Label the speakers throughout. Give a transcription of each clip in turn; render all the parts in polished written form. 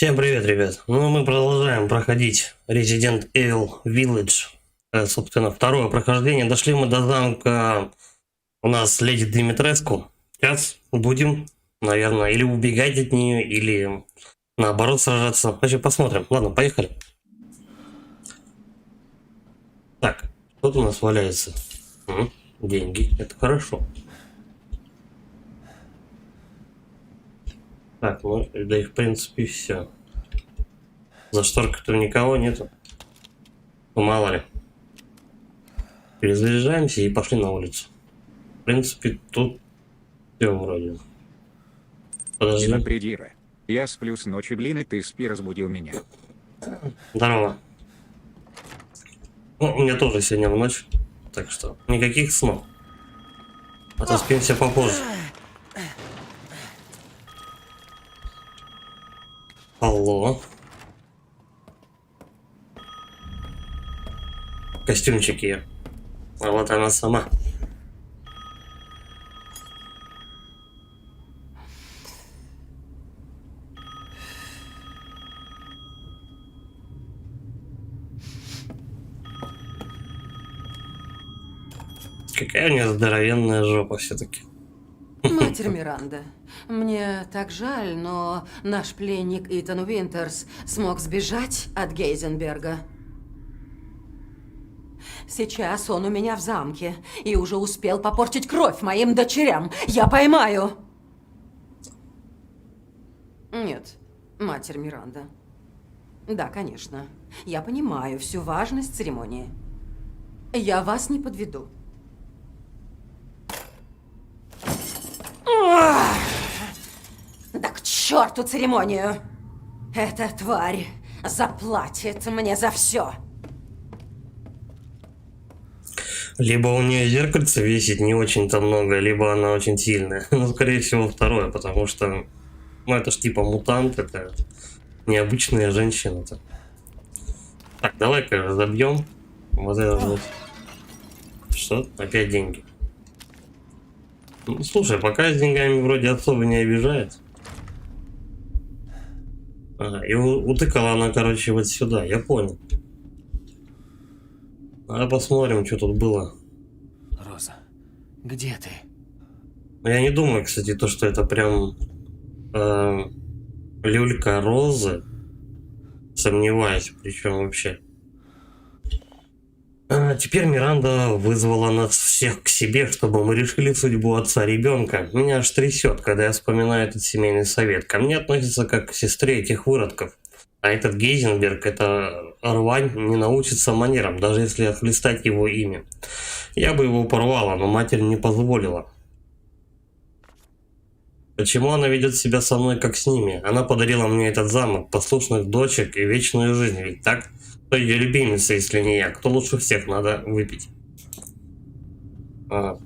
Speaker 1: Всем привет, ребят. Ну, мы продолжаем проходить Resident Evil Village. Собственно, второе прохождение. Дошли мы до замка у нас леди Димитреску. Сейчас будем, наверное, или убегать от нее, или наоборот сражаться. Вообще посмотрим. Ладно, поехали. Так, что-то у нас валяется. Деньги, это хорошо. Так, ну, да и в принципе все. За шторкой-то никого нету. Ну, мало ли. Перезаряжаемся и пошли на улицу. В принципе, тут все вроде. Подожди.
Speaker 2: Не напрягира. Я сплю с ночи, блин, и ты спи, разбудил меня.
Speaker 1: Здорово. Ну, у меня тоже сегодня в ночь. Так что никаких снов. Отоспимся попозже. Алло. Костюмчики. А вот она сама. Какая у нее здоровенная жопа все-таки.
Speaker 3: Матерь Миранда, мне так жаль, но наш пленник Итан Уинтерс смог сбежать от Гейзенберга. Сейчас он у меня в замке и уже успел попортить кровь моим дочерям. Я поймаю. Нет, Матерь Миранда. Да, конечно. Я понимаю всю важность церемонии. Я вас не подведу. Да к черту церемонию! Эта тварь заплатит мне за все.
Speaker 1: Либо у нее зеркальце весит не очень-то много, либо она очень сильная. Ну, скорее всего, второе, потому что, ну, это ж типа мутант, это необычная женщина-то. Так, давай-ка разобьем. Вот это вот. Что? Опять деньги. Ну, слушай, пока с деньгами вроде особо не обижает. Ага, и утыкала она, короче, вот сюда, я понял. А посмотрим, что тут было.
Speaker 4: Роза, где ты?
Speaker 1: Я не думаю, кстати, то, что это прям люлька Розы. Сомневаюсь, причем вообще. Теперь Миранда вызвала нас всех к себе, чтобы мы решили судьбу отца ребенка. Меня аж трясет, когда я вспоминаю этот семейный совет. Ко мне относятся как к сестре этих выродков. А этот Гейзенберг, эта рвань, не научится манерам, даже если отхлестать его имя. Я бы его порвала, но матерь не позволила. Почему она ведет себя со мной как с ними? Она подарила мне этот замок, послушных дочек и вечную жизнь, ведь так? Кто ее любимица, если не я? Кто лучше всех? Надо выпить. В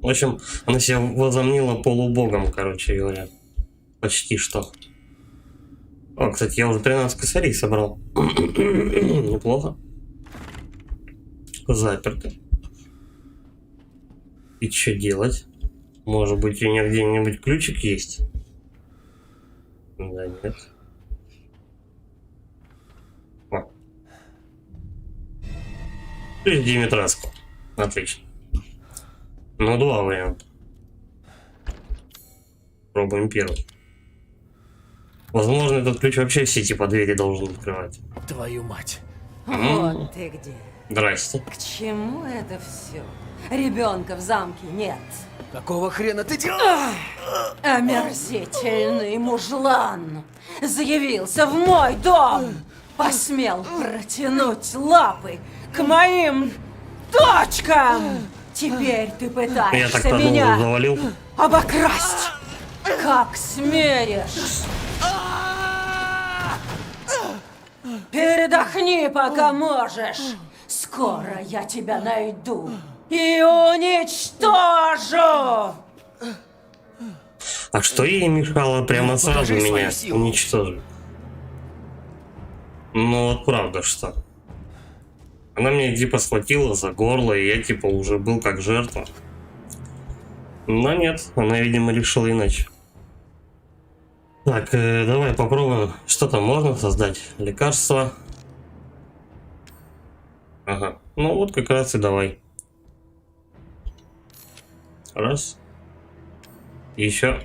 Speaker 1: общем, она себя возомнила полубогом, короче говоря. Почти что. О, кстати, я уже 13 косарей собрал. Неплохо. Заперто. И что делать? Может быть, у нее где-нибудь ключик есть? Да нет. О. Димитреску. Отлично. Ну, два варианта. Пробуем первый. Возможно, этот ключ вообще все типа двери должен открывать.
Speaker 4: Твою мать.
Speaker 3: Вот ты где.
Speaker 1: Здрасте.
Speaker 3: К чему это все? Ребенка в замке нет.
Speaker 4: Какого хрена ты делаешь?
Speaker 3: Омерзительный мужлан заявился в мой дом. Посмел протянуть лапы к моим дочкам. Теперь ты
Speaker 1: Я
Speaker 3: пытаешься
Speaker 1: так-то
Speaker 3: меня
Speaker 1: завалил.
Speaker 3: обокрасть. Как смеешь? Передохни, пока можешь. Скоро я тебя найду и уничтожу.
Speaker 1: А что ей мешало прямо сразу
Speaker 4: покажи свою
Speaker 1: меня
Speaker 4: силу.
Speaker 1: уничтожить? Ну вот правда что. Она меня типа схватила за горло, и я типа уже был как жертва. Но нет, она, видимо, решила иначе. Так, давай попробуем. Что там можно создать? Лекарство. Ага. Ну вот как раз и давай. Раз. Еще.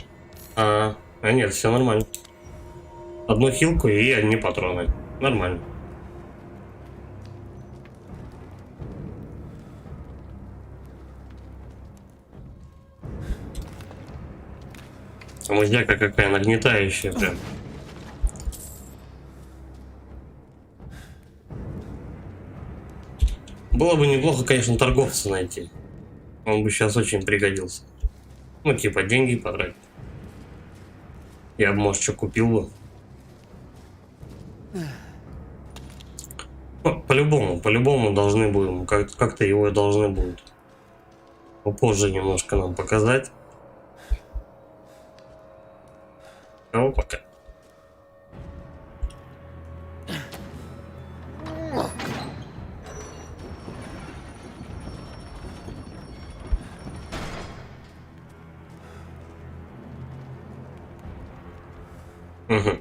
Speaker 1: Нет, все нормально. Одну хилку и одни патроны. Нормально. Музяка какая нагнетающая прям. Было бы неплохо, конечно, торговца найти. Он бы сейчас очень пригодился. Ну, типа, деньги потратить. Я бы, может, что купил бы. Ну, по-любому должны будем, как-то его должны будут попозже немножко нам показать. Ну, пока. Угу.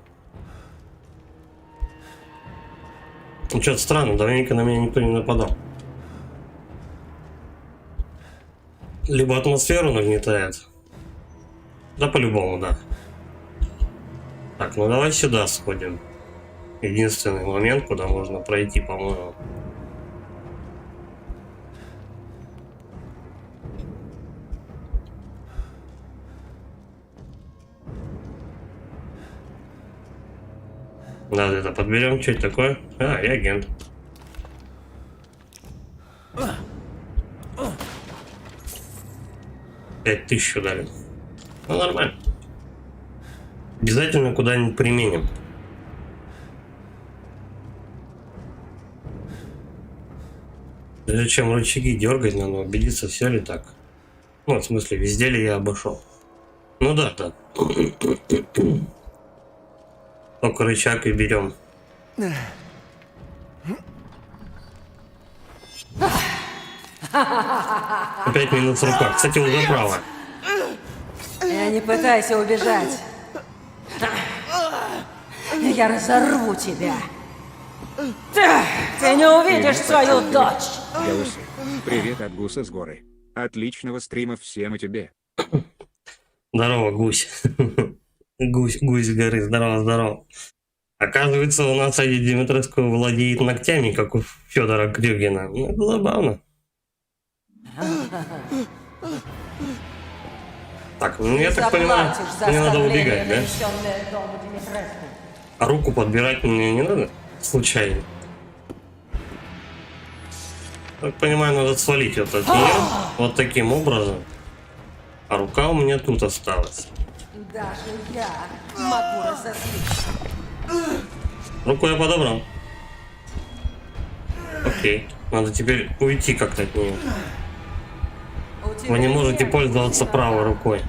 Speaker 1: Ну, что-то странно, давненько на меня никто не нападал. Либо атмосферу нагнетает. Да, по-любому, да. Так, ну давай сюда сходим. Единственный момент, куда можно пройти, по-моему. Надо это подберем, что это такое? Я агент. Пять тысяч дали. Ну, нормально. Обязательно куда-нибудь применим. Прежде чем рычаги дергать, надо убедиться, все ли так. Ну, в смысле, везде ли я обошел. Ну да. Только рычаг и берем. Опять минус рука. Кстати, уже право.
Speaker 3: Не пытайся убежать. Я разорву тебя. Ты не увидишь свою дочь.
Speaker 2: Галусы. Привет от Гуса с горы. Отличного стрима всем и тебе.
Speaker 1: Здорово, гусь. Гусь с горы. Здорово. Оказывается, у нас Ади Димитреску владеет ногтями, как у Федора Крюгина. Ну, это забавно. Так, ну я так понимаю, мне надо убегать, да? А руку подбирать мне не надо? Случайно. Так понимаю, надо свалить вот от нее, вот таким образом. А рука у меня тут осталась.
Speaker 3: Даже я могу разозлиться.
Speaker 1: Руку я подобрал. Окей. Надо теперь уйти как-то от нее. Вы не можете пользоваться правой рукой.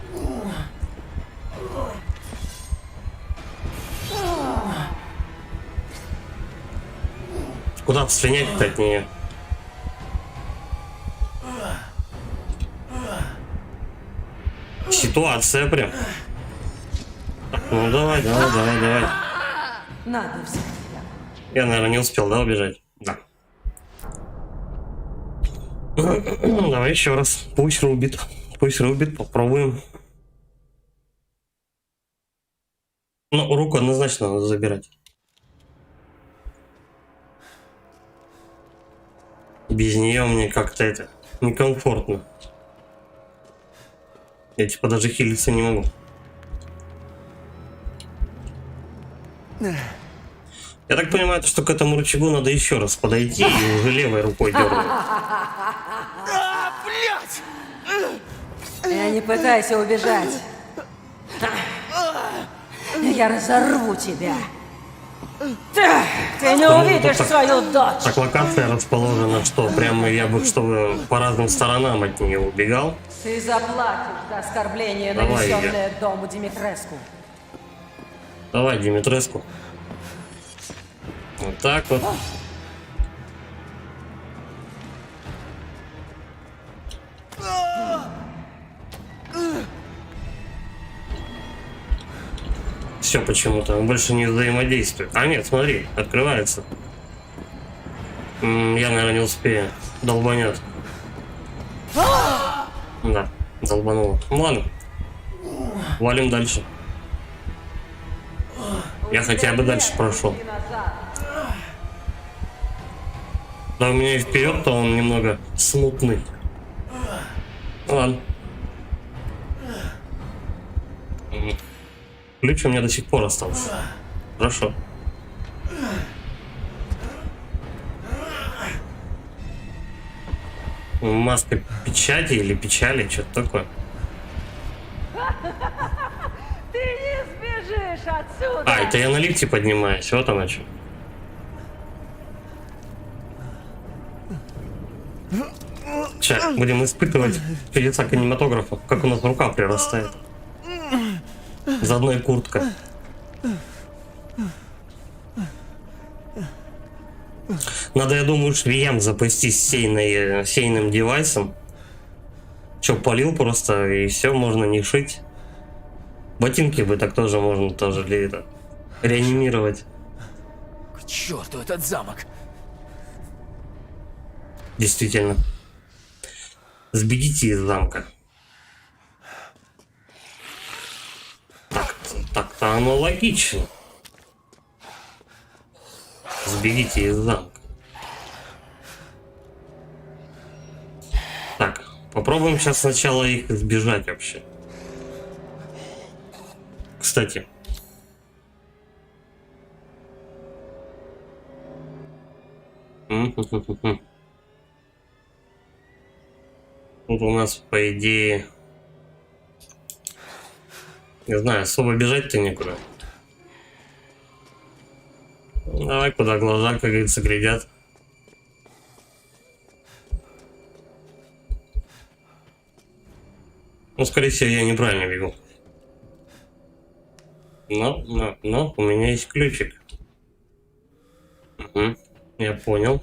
Speaker 1: Куда стрелять-то от нее? Ситуация прям. Так, ну давай.
Speaker 3: Надо взять тебя.
Speaker 1: Я, наверное, не успел, да, убежать? Да. Давай еще раз. Пусть рубит, попробуем. Ну, руку однозначно надо забирать. Без нее мне как-то это некомфортно. Я типа даже хилиться не могу. Я так понимаю, что к этому рычагу надо еще раз подойти и уже левой рукой дергать.
Speaker 3: Не пытайся убежать. Я разорву тебя. Ты не увидишь свою дочь.
Speaker 1: Так локация расположена, что прямо я бы, чтобы по разным сторонам от нее убегал.
Speaker 3: Ты заплатишь за оскорбление,
Speaker 1: Давай,
Speaker 3: нанесенное дому Димитреску.
Speaker 1: Давай, Димитреску. Вот так вот. Все почему-то, он больше не взаимодействует. А нет, смотри, открывается. Я, наверное, не успею. Долбанет. Да, долбануло. Ну ладно. Валим дальше. Я хотя бы дальше прошел. Да, у меня и вперед-то он немного смутный. Ну ладно. Ключ у меня до сих пор остался. Хорошо. Маска печати или печали, что-то такое.
Speaker 5: Ты не сбежишь отсюда!
Speaker 1: А, это я на лифте поднимаюсь, вот она что. Сейчас будем испытывать чудеса кинематографа, как у нас рука прирастает. Заодно и куртка. Надо, я думаю, швеям запастись сейным девайсом. Че, полил просто, и все, можно не шить. Ботинки бы так тоже можно тоже реанимировать.
Speaker 4: К черту этот замок!
Speaker 1: Действительно. Сбегите из замка. Так-то оно логично. Сбегите из замка. Так, попробуем сейчас сначала их избежать вообще. Кстати. Тут у нас, по идее, не знаю, особо бежать-то некуда. Давай, куда глаза, как говорится, глядят. Ну, скорее всего, я неправильно бегу. Но, у меня есть ключик. Угу, я понял.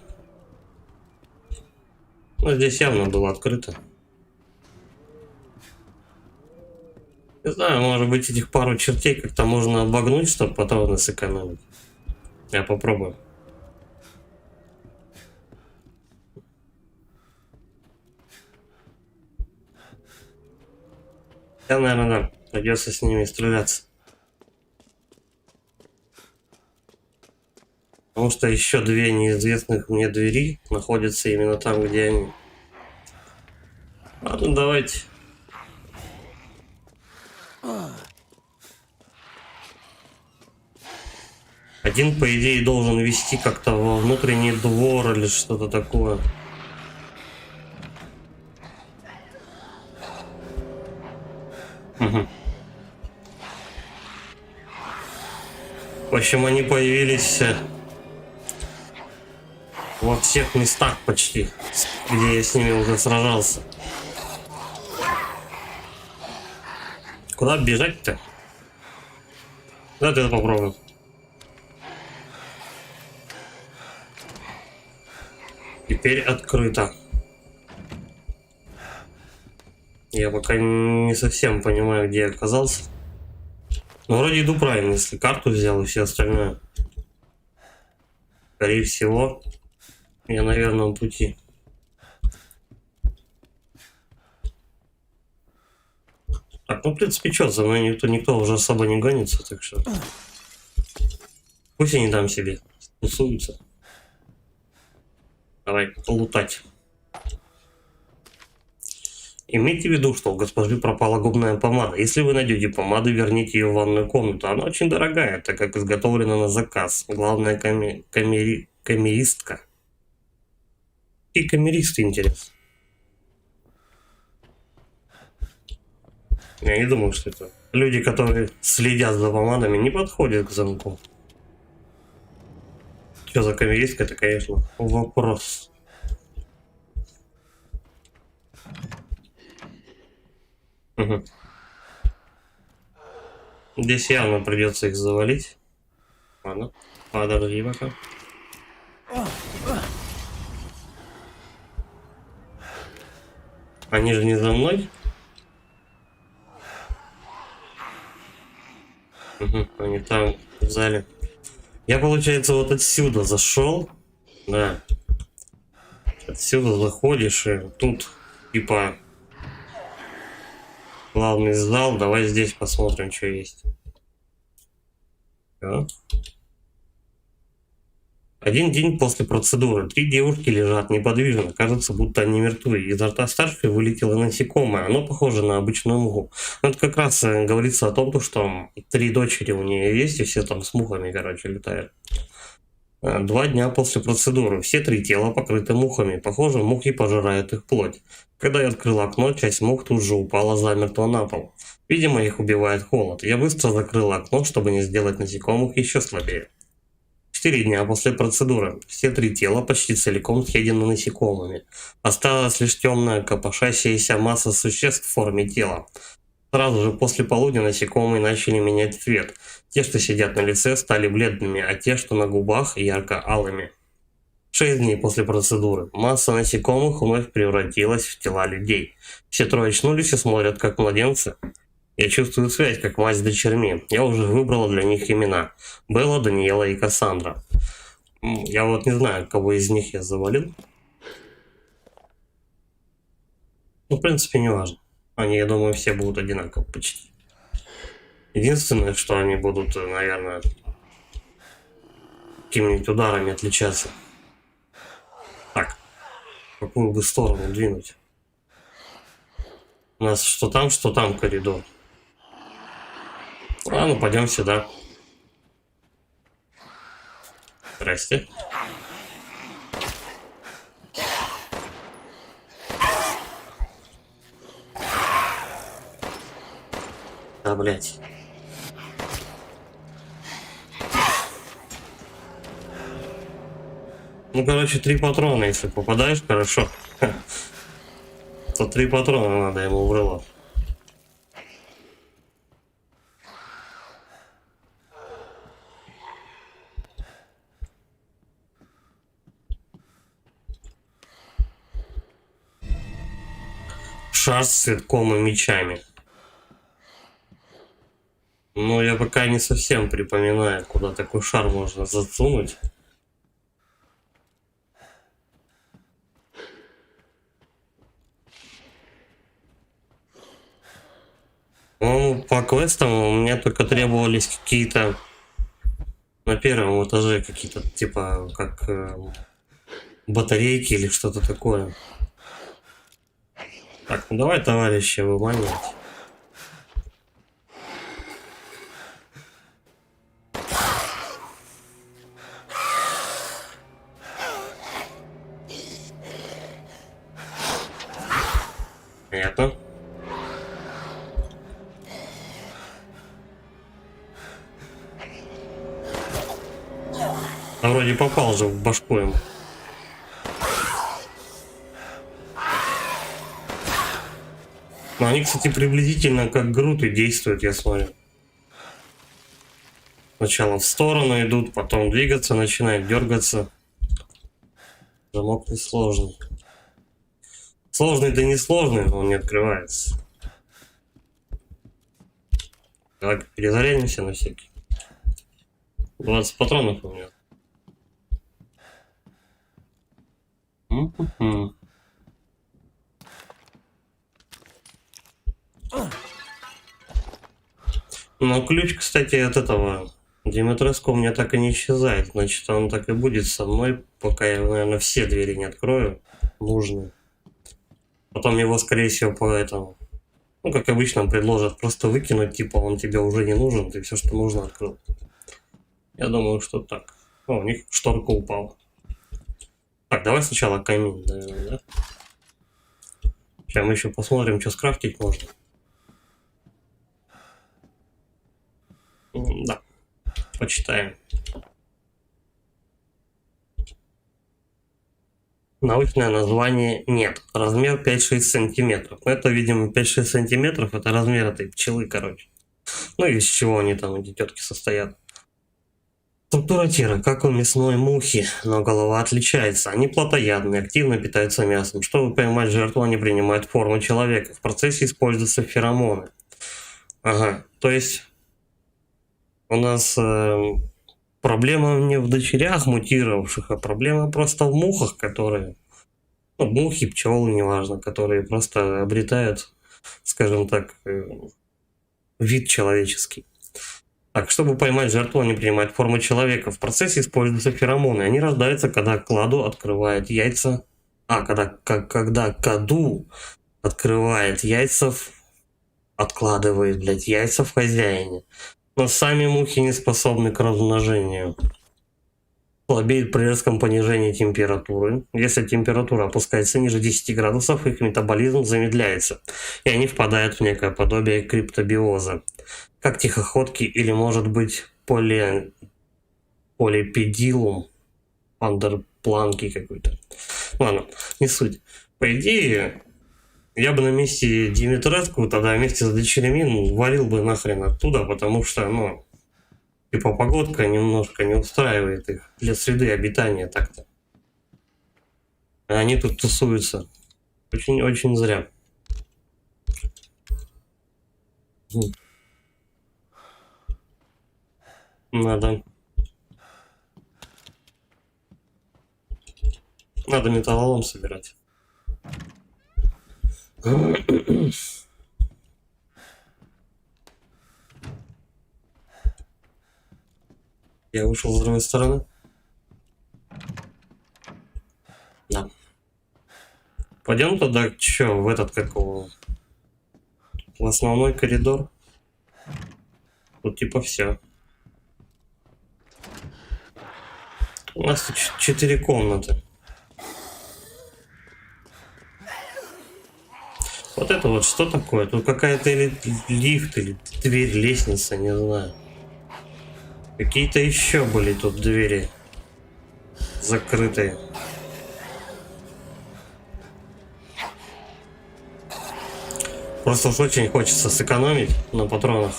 Speaker 1: Ну, здесь явно было открыто. Не знаю, может быть, этих пару чертей как-то можно обогнуть, чтобы патроны сэкономить. Я попробую. Я, наверное, да. Придется с ними стреляться. Потому что еще две неизвестных мне двери находятся именно там, где они. Ладно, давайте. Один, по идее, должен вести как-то во внутренний двор или что-то такое. Угу. В общем, они появились во всех местах почти, где я с ними уже сражался. Куда бежать-то? Давайте это попробуем. Теперь открыто. Я пока не совсем понимаю, где я оказался. Но вроде иду правильно, если карту взял и все остальное. Скорее всего, я на верном пути. Так, ну в принципе, что, за мной никто уже особо не гонится, так что пусть они там себе тусуются. Давай, лутать. Имейте в виду, что у госпожи пропала губная помада. Если вы найдете помаду, верните ее в ванную комнату. Она очень дорогая, так как изготовлена на заказ. Главная камеристка. И камеристы, интересно. Я не думаю, что это люди, которые следят за помадами, не подходят к замку. Что за камеристка, это, конечно, вопрос. Угу. Здесь явно придется их завалить. Ладно, подожди пока. Они же не за мной? Угу, они там в зале. Я, получается, вот отсюда зашел. Да. Отсюда заходишь, и тут, типа, главный зал. Давай здесь посмотрим, что есть. Да. Один день после процедуры. 3 девушки лежат неподвижно. Кажется, будто они мертвы. Изо рта старшей вылетело насекомое. Оно похоже на обычную муху. Но это как раз говорится о том, что 3 дочери у нее есть, и все там с мухами, короче, летают. 2 дня после процедуры. Все 3 тела покрыты мухами. Похоже, мухи пожирают их плоть. Когда я открыл окно, часть мух тут же упала замертво на пол. Видимо, их убивает холод. Я быстро закрыл окно, чтобы не сделать насекомых еще слабее. 4 дня после процедуры. Все 3 тела почти целиком съедены насекомыми. Осталась лишь темная копошащаяся масса существ в форме тела. Сразу же после полудня насекомые начали менять цвет. Те, что сидят на лице, стали бледными, а те, что на губах, ярко-алыми. 6 дней после процедуры. Масса насекомых вновь превратилась в тела людей. Все 3 очнулись и смотрят как младенцы. Я чувствую связь, как мать с дочерьми. Я уже выбрала для них имена. Белла, Даниэла и Кассандра. Я вот не знаю, кого из них я завалил. Ну, в принципе, не важно. Они, я думаю, все будут одинаково почти. Единственное, что они будут, наверное, какими-нибудь ударами отличаться. Так, в какую бы сторону двинуть? У нас что там коридор. Ладно, пойдем сюда. Здрасте. Да, блять. Ну, короче, 3 патрона, если попадаешь, хорошо. То 3 патрона надо ему в рыло. Шар с цветком и мечами. Но я пока не совсем припоминаю, куда такой шар можно засунуть. Ну, по квестам у меня только требовались какие-то на первом этаже какие-то типа как батарейки или что-то такое. Так, ну давай, товарищи, выманивать. Понятно. А вроде попал же в башку ему. Но они, кстати, приблизительно как груты действуют, я смотрю. Сначала в сторону идут, потом двигаться начинают, дергаться. Замок несложный. Сложный-то не сложный, но он не открывается. Давай перезарядимся на всякий. 20 патронов у меня. Но ключ, кстати, от этого Димитреску у меня так и не исчезает. Значит, он так и будет со мной, пока я, наверное, все двери не открою нужные. Потом его, скорее всего, по этому, ну, как обычно, предложат просто выкинуть, типа, он тебе уже не нужен, ты все, что нужно, открыл. Я думаю, что так. О, у них шторка упала. Так, давай сначала камин, наверное, да? Сейчас мы еще посмотрим, что скрафтить можно. Да, почитаем. Научное название нет. Размер 5-6 сантиметров. Это, видимо, 5-6 сантиметров. Это размер этой пчелы, короче. Ну и из чего они там, эти тетки, состоят. Структура тела, как у мясной мухи, но голова отличается. Они плотоядные, активно питаются мясом. Чтобы поймать жертву, они принимают форму человека. В процессе используются феромоны. Ага, то есть У нас проблема не в дочерях мутировавших, а проблема просто в мухах, которые... Ну, мухи, пчелы, неважно, которые просто обретают, скажем так, вид человеческий. Так, чтобы поймать жертву, они принимают форму человека. В процессе используются феромоны. Они рождаются, когда кладу открывает яйца. Когда каду открывает яйца, откладывает, блядь, яйца в хозяине. Но сами мухи не способны к размножению. Слабеют при резком понижении температуры. Если температура опускается ниже 10 градусов, их метаболизм замедляется, и они впадают в некое подобие криптобиоза, как тихоходки или, может быть, полипедилум, пандерпланки какой-то. Ладно, не суть. По идее, я бы на месте Димитреску тогда вместе с дочерями валил бы нахрен оттуда, потому что, ну, типа погодка немножко не устраивает их для среды обитания так-то. А они тут тусуются. Очень-очень зря. Надо металлолом собирать. Я вышел с другой стороны. Да. Пойдем туда, чё, в этот, какого? В основной коридор. Тут типа все. У нас тут 4 комнаты. Вот это вот что такое? Тут какая-то или лифт, или дверь, лестница, не знаю. Какие-то еще были тут двери закрытые. Просто уж очень хочется сэкономить на патронах.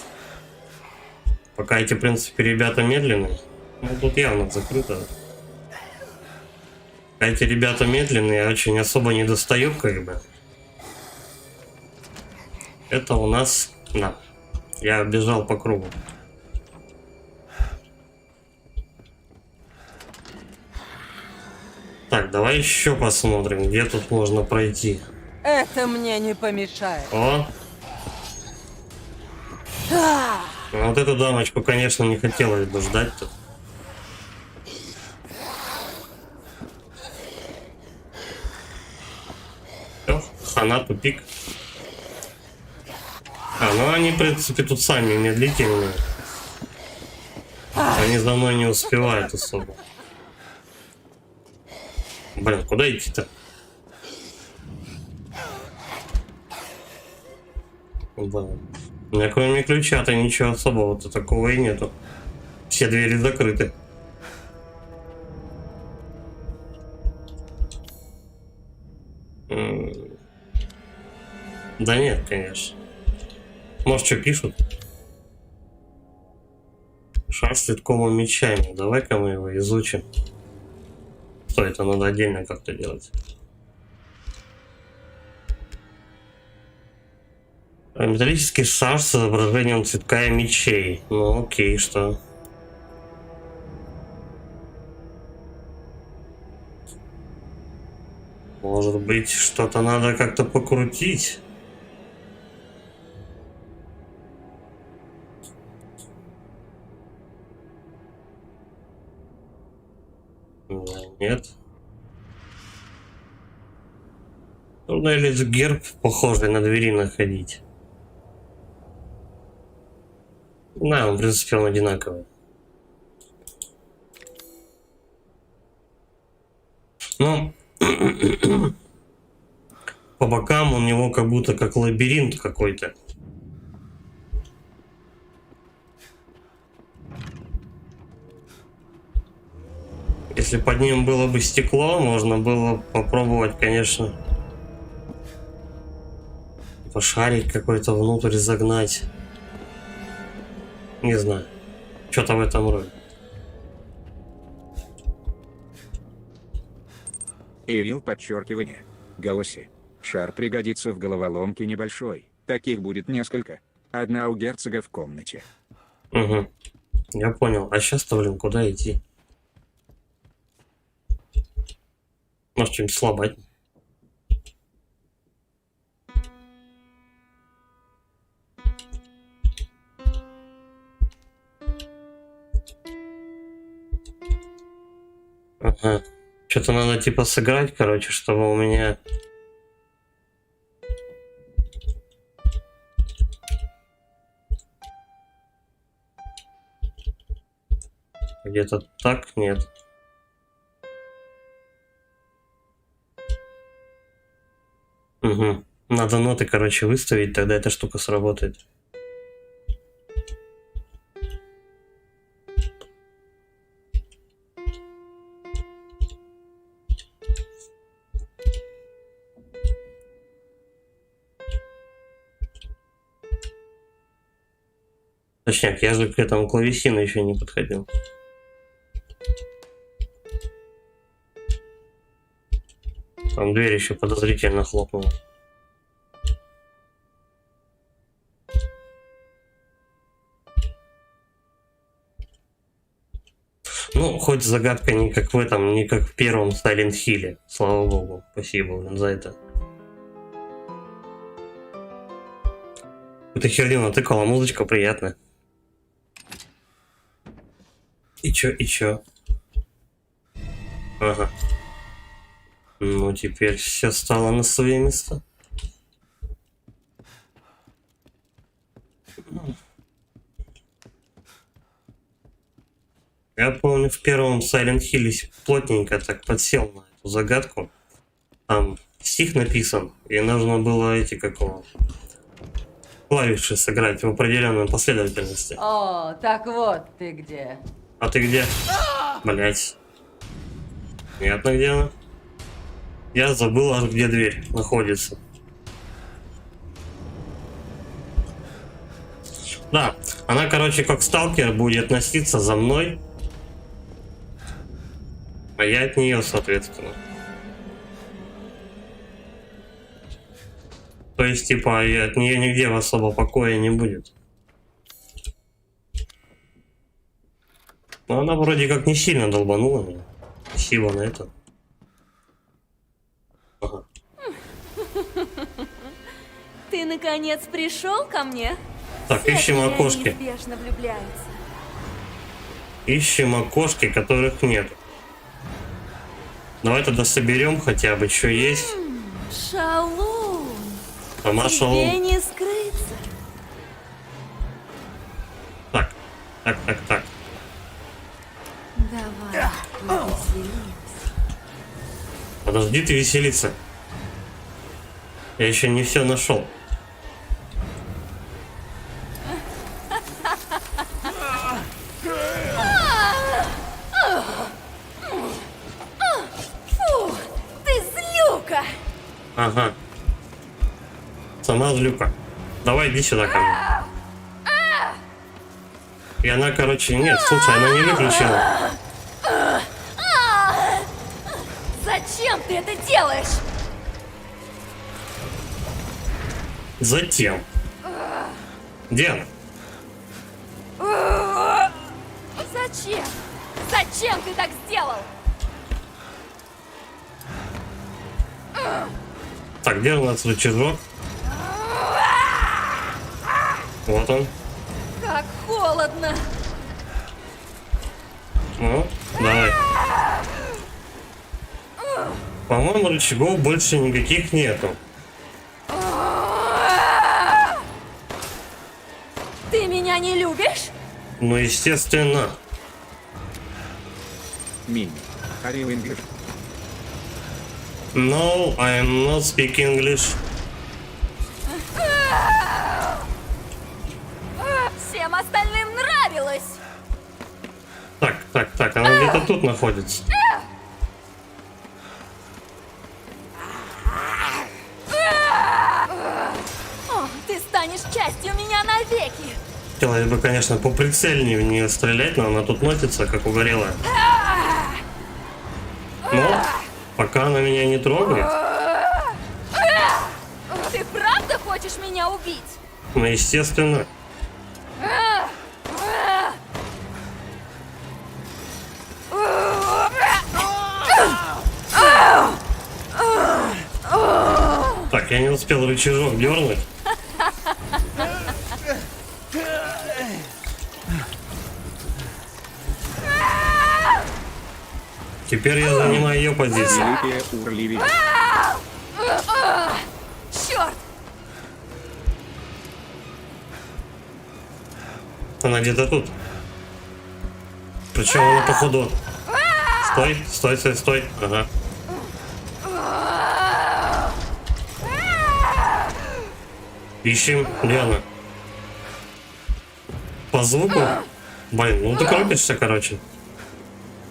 Speaker 1: Пока эти, в принципе, ребята медленные. Ну, тут явно закрыто. А эти ребята медленные, очень особо не достают, как бы. Это у нас... Да. Я бежал по кругу. Так, давай еще посмотрим, где тут можно пройти.
Speaker 5: Это мне не помешает.
Speaker 1: О! Ну, вот эту дамочку, конечно, не хотелось бы ждать тут. Всё, хана, тупик. Ну они, в принципе, тут сами медлительные. Они за мной не успевают особо. Блин, куда идти-то? Блин. У меня кроме ключа-то ничего особого-то такого и нету. Все двери закрыты. Да нет, конечно. Может, что пишут? Шар с цветковыми мечами. Давай-ка мы его изучим. Что это надо отдельно как-то делать? Металлический шар с изображением цветка и мечей. Ну окей, что? Может быть, что-то надо как-то покрутить? Нет. Нужно или герб, похожий на двери, находить. Да, он, в принципе, он одинаковый. Ну, по бокам у него как будто как лабиринт какой-то. Если под ним было бы стекло, можно было попробовать, конечно, шарик какой-то внутрь загнать. Не знаю. Что-то в этом роде.
Speaker 2: Ирил подчеркивание. Галуси. Шар пригодится в головоломке небольшой. Таких будет несколько. Одна у герцога в комнате.
Speaker 1: Угу. Я понял. А сейчас-то, блин, куда идти? Может, что-нибудь слабать? Ага. Что-то надо типа сыграть, короче, чтобы у меня... Где-то так? Нет. Угу. Надо ноты, короче, выставить, тогда эта штука сработает. Точняк, я же к этому клавесину еще не подходил. Там дверь еще подозрительно хлопнула. Ну, хоть загадка не как в этом, не как в первом Silent Hill. Слава богу. Спасибо, блин, за это. Эта херня натыкала, музычка приятная. И чё? Ага. Ну, теперь все стало на свои места. Я помню, в первом Silent Hill плотненько так подсел на эту загадку. Там стих написан, и нужно было эти какого клавиши сыграть в определенной последовательности.
Speaker 3: О, так вот ты где.
Speaker 1: А ты где? Блять. Понятно, где она. Я забыл, аж где дверь находится. Да, она, короче, как сталкер будет носиться за мной. А я от нее, соответственно. То есть, типа, и от нее нигде особо покоя не будет. Но она вроде как не сильно долбанула меня. Спасибо на это. Ага.
Speaker 6: Ты наконец пришел ко мне?
Speaker 1: Так,
Speaker 6: Все
Speaker 1: ищем
Speaker 6: в меня
Speaker 1: окошки.
Speaker 6: неизбежно влюбляются.
Speaker 1: Ищем окошки, которых нет. Давай тогда соберем хотя бы, что есть.
Speaker 6: Шалун,
Speaker 1: Сама
Speaker 6: тебе
Speaker 1: шалом.
Speaker 6: не скрыться.
Speaker 1: Так.
Speaker 6: Давай, повеселимся.
Speaker 1: Подожди ты веселиться. Я еще не все нашел.
Speaker 6: Фу, ты злюка.
Speaker 1: Ага. Сама злюка. Давай иди сюда ко мне. И она, короче, нет, слушай, она не выключила.
Speaker 6: Зачем ты это делаешь?
Speaker 1: Затем. Где она?
Speaker 6: Зачем? Зачем ты так сделал?
Speaker 1: Так, где у нас рычажок? Вот он.
Speaker 6: Как холодно.
Speaker 1: Ну, давай. По-моему, рычагов больше никаких нету.
Speaker 6: Ты меня не любишь?
Speaker 1: Ну, естественно.
Speaker 2: Мини. Are you English?
Speaker 1: No, I am not speaking English.
Speaker 6: Всем остальным нравилось.
Speaker 1: Так, она где-то тут находится.
Speaker 6: О, ты станешь частью меня навеки.
Speaker 1: Хотелось бы, конечно, поприцельнее в нее стрелять, но она тут носится, как угорелая. Но пока она меня не трогает,
Speaker 6: Ты правда хочешь меня убить?
Speaker 1: ну, естественно. Я не успел рычажок дернуть. Теперь я занимаю ее позицию.
Speaker 2: Великие урливи.
Speaker 6: Черт!
Speaker 1: Она где-то тут. Причем она походу. Стой, стой, стой, стой. Ага. Ищем, где она? По звуку? Блин, ну ты крутишься, короче.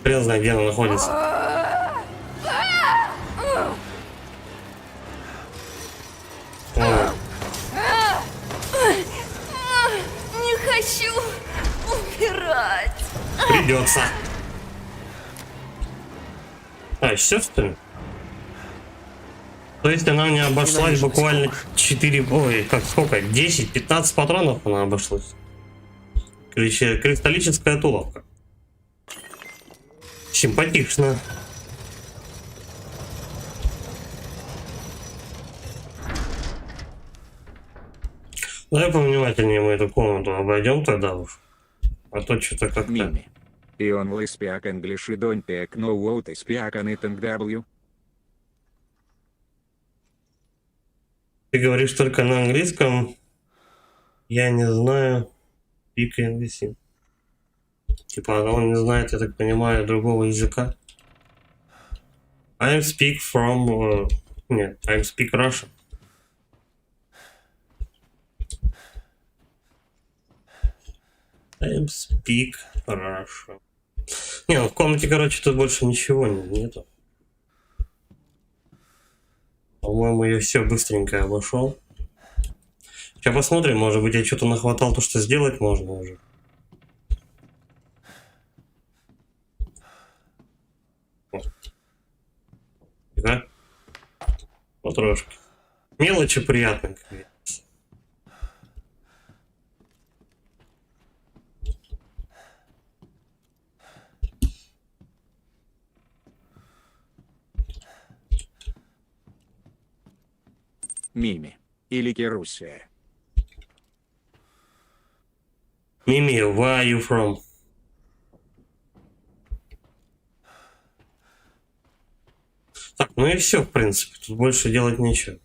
Speaker 1: Хрен знает, где она находится. О,
Speaker 6: Не хочу умирать.
Speaker 1: придется. А, все что ли? То есть она мне обошлась буквально 4, ой, как сколько, 10-15 патронов она обошлась. Кристаллическая туловка. Симпатично. Давай повнимательнее мы эту комнату обойдем тогда уж. А то что-то как-то...
Speaker 2: Мими. И он will speak English и don't take no what is speak anything W.
Speaker 1: Ты говоришь только на английском. Я не знаю. Speak English. Типа он не знает, я так понимаю, другого языка. I speak from... Нет, I speak Russian. I speak Russian. Не, ну в комнате, короче, тут больше ничего нету. По-моему, я все быстренько обошел. Сейчас посмотрим, может быть, я что-то нахватал, то что сделать можно уже. Да? Потрошки. Мелочи приятные.
Speaker 2: Мими. Или Керусия.
Speaker 1: Mimi, where are you from? Так, ну и все, в принципе. Тут больше делать нечего.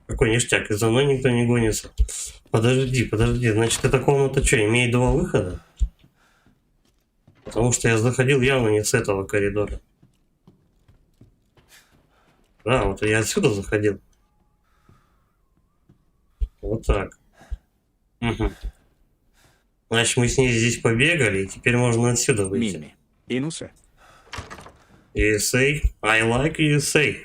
Speaker 1: Какой ништяк, и за мной никто не гонится. Подожди, значит, эта комната что, имеет два выхода? Потому что я заходил явно не с этого коридора. Да, вот я отсюда заходил. Вот так. Угу. Значит, мы с ней здесь побегали, и теперь можно отсюда выйти.
Speaker 2: Мими. Инуса.
Speaker 1: USA. I like USA.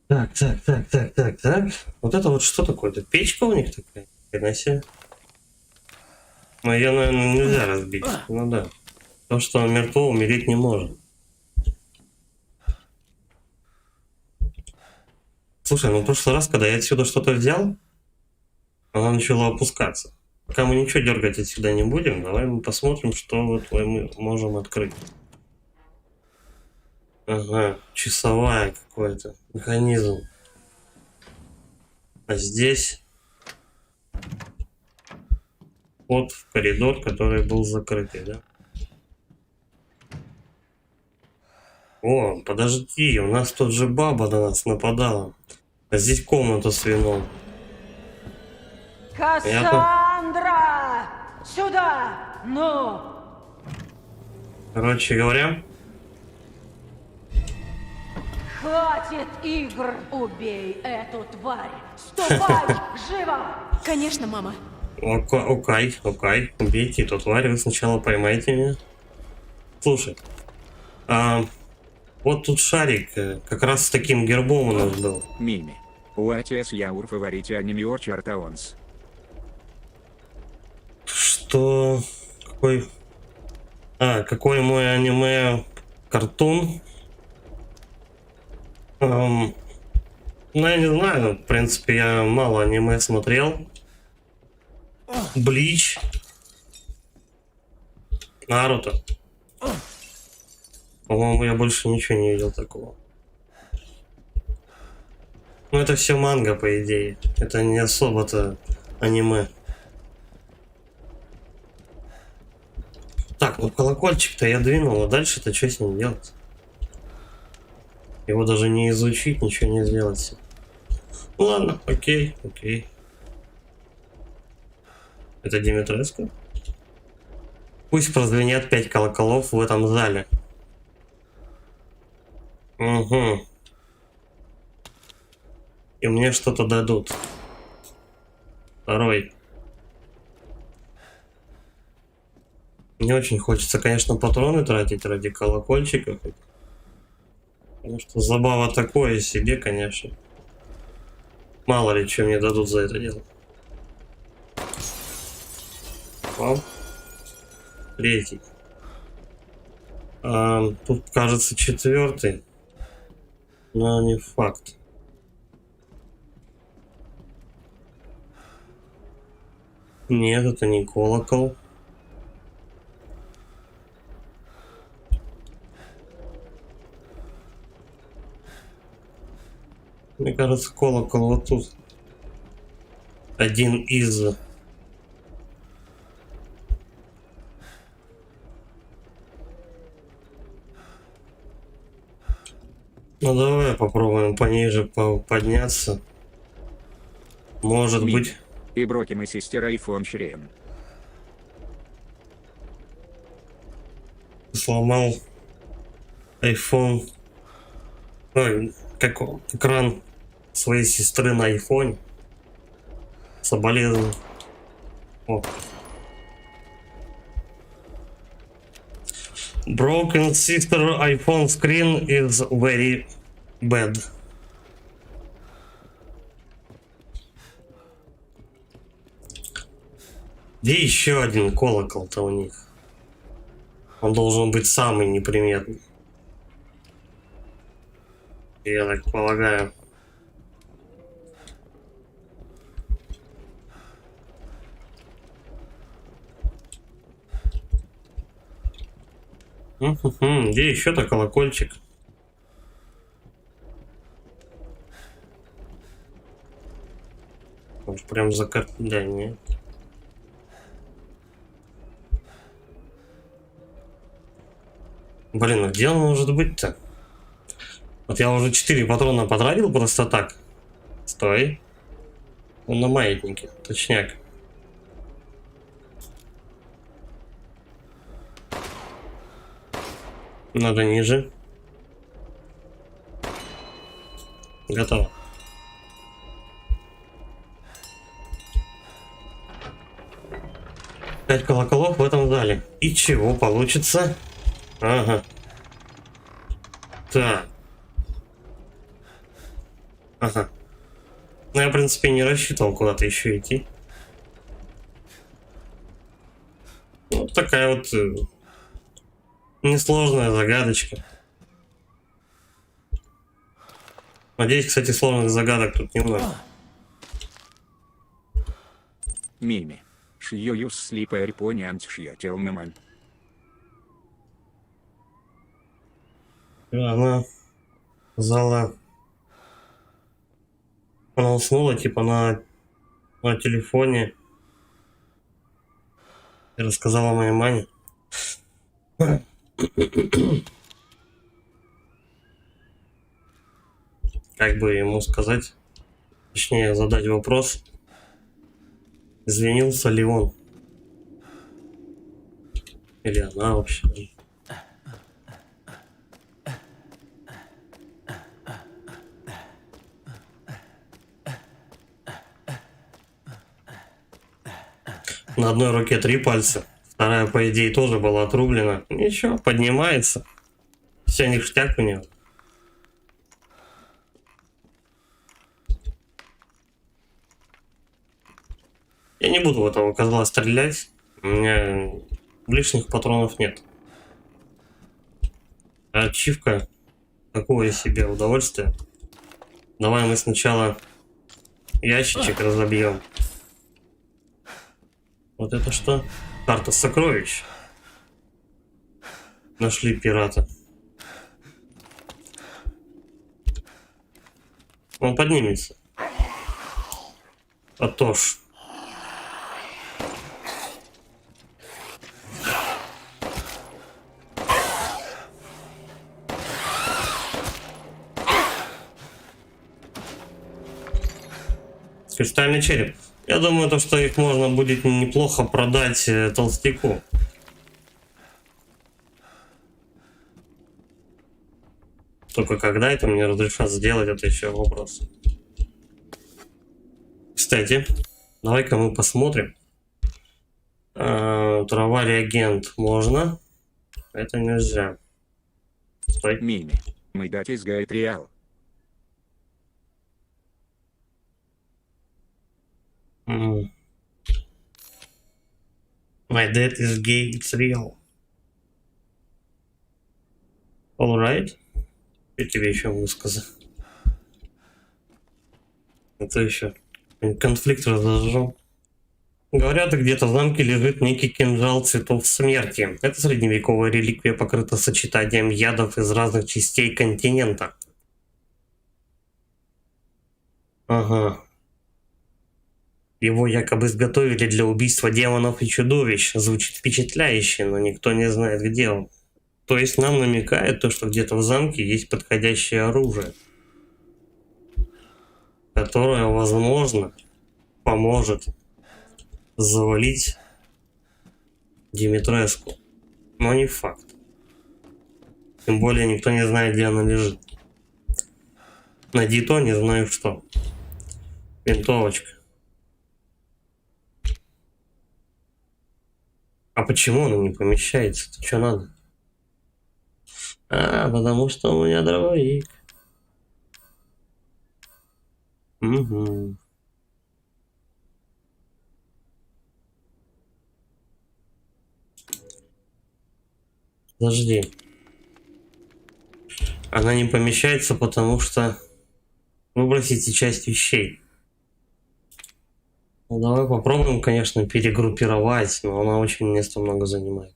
Speaker 1: Так. Вот это вот что такое? Это печка у них такая? Хрена себе. Но ее, наверное, нельзя разбить. Ну да. То, что он мертво, умереть не может. Слушай, ну в прошлый раз, когда я отсюда что-то взял, она начала опускаться. Пока мы ничего дергать отсюда не будем, давай мы посмотрим, что вот мы можем открыть. Ага, часовая какой-то механизм. А здесь вход в коридор, который был закрытый, да? О, подожди, у нас тут же баба на нас нападала. А здесь комната с вином.
Speaker 5: Кассандра! Сюда! Ну!
Speaker 1: Короче говоря,
Speaker 5: Хватит игр! Убей эту тварь! Ступай! Живо!
Speaker 6: Конечно, мама.
Speaker 1: окей, убейте эту тварь, вы сначала поймайте меня. Слушай, вот тут шарик, как раз с таким гербом у нас был.
Speaker 2: Мими. Уатиас Яур фаворите аниме Орчартаонс.
Speaker 1: Что? Какой мой аниме картун? Ну, я не знаю, в принципе, я мало аниме смотрел. Блич. Наруто. По-моему, я больше ничего не видел такого. Ну, это все манга, по идее. Это не особо-то аниме. Так, ну колокольчик-то я двинул, а дальше-то что с ним делать? Его даже не изучить, ничего не сделать. Ну ладно, окей, окей. Это Димитреску? Пусть прозвенят 5 колоколов в этом зале. Угу. И мне что-то дадут. Второй. Не очень хочется, конечно, патроны тратить ради колокольчиков. Потому что забава такое себе, конечно. Мало ли, что мне дадут за это дело. О. Третий. Тут, кажется, четвертый. Но не факт. Нет, это не колокол. Мне кажется, колокол вот тут. Один из... Ну давай попробуем пониже подняться. Может быть...
Speaker 2: И Броким и сестер iPhone Шрем.
Speaker 1: Сломал iPhone. Ой, как он? Экран своей сестры на iPhone. Соболезную. О. Broken sister iPhone screen is very bad. Где еще один колокол-то у них? Он должен быть самый неприметный. Я так полагаю. Где еще-то колокольчик? Может, прям за картой? Да, нет. Блин, ну где он может быть-то? Вот я уже 4 патрона потратил просто так. Стой. Он на маятнике, точняк. Надо ниже. Готово. Пять колоколов в этом зале. И чего получится? Ага. Так. Ага. Ну, я, в принципе, не рассчитывал куда-то еще идти. Вот такая вот несложная загадочка. Надеюсь, кстати, сложных загадок тут немного.
Speaker 2: Мими. Шьююс слипер пониант шьятелнаман.
Speaker 1: Она сказала... Она уснула, типа, на телефоне. И рассказала моей маме. Как бы ему сказать, точнее задать вопрос, извинился ли он или она вообще. На одной руке 3 пальца, вторая, по идее, тоже была отрублена. Ничего, поднимается. Все ништяк у него. Я не буду в этого козла стрелять. У меня лишних патронов нет. Ачивка такое себе удовольствие. Давай мы сначала ящичек разобьем. Вот это что? Карта сокровищ. Нашли пирата. Он поднимется. А то ж. Кристальный череп. Я думаю, то, что их можно будет неплохо продать толстяку. Только когда это мне разрешат сделать, это еще вопрос. Кстати, давай-ка мы посмотрим. Трава реагент можно. Это нельзя. Стой.
Speaker 2: Мими. Мы дать из Гайтриал.
Speaker 1: My dad is gay, it's real. Alright. Я тебе еще высказал. Это еще конфликт разожжен. Говорят, где-то в замке лежит некий кинжал цветов смерти. Это средневековая реликвия, покрыта сочетанием ядов из разных частей континента. Ага. Его якобы изготовили для убийства демонов и чудовищ. Звучит впечатляюще, но никто не знает, где он. То есть нам намекает то, что где-то в замке есть подходящее оружие, которое, возможно, поможет завалить Димитреску. Но не факт. Тем более никто не знает, где она лежит. Найди то, не знаю что. Винтовочка. А почему она не помещается? Это что надо? Потому что у меня дробовик. Угу. Подожди. Она не помещается, потому что выбросите часть вещей. Ну, давай попробуем, конечно, перегруппировать, но она очень места много занимает.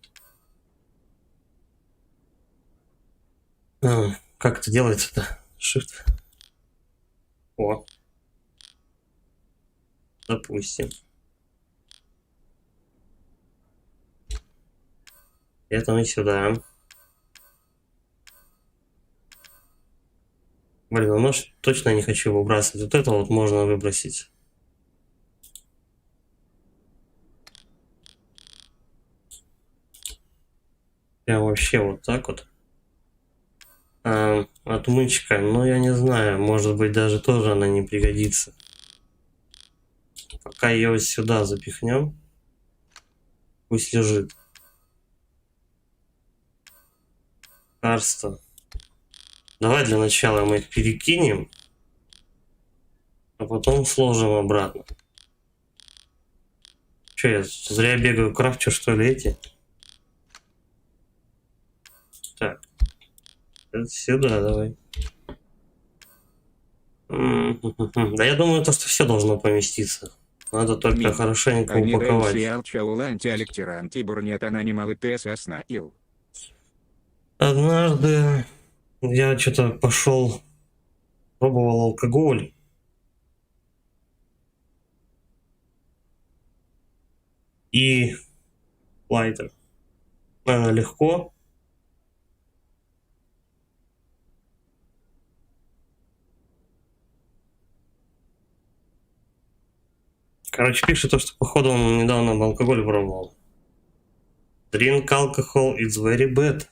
Speaker 1: Как это делается-то? Shift. О. Допустим. Это мы сюда. Блин, ну нож точно не хочу выбрасывать. Вот это вот можно выбросить. Прям вообще вот так вот. Отмычка, но я не знаю, может быть даже тоже она не пригодится. Пока ее вот сюда запихнем, пусть лежит. Карство. Давай для начала мы их перекинем, а потом сложим обратно. Че, я зря бегаю, крафчу, что ли, эти? Так. Это сюда давай. Да я думаю, то, что все должно поместиться. Надо только хорошенько упаковать. Однажды я что-то пошел, пробовал алкоголь. И лайтер. Легко. Короче, пишет то, что походу он недавно алкоголь пробовал. Drink alcohol is very bad,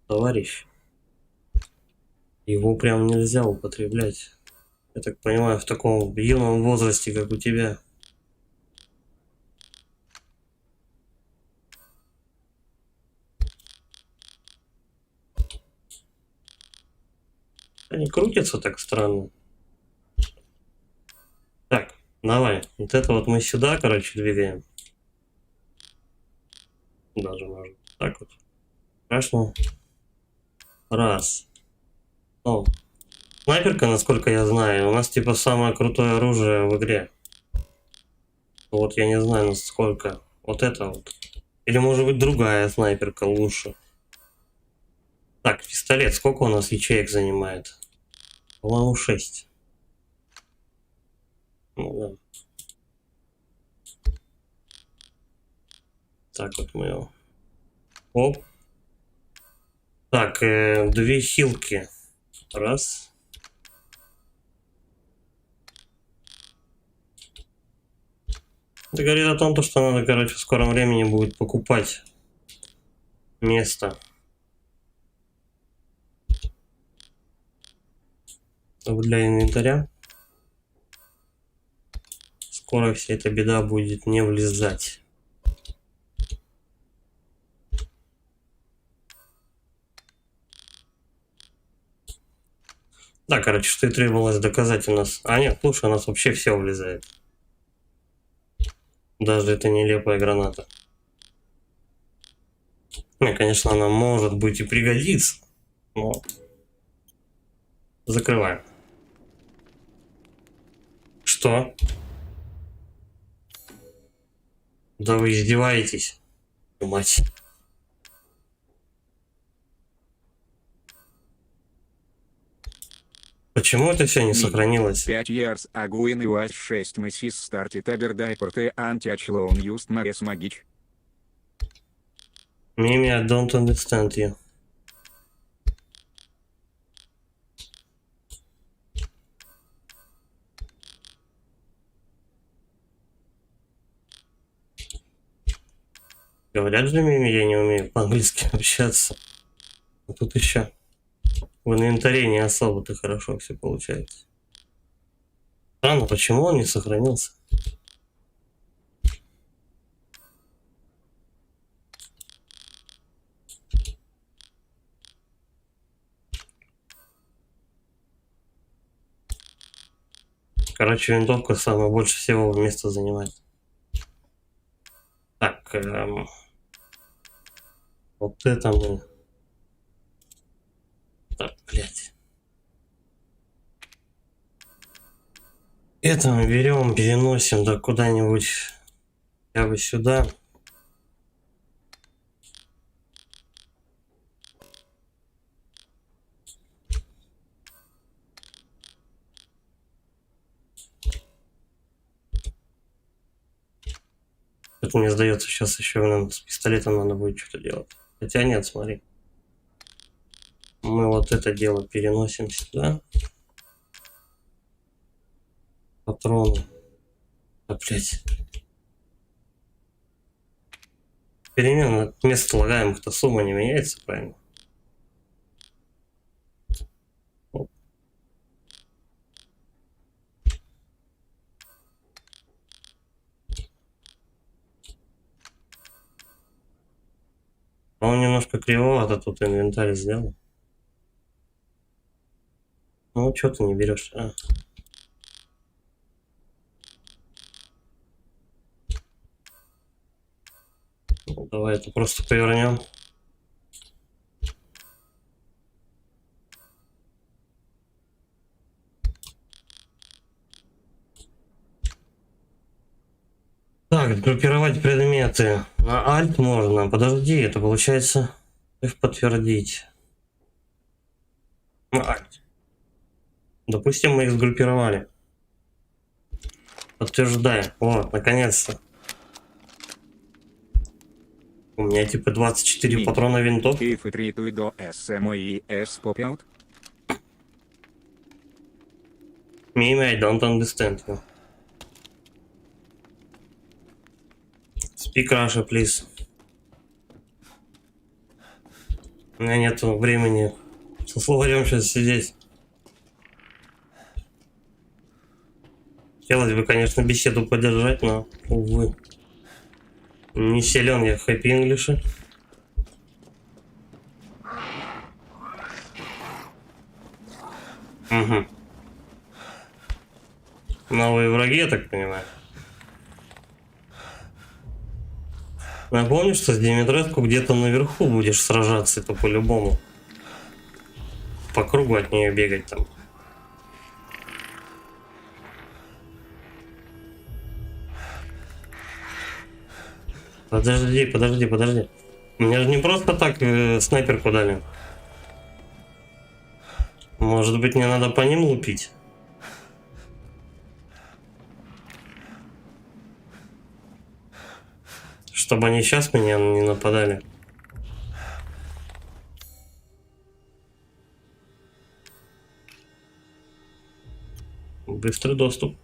Speaker 1: товарищ. Его прям нельзя употреблять. Я так понимаю, в таком юном возрасте, как у тебя. Они крутятся так странно. Так, давай. Вот это вот мы сюда, короче, двигаем. Даже можно так вот. Хорошо. Раз. О. Снайперка, насколько я знаю, у нас типа самое крутое оружие в игре. Вот я не знаю, насколько. Вот это вот. Или может быть другая снайперка лучше. Так, пистолет. Сколько у нас ячеек занимает? По-моему, 6. Ну, да. Так вот мы его. Оп. Так, 2 хилки. Раз. Это говорит о том, что надо, короче, в скором времени будет покупать место. Для инвентаря. Скоро вся эта беда будет не влезать. Да, короче, что и требовалось доказать у нас. А нет, слушай, у нас вообще все влезает. Даже эта нелепая граната. Не, конечно, она может быть и пригодится. Но... Закрываем. Что? Да вы издеваетесь? Мать. Почему это все не сохранилось?
Speaker 2: 5 years ago in US 6 Mrs. started Aberdiport anti-Achlone used Mares Magic.
Speaker 1: Mimi, I don't understand you. Говорят же, Мими, я не умею по-английски общаться. А тут еще в инвентаре не особо-то хорошо все получается. Странно, почему он не сохранился? Короче, винтовка самое больше всего места занимает. Так, вот это мы... Так, блядь. Это мы берем, переносим да куда-нибудь, хотя бы сюда. Это мне сдается, сейчас еще нам с пистолетом надо будет что-то делать. Хотя нет, смотри. Мы вот это дело переносим сюда. Патроны. Да, блять. Перемена место слагаемых-то сумма не меняется, правильно? Оп. Он немножко кривовато тут инвентарь сделал. Ну, что ты не берешь? А. Ну, давай это просто повернем. Так, группировать предметы. На Alt можно. Подожди, это получается F подтвердить. На Alt. Допустим, мы их сгруппировали. Подтверждаем. Вот, наконец-то. У меня типа 24 патрона винтовки.
Speaker 2: If it read do SMOES pop out.
Speaker 1: Mimi, I don't understand you. Speak Russia, please. У меня нет времени со словарем сейчас сидеть. Хотелось бы, конечно, беседу поддержать, но, увы. Не силен я в хэппи инглише. Угу. Новые враги, я так понимаю. Напомню, что с Димитреску где-то наверху будешь сражаться, это по-любому. По кругу от нее бегать там. Подожди. Мне же не просто так снайперку дали. Может быть, мне надо по ним лупить? Чтобы они сейчас меня не нападали. Быстрый доступ.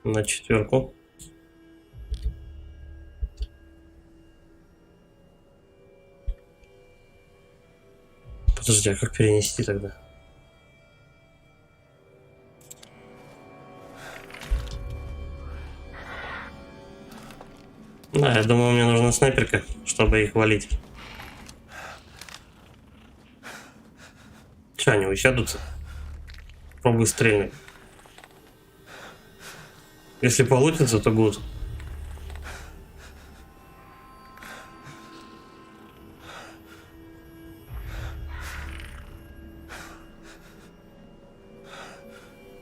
Speaker 1: На 4. Подожди, а как перенести тогда? Да, я думаю, мне нужна снайперка, чтобы их валить. Че, они усядутся? Пробуй стрельнуть. Если получится, то гуд.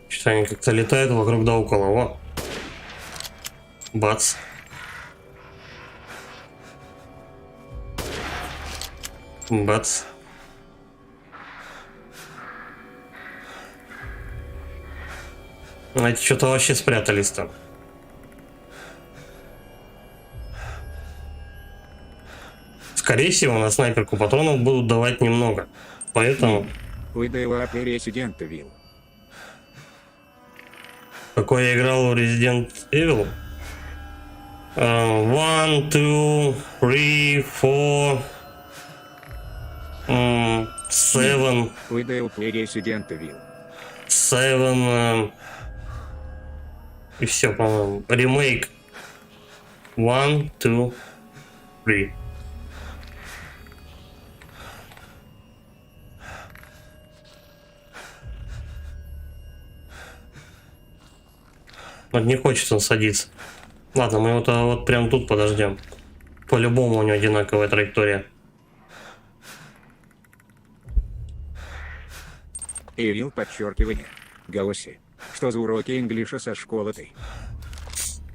Speaker 1: Что-то они как-то летают вокруг да около. Во. Бац. Бац. Эти что-то вообще спрятались там. Скорее всего, на снайперку патронов будут давать немного. Поэтому...
Speaker 2: Выдала Resident Evil.
Speaker 1: Какой я играл в Resident Evil? 1, 2, 3, 4, 7.
Speaker 2: Выдал Resident Evil.
Speaker 1: 7. И все, по-моему. Ремейк. 1, 2, 3. Вот не хочет он садиться. Ладно, мы его вот прям тут подождем. По-любому у него одинаковая траектория.
Speaker 2: Evil подчеркивание. Голоси. Что за уроки инглиша со школы-то?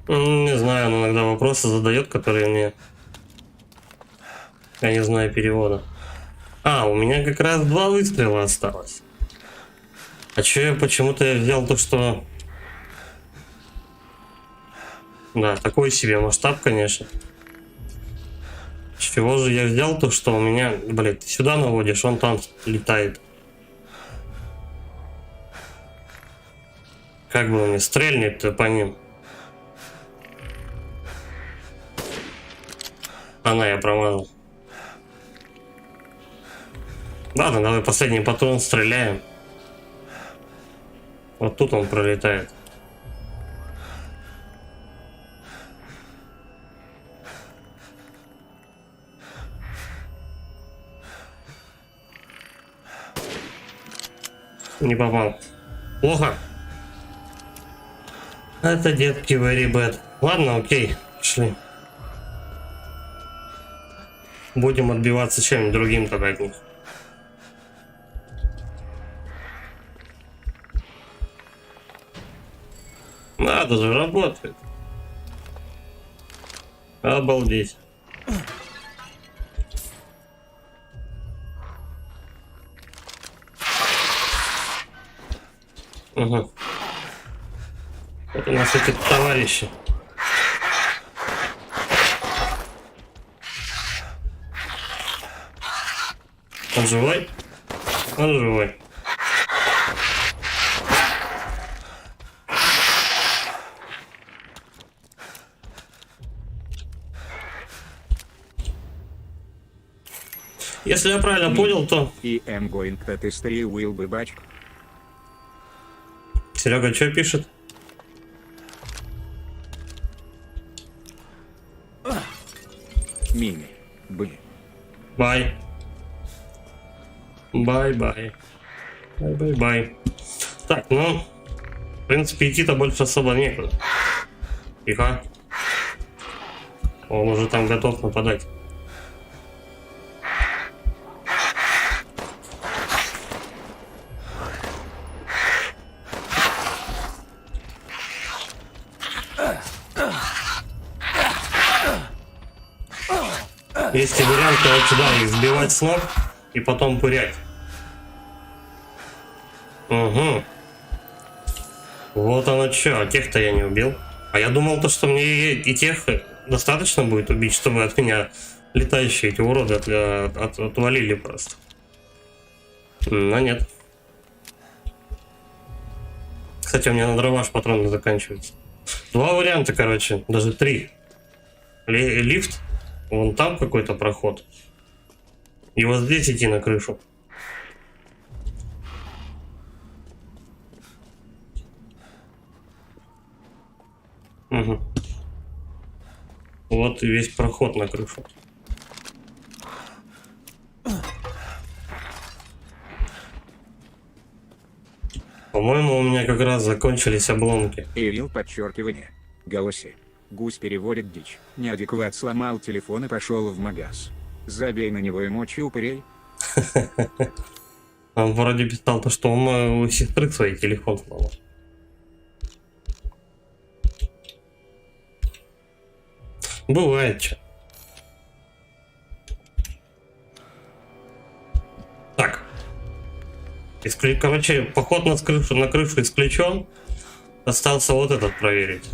Speaker 1: Не знаю, он иногда вопросы задает, которые мне... Я не знаю перевода. А, у меня как раз 2 выстрела осталось. А чё я почему-то взял то, что... Да, такой себе масштаб, конечно. С чего же я взял то, что у меня... Блядь, ты сюда наводишь, он там летает. Как бы он мне стрельнет-то по ним? Она, я промазал. Ладно, давай последний патрон стреляем. Вот тут он пролетает. Не попал. Плохо. Это, детки, very bad. Ладно, окей, пошли. Будем отбиваться чем-нибудь другим тогда от них. Надо же, работает. Обалдеть. Угу. Вот у нас эти товарищи. Он живой? Он живой. Если я правильно понял, то...
Speaker 2: И am going to history will be back.
Speaker 1: Серега что пишет?
Speaker 2: Мини. Б.
Speaker 1: Бай. Бай-бай. Бай-бай-бай. Так, ну... В принципе, идти-то больше особо некуда. Тихо. Он уже там готов нападать. Есть и вариант, короче, да, их сбивать с ног и потом пырять. Угу. Вот оно что, а тех-то я не убил. А я думал, то, что мне и тех достаточно будет убить, чтобы от меня летающие эти уроды отвалили просто. Но нет. Кстати, у меня на дроваш патроны заканчиваются. Два варианта, короче, даже три. Лифт, вон там какой-то проход. И вот здесь идти на крышу. Угу. Вот и весь проход на крышу. По-моему, у меня как раз закончились обломки.
Speaker 2: Ирил подчеркивание. Голоси. Гусь переводит дичь. Неадекват сломал телефон и пошел в магаз. Забей на него и мочи упырей.
Speaker 1: Он вроде писал то, что он у сестры свой телефон сломал. Бывает что. Так. Короче, поход на крышу исключен. Остался вот этот проверить.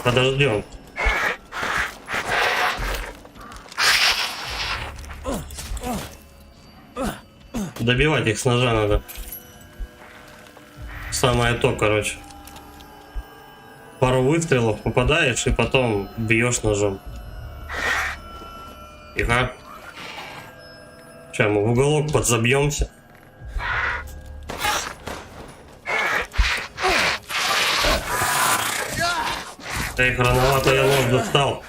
Speaker 1: Подождем. Добивать их с ножа надо. Самое то, короче. Пару выстрелов попадаешь и потом бьешь ножом. Тихо. Сейчас мы в уголок подзабьемся. Эй, рановато я нож достал.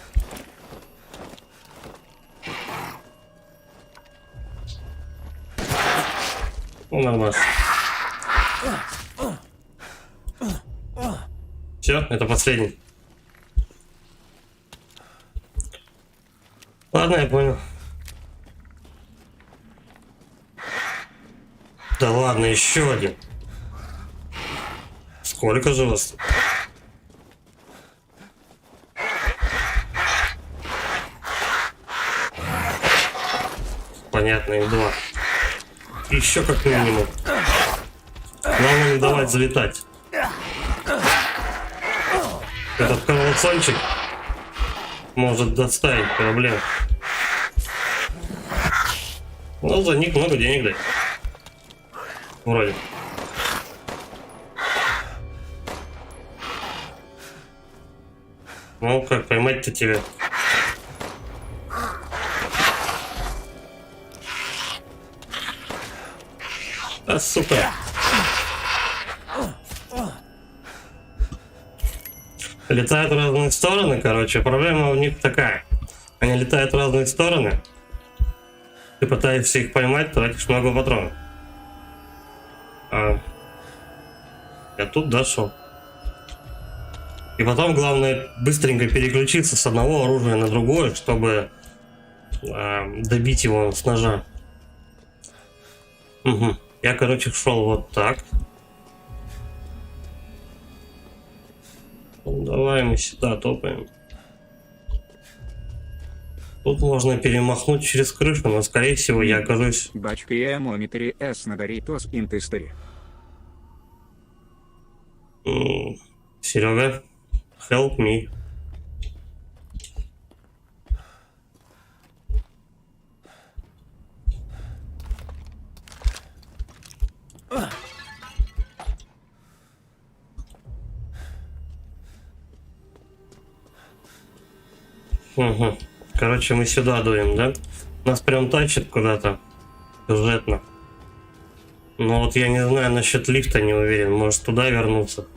Speaker 1: Ну, нормально. Все, это последний. Ладно, я понял. Да ладно, еще один. Сколько же вас? Понятно, их два. Еще как минимум. Главное не давать залетать. Этот кровоцончик может доставить проблем. Но за них много денег дать. Вроде. Ну как поймать-то тебя? А, сука. Летают в разные стороны, короче. Проблема у них такая. Они летают в разные стороны. Ты пытаешься их поймать, тратишь много патронов. Я тут дошел. И потом главное быстренько переключиться с одного оружия на другое, чтобы добить его с ножа. Угу. Я, короче, шел вот так. Давай мы сюда топаем. Тут можно перемахнуть через крышу, но скорее всего я окажусь...
Speaker 2: Бачпиэмометри с надаритос интестери.
Speaker 1: Серега, help me. Угу. Короче, мы сюда дуем, да? Нас прям тащит куда-то сюжетно. Но вот я не знаю, насчет лифта не уверен. Может туда вернуться.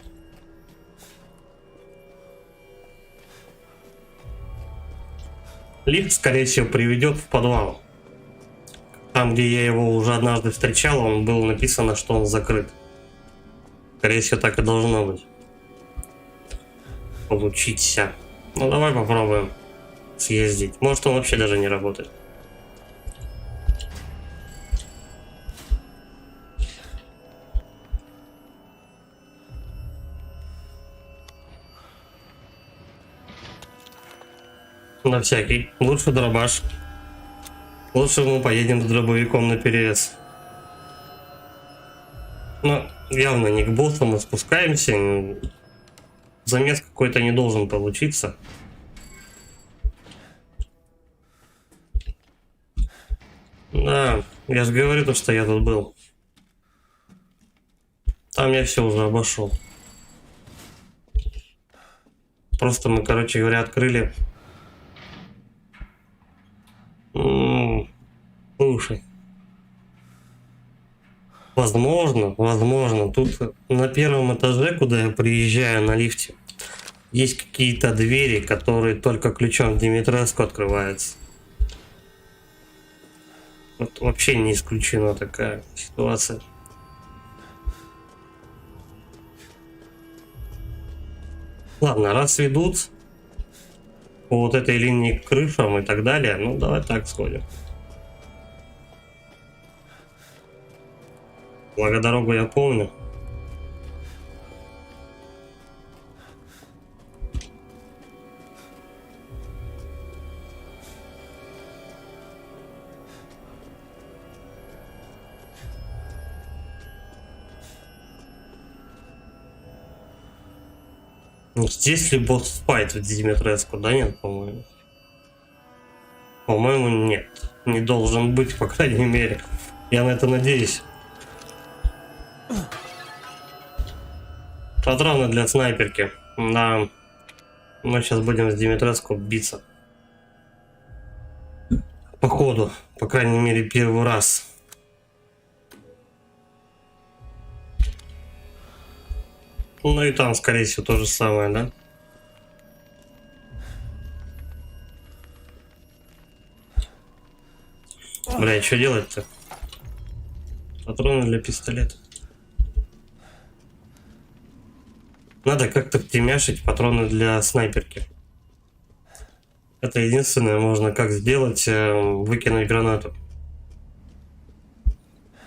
Speaker 1: Лифт, скорее всего, приведет в подвал. Там, где я его уже однажды встречал, он был написано, что он закрыт. Скорее всего, так и должно быть. Получиться. Ну, давай попробуем съездить. Может, он вообще даже не работает. На всякий. Лучше дробаш. Лучше мы поедем с дробовиком на перевес. Но явно не к боссу мы спускаемся. Замес какой-то не должен получиться. Да, я же говорю то, что я тут был. Там я все уже обошел. Просто мы, короче говоря, открыли. Слушай. Возможно, тут на первом этаже, куда я приезжаю на лифте, есть какие-то двери, которые только ключом в Димитреску открываются. Вот вообще не исключена такая ситуация. Ладно, раз ведут по вот этой линии к крышам и так далее, ну давай так сходим. Благо дорогу я помню. Ну, здесь ли босс-файт в Димитреску? Да нет, по-моему. По-моему, нет. Не должен быть, по крайней мере. Я на это надеюсь. Патроны для снайперки. Да. Мы сейчас будем с Димитреску биться. Походу. По крайней мере, первый раз. Ну и там, скорее всего, то же самое, да? Бля, что делать-то? Патроны для пистолета. Надо как-то втемяшить патроны для снайперки. Это единственное, можно как сделать, выкинуть гранату.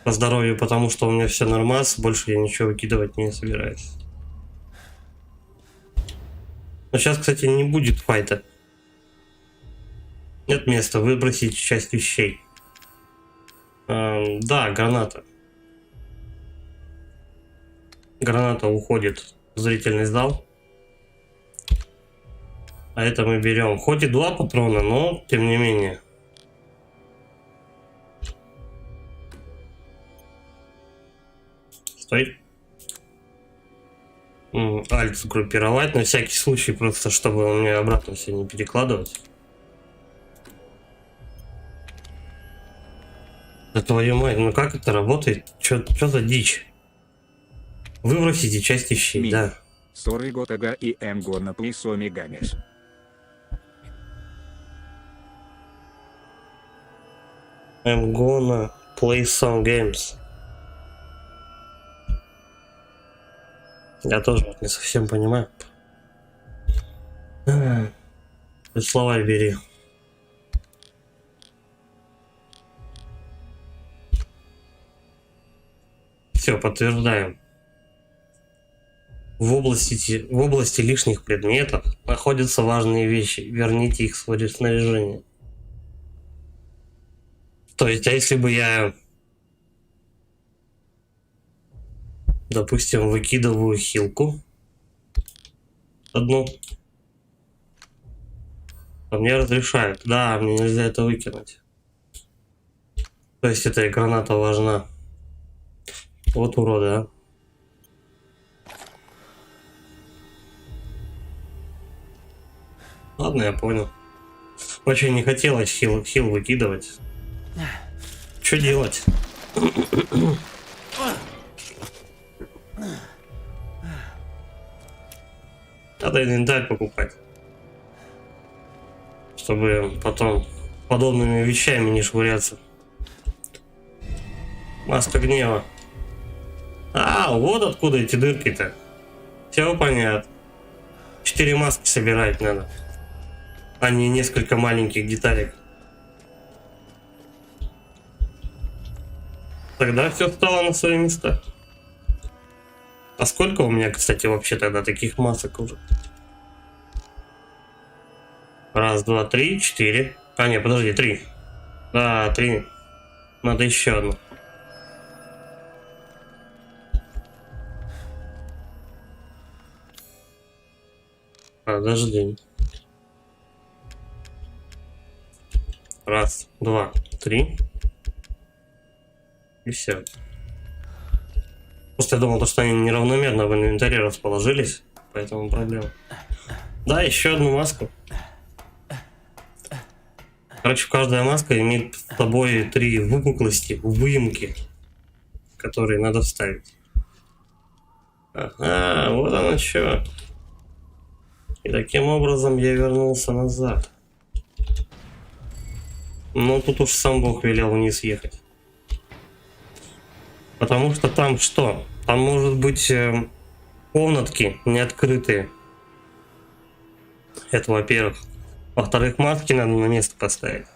Speaker 1: По здоровью, потому что у меня все нормас, больше я ничего выкидывать не собираюсь. Но сейчас, кстати, не будет файта. Нет места выбросить часть вещей. Да, граната. Граната уходит в зрительный зал. А это мы берем. Хоть и 2 патрона, но тем не менее. Стой. Альт сгруппировать на всякий случай, просто чтобы у меня обратно все не перекладывать. Да твою мать, ну как это работает? Чё за дичь? Выбросите часть вещей, да.
Speaker 2: Sorry Готага и I'm gonna play some games.
Speaker 1: I'm gonna play some games. Я тоже вот не совсем понимаю. Ты слова бери. Все, подтверждаем. В области лишних предметов находятся важные вещи. Верните их в свое снаряжение. То есть, а если бы я, допустим, выкидываю хилку одну, а мне разрешают. Да, мне нельзя это выкинуть. То есть эта граната важна. Вот уроды, а. Ладно, я понял. Очень не хотелось хил выкидывать. Что делать? Надо инвентарь покупать. Чтобы потом подобными вещами не швыряться. Маска гнева. А, вот откуда эти дырки-то. Все понятно. 4 маски собирать надо. А не несколько маленьких деталек. Тогда все стало на свои места. А сколько у меня, кстати, вообще тогда таких масок уже? Раз, два, три, четыре. А, нет, подожди, три. Да, три. Надо еще одну. Подожди. Раз, два, три. И все. Просто я думал, что они неравномерно в инвентаре расположились. Поэтому проблема. Да, еще одну маску. Короче, каждая маска имеет с собой 3 выпуклости, выемки, которые надо вставить. Ага, вот оно что. И таким образом я вернулся назад. Но тут уж сам Бог велел вниз ехать. Потому что там что? Там может быть комнатки не открытые. Это во-первых. Во-вторых, маски надо на место поставить.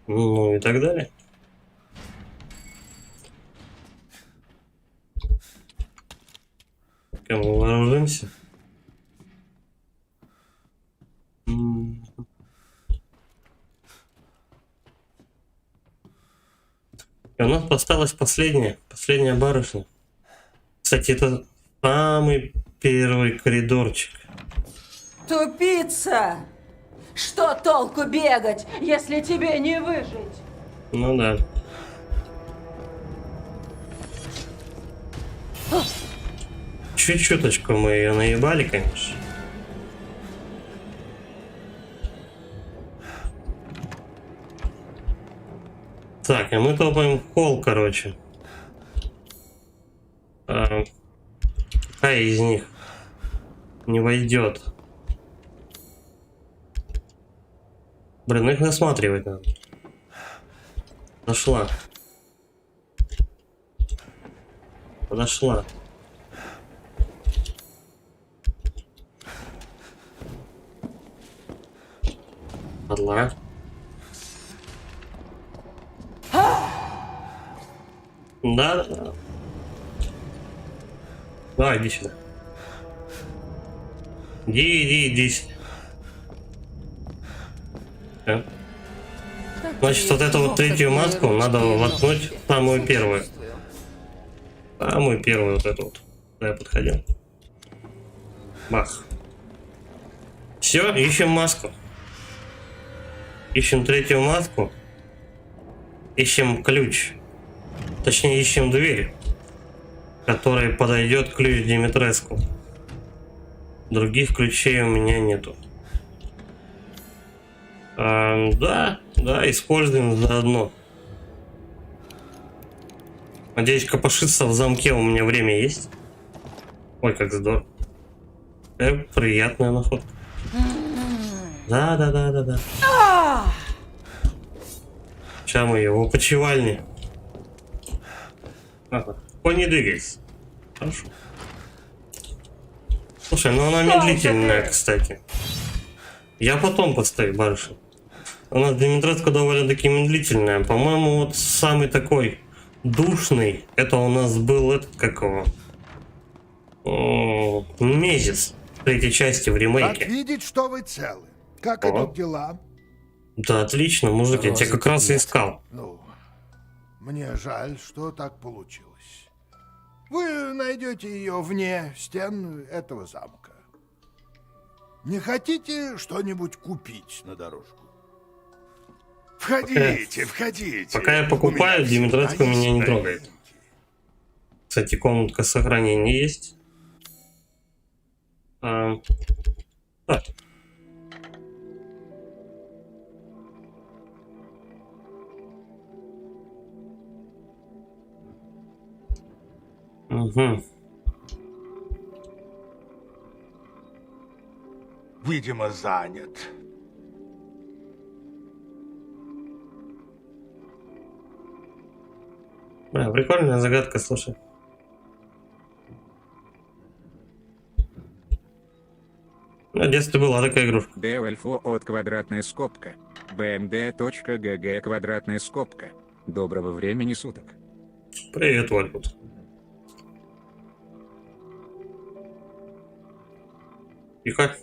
Speaker 1: Ну и так далее. Как мы вооружимся? И у нас осталась последняя барышня. Кстати, это самый первый коридорчик.
Speaker 5: Тупица! Что толку бегать, если тебе не выжить?
Speaker 1: Ну да. Чуть-чуточку мы ее наебали, конечно. Так, а мы топаем в холл, короче. Какая из них не войдет? Блин, их насматривать надо. Подошла. Подошла. Подла. Да. Давай, иди сюда. Иди сюда. Значит, вот эту вот третью маску надо воткнуть в самую первую. Самую первую вот эту вот. Куда я подходил. Бах. Все, ищем маску. Ищем третью маску. Ищем ключ. Точнее, ищем дверь, которой подойдет ключ Димитреску. Других ключей у меня нету. Да, используем заодно. Надеюсь, копошиться в замке у меня время есть. Ой, как здорово. Приятная находка. Да. Сейчас мы его почевальни. Ага. Ой, не двигайся. Хорошо. Слушай, ну она медлительная, кстати. Я потом поставлю барышню. У нас Димитреска довольно-таки медлительная. По-моему, вот самый такой душный, это у нас был этот, как его? Месяц в третьей части в ремейке.
Speaker 7: Рад видеть, что вы целы. Как идут дела?
Speaker 1: Да, отлично, мужик, я тебя как раз и искал.
Speaker 7: Ну, мне жаль, что так получилось. Вы найдете ее вне стен этого замка. Не хотите что-нибудь купить на дорожку? Входите.
Speaker 1: Пока я покупаю, Димитреску меня не трогает. Кстати, комнатка сохранения есть. Так. Угу.
Speaker 7: Видимо, занят.
Speaker 1: Бля, прикольная загадка, слушай. В детстве была такая игрушка.
Speaker 2: Девальфо от квадратная скобка. bmd.gg квадратная скобка. Доброго времени суток.
Speaker 1: Привет, Вальфут. Тихо.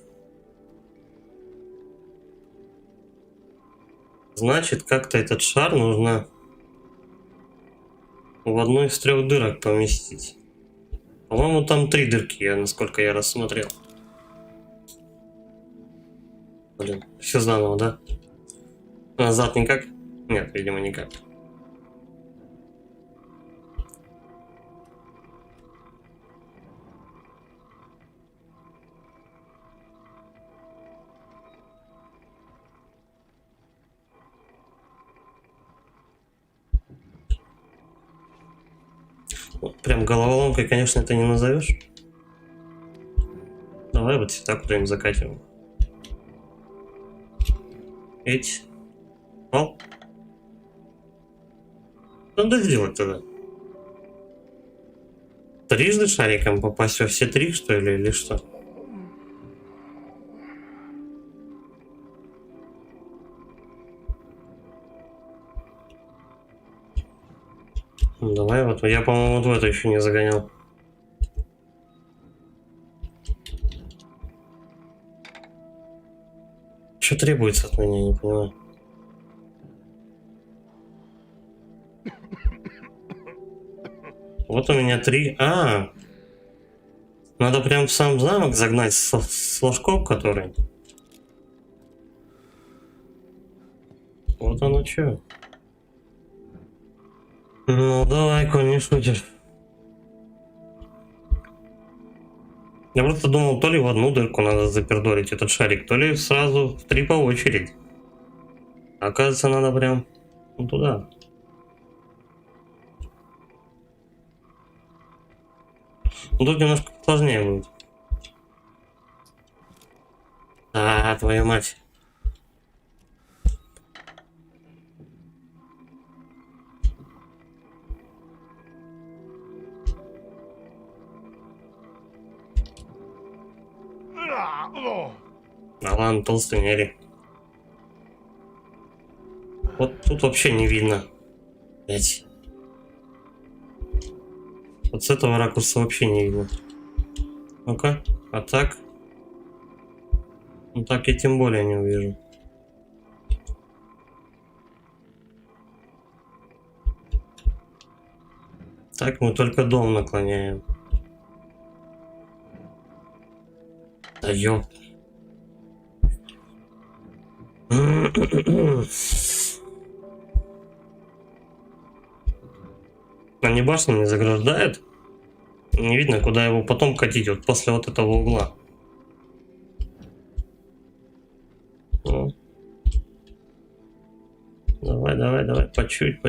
Speaker 1: Значит, как-то этот шар нужно в одну из 3 дырок поместить. По-моему, там 3 дырки, насколько я рассмотрел. Блин, все заново, да? Назад никак? Нет, видимо, никак. Вот прям головоломкой, конечно, это не назовешь. Давай вот сюда куда-нибудь закатим. Эть. О. Что надо сделать тогда? Трижды шариком попасть во все 3, что ли, или что? Ну, давай вот, я, по-моему, вот в это еще не загонял. Что требуется от меня, не понимаю. Вот у меня 3. Надо прям в сам замок загнать с флажком, который. Вот оно что. Ну давай, коль не шутишь. Я просто думал, то ли в одну дырку надо запердолить этот шарик, то ли сразу в 3 по очереди. Оказывается, надо прям туда. Ну, тут немножко сложнее будет. Твою мать. Ладно, толстый не ори. Вот тут вообще не видно. Блять. Вот с этого ракурса вообще не видно. Ну-ка, а так? Ну так я тем более не увижу. Так мы только дом наклоняем. Да ёп. Они башню не заграждают. Не видно, куда его потом катить, вот после вот этого угла. Ну. Давай, по чуть.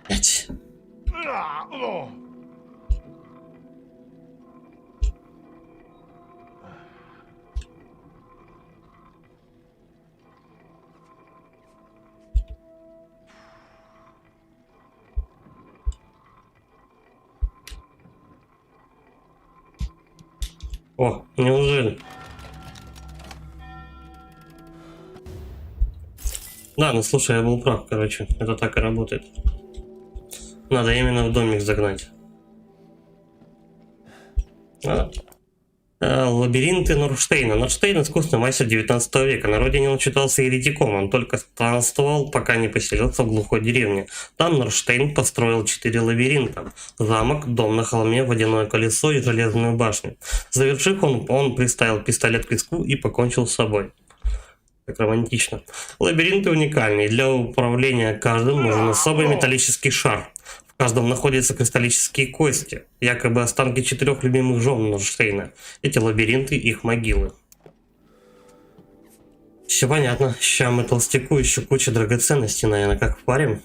Speaker 1: Блять. О, неужели? Да, ну слушай, я был прав, короче. Это так и работает. Надо именно в домик загнать. Лабиринты Норштейна. Норштейн — искусный мастер 19 века. На родине он считался еретиком. Он только странствовал, пока не поселился в глухой деревне. Там Норштейн построил 4 лабиринта. Замок, дом на холме, водяное колесо и железную башню. Завершив, он приставил пистолет к виску и покончил с собой. Как романтично. Лабиринты уникальны. Для управления каждым нужен особый металлический шар. В каждом находятся кристаллические кости, якобы останки 4 любимых жен Норштейна. Эти лабиринты — их могилы. Все понятно. Сейчас мы толстяку еще куча драгоценностей, наверное, как впарим.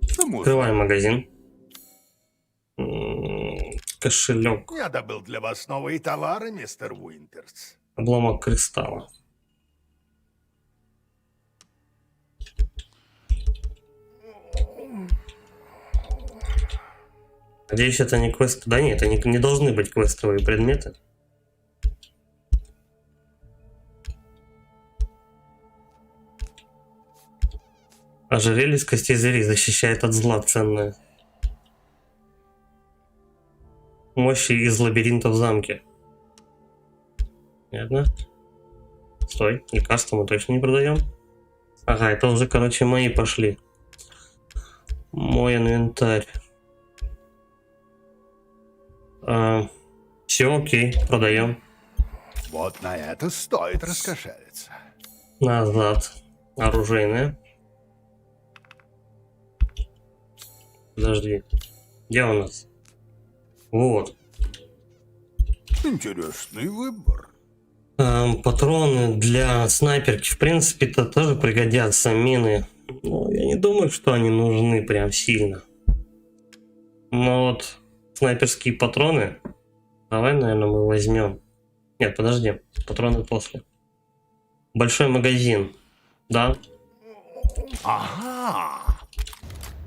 Speaker 1: Открываем магазин. Кошелек.
Speaker 7: Я добыл для вас новые товары, мистер Уинтерс.
Speaker 1: Обломок кристалла. Надеюсь, это не квест. Да нет, это не должны быть квестовые предметы. Ожерелье из костей зверей защищает от зла, ценное. Мощи из лабиринта в замке. Понятно. Стой, лекарства мы точно не продаем. Ага, это уже, короче, мои пошли. Мой инвентарь. Все, окей, продаем.
Speaker 7: Вот на это стоит раскошелиться.
Speaker 1: Назад. Оружейное. Подожди. Где у нас? Вот.
Speaker 7: Интересный выбор.
Speaker 1: Патроны для снайперки, в принципе-то, тоже пригодятся. Мины. Но я не думаю, что они нужны прям сильно. Но вот снайперские патроны. Давай, наверное, мы возьмем. Нет, подожди. Патроны после. Большой магазин. Да.
Speaker 7: Ага.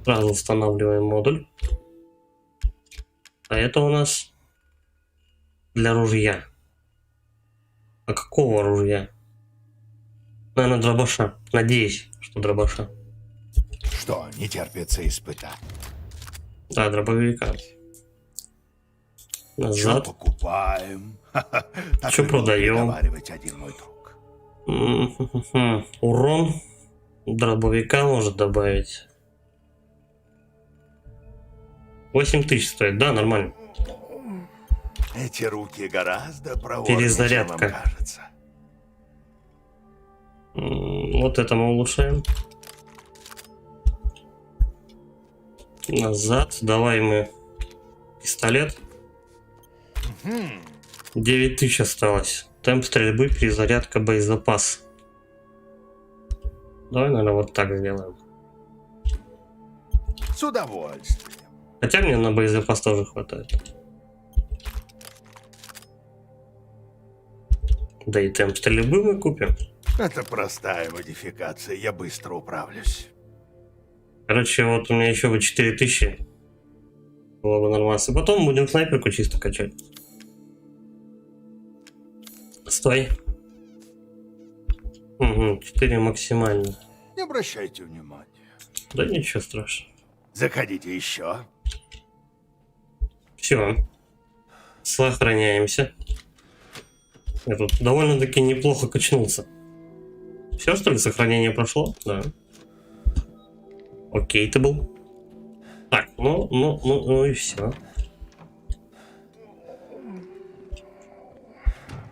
Speaker 1: Сразу устанавливаем модуль. А это у нас для ружья. А какого ружья? Наверное, дробаша. Надеюсь, что дробаша.
Speaker 7: Что, не терпится испытать?
Speaker 1: Да, дробовика.
Speaker 7: Что
Speaker 1: Назад.
Speaker 7: покупаем? Так
Speaker 1: Чё
Speaker 7: любил
Speaker 1: продаем?
Speaker 7: приговаривать один мой друг.
Speaker 1: Урон дробовика может добавить. 8000 стоит, да, нормально.
Speaker 7: Эти руки гораздо проворнее,
Speaker 1: Перезарядка.
Speaker 7: чем вам кажется.
Speaker 1: Вот это мы улучшаем. Назад. Давай мы пистолет. 9000 осталось. Темп стрельбы, перезарядка, боезапас. Давай, наверное, вот так сделаем.
Speaker 7: С удовольствием.
Speaker 1: Хотя мне на боезапас тоже хватает. Да и темп стрельбы мы купим.
Speaker 7: Это простая модификация, я быстро управлюсь.
Speaker 1: Короче, вот у меня еще бы 4000. Было бы нормально. И потом будем снайперку чисто качать. Стой. Угу, 4 максимально.
Speaker 7: Не обращайте внимания.
Speaker 1: Да ничего страшного.
Speaker 7: Заходите еще.
Speaker 1: Все. Сохраняемся. Я тут довольно-таки неплохо качнулся. Все, что ли, сохранение прошло? Да. Окей, ты был. Так, ну и все.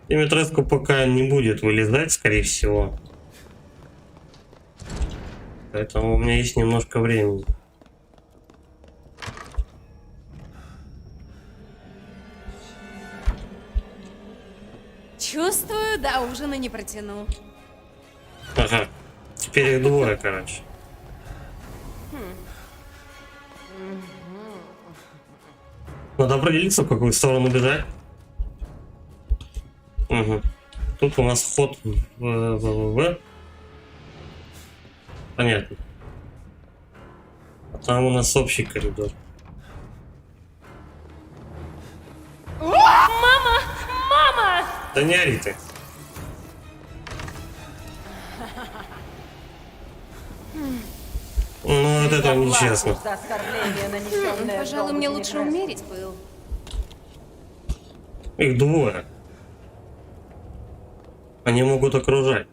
Speaker 1: Димитреску пока не будет вылезать, скорее всего. Поэтому у меня есть немножко времени.
Speaker 6: Чувствую, до ужина не протяну.
Speaker 1: Ага. Теперь их двое, короче. Надо определиться, в какую сторону бежать. Угу. Тут у нас вход в. Понятно. А там у нас общий коридор.
Speaker 6: Мама! Мама!
Speaker 1: Да не ори ты. Ну, вот это нечестно.
Speaker 5: За оскорбление, нанесенное
Speaker 6: Пожалуй, мне лучше
Speaker 5: Димитреску.
Speaker 6: умерить пыл.
Speaker 1: Их двое. Они могут окружать.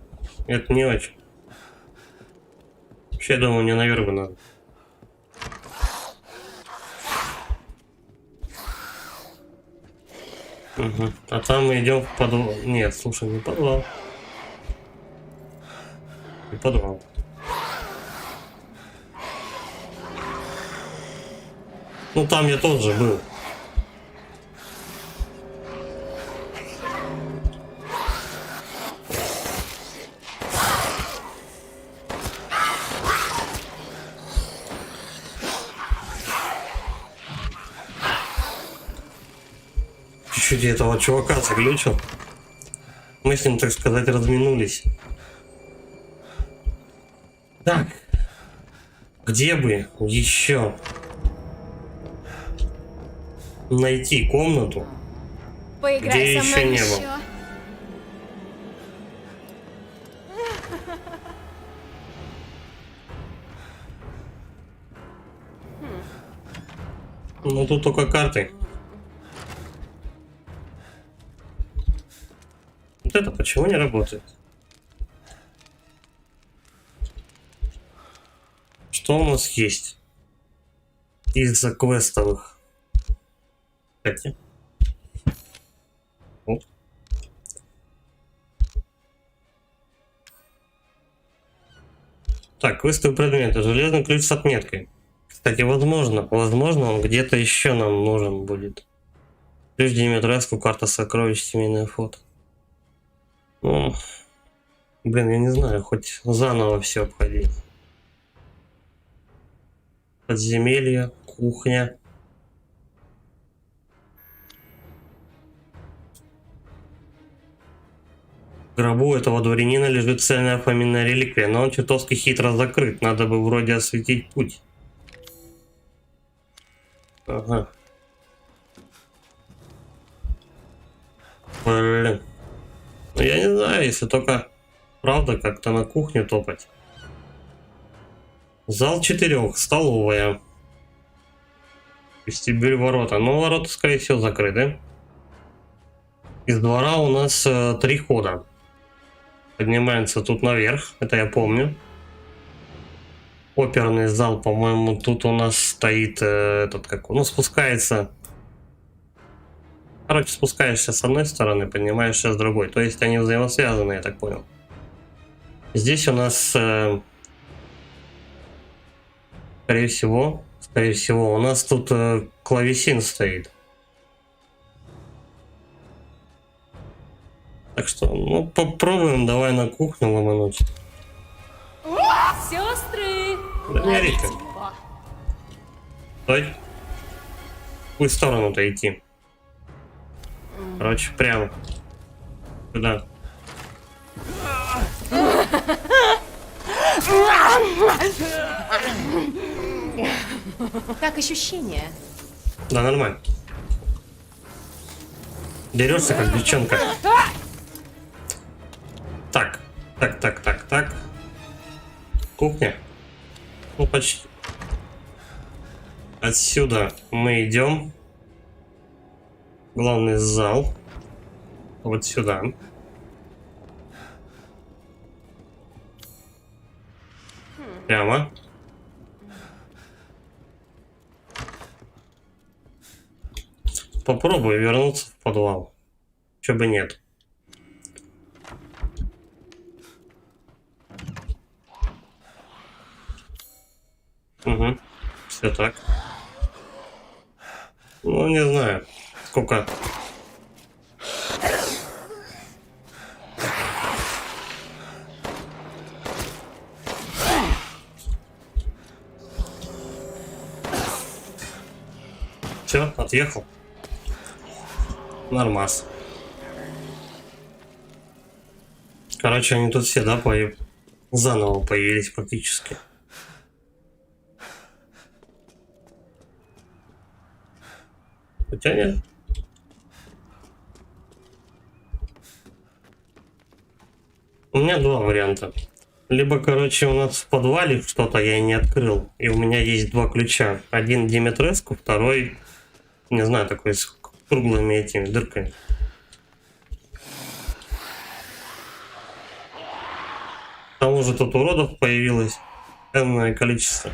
Speaker 1: Это не очень. Вообще, я думаю, мне наверх бы надо. Угу. А там мы идем в подвал. Нет, слушай, не подвал. Не подвал. Ну там я тоже был. Чуть-чуть этого чувака заглючил. Мы с ним, так сказать, разминулись. Так. Где бы еще найти комнату,
Speaker 6: Поиграй
Speaker 1: где
Speaker 6: со
Speaker 1: еще
Speaker 6: мной
Speaker 1: не было?
Speaker 6: еще.
Speaker 1: Ну тут только карты. вот это почему не работает? Что у нас есть из квестовых? Кстати. Вот. Так, квестовые предметы. Железный ключ с отметкой. Кстати, возможно, он где-то еще нам нужен будет. Ключ Димитреску, карта сокровищ, семейное фото. Ну, блин, я не знаю, хоть заново все обходить. Подземелье, кухня. В гробу этого дворянина лежит цельная фамильная реликвия, но он чертовски хитро закрыт. Надо бы вроде осветить путь. Ага. Блин. Ну, я не знаю, если только правда как-то на кухню топать. Зал 4, столовая. Вестибюль, ворота. Ну, ворота, скорее всего, закрыты. Из двора у нас 3 хода. Поднимаемся тут наверх, это я помню. Оперный зал, по-моему, тут у нас стоит этот как, ну, спускается. Короче, спускаешься с одной стороны, поднимаешься с другой. То есть они взаимосвязаны, я так понял. Здесь у нас, скорее всего, у нас тут клавесин стоит. Так что, ну, попробуем, давай на кухню ломануть.
Speaker 6: Сестры!
Speaker 1: Да не ори-ка. Стой. В какую сторону-то идти? Короче, прямо. Сюда.
Speaker 8: Как ощущение?
Speaker 1: Да, нормально. Дерешься, как девчонка. Так. Кухня. Ну, почти. Отсюда мы идем. Главный зал. Вот сюда. Прямо. Попробую вернуться в подвал. Чё бы нет. Угу. Все так. Ну, не знаю, сколько. Все, отъехал. Нормас. Короче, они тут все, да, заново появились практически. Хотя нет. У меня два варианта. Либо, короче, у нас в подвале что-то я не открыл, и у меня есть 2 ключа. Один Димитреску, второй, не знаю, такой с круглыми этими дырками. К тому же тут уродов появилось энное количество.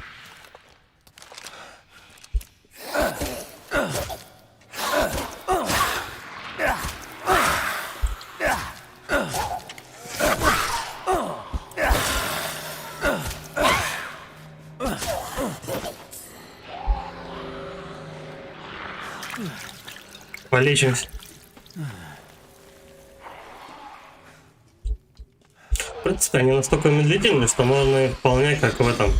Speaker 1: Полечимся. В принципе, они настолько медлительны, что можно их вполне, как в этом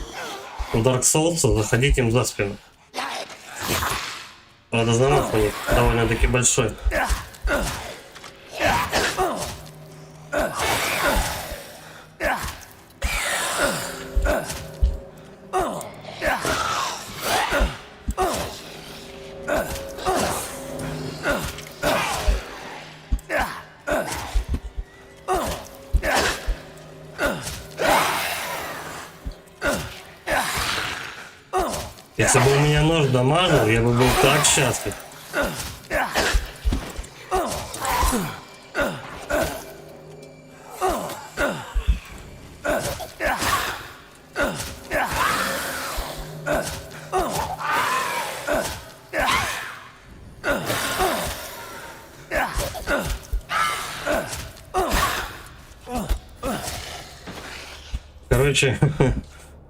Speaker 1: в Dark Souls, заходить им за спину. Правда, замах у них довольно-таки большой. Если бы у меня нож дамажил, я бы был так счастлив. короче,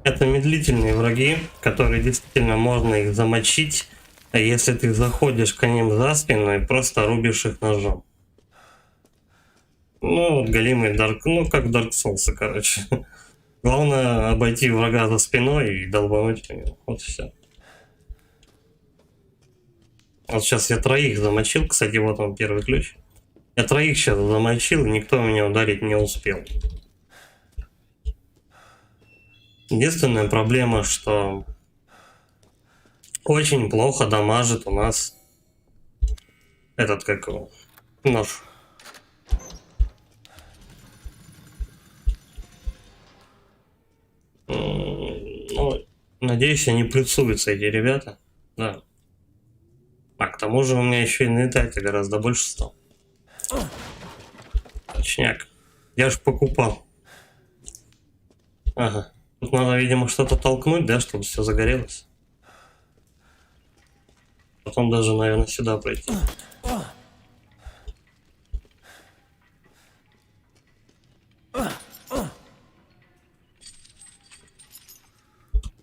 Speaker 1: это медлительные враги, которые действительно можно их замочить, если ты заходишь к ним за спину и просто рубишь их ножом. Ну, вот голимый Дарк, ну как Dark Souls, короче. Главное обойти врага за спиной и долбануть по нему. Вот и все. Вот сейчас я троих замочил, кстати, вот он первый ключ. Я троих сейчас замочил, и никто меня ударить не успел. Единственная проблема, что очень плохо дамажит у нас этот, как его, нож. Ну, надеюсь, они плюсуются, эти ребята. Да. А к тому же у меня еще и инвентарь гораздо больше стал. Точняк. Я ж покупал. Ага. Тут надо, видимо, что-то толкнуть, да, чтобы все загорелось. Потом даже, наверное, сюда пройти.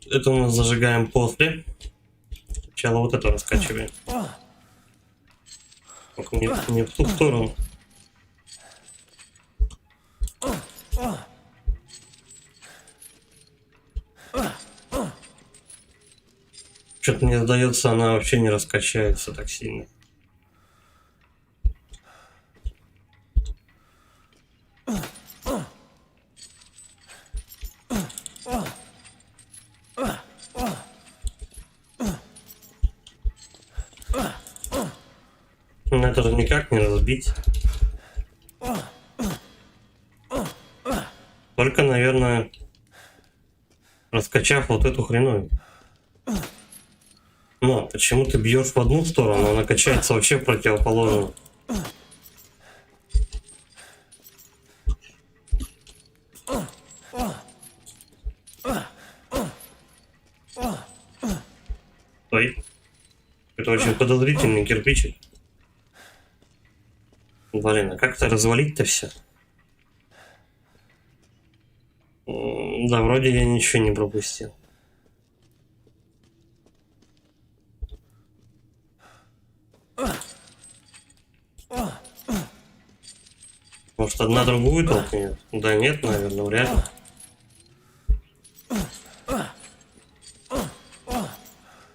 Speaker 1: Это мы зажигаем после. Сначала вот это раскачиваем. Только не в ту сторону. Что-то мне сдается, она вообще не раскачается так сильно. Ну, это же никак не разбить. Только, наверное, раскачав вот эту хреновину. Но почему ты бьешь в одну сторону, она качается вообще в противоположную. Ой, это очень подозрительный кирпичик. Блин, а как-то развалить-то все? Да, вроде я ничего не пропустил. Может, одна другую толкнет? Да нет, наверное, вряд ли.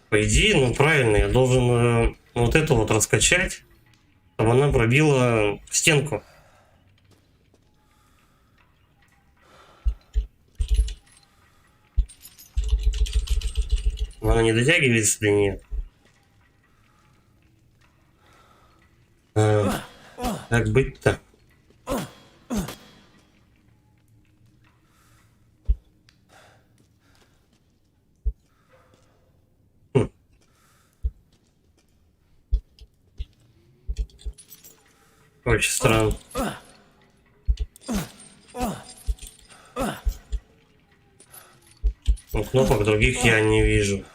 Speaker 1: По идее, ну правильно, я должен вот эту вот раскачать, чтобы она пробила стенку. Но она не дотягивается или нет? Как быть-то? Очень странно. Ну, кнопок других я не вижу.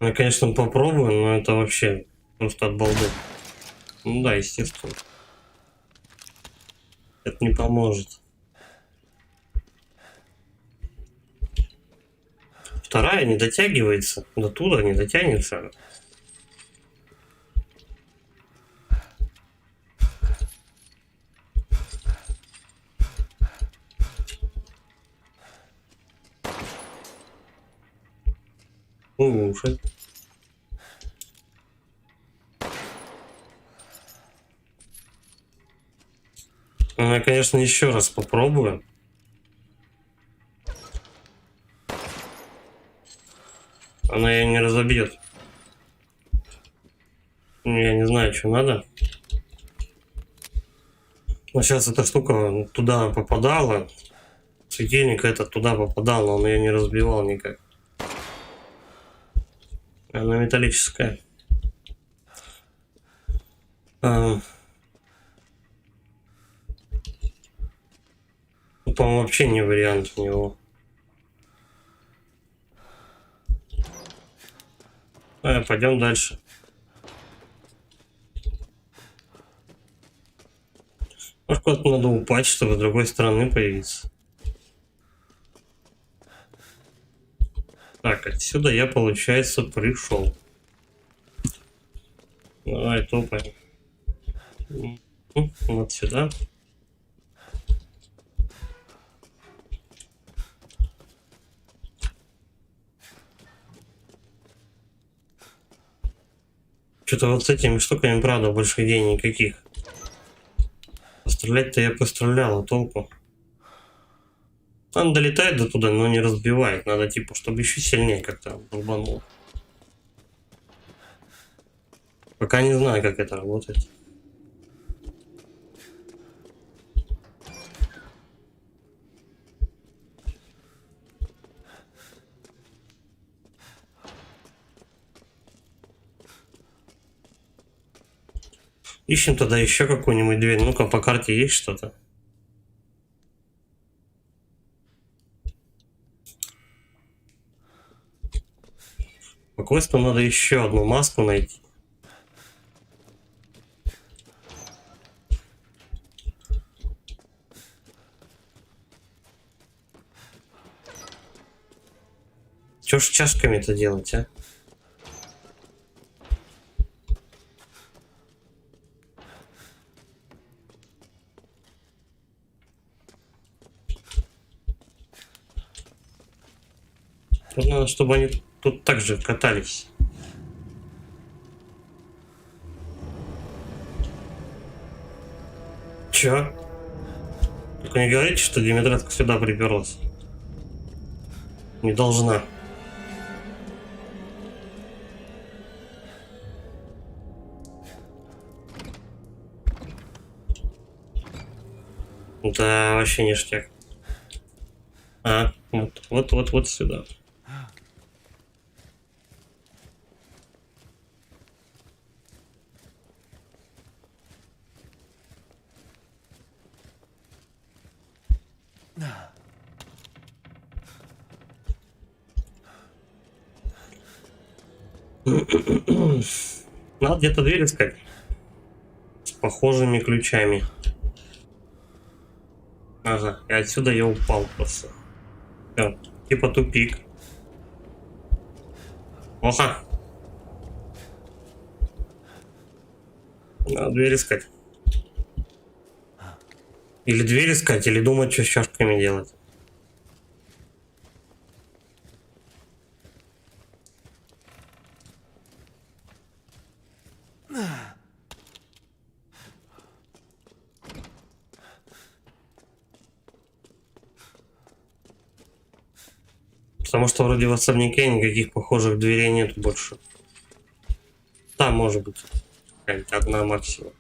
Speaker 1: Я, конечно, попробую, но это вообще просто от балды. Ну да, естественно. Это не поможет. Вторая не дотягивается. До туда не дотянется. Уши. Ну, я, конечно, еще раз попробую. Она ее не разобьет. Я не знаю, что надо. Но сейчас эта штука туда попадала. Светильник этот туда попадал, но он ее не разбивал никак. Она металлическая. Тут, по-моему, вообще не вариант у него. Пойдем дальше. Может, куда-то надо упасть, чтобы с другой стороны появиться. Так, отсюда я, получается, пришел. Давай, топаем. Вот сюда. Что-то вот с этими штуками, правда, больше идей никаких. Пострелять-то я пострелял, а толку? Он долетает до туда, но не разбивает. Надо, типа, чтобы еще сильнее как-то долбанул. Пока не знаю, как это работает. Ищем тогда еще какую-нибудь дверь. Ну-ка, по карте есть что-то? По квесту надо еще одну маску найти. Чё ж чашками-то делать, а? Тут надо, чтобы они тут так же катались. Чё? Только не говорите, что Димитратка сюда приперлась. Не должна. Да, вообще ништяк. Вот сюда. Надо где-то дверь искать с похожими ключами. Ага, и отсюда я упал просто. Всё, типа тупик. Плохо. Надо дверь искать. Или дверь искать, или думать, что с чашками делать. Потому что вроде в особняке никаких похожих дверей нет больше. Там может быть какая-нибудь одна максимум.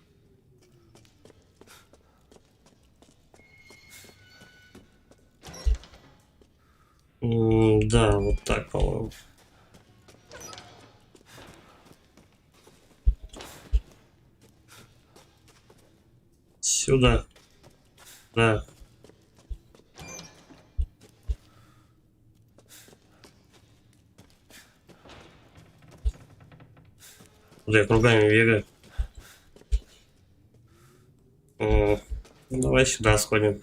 Speaker 1: Да, вот так, по-моему. Сюда. Да. Куда я кругами бегаю? Давай сюда сходим.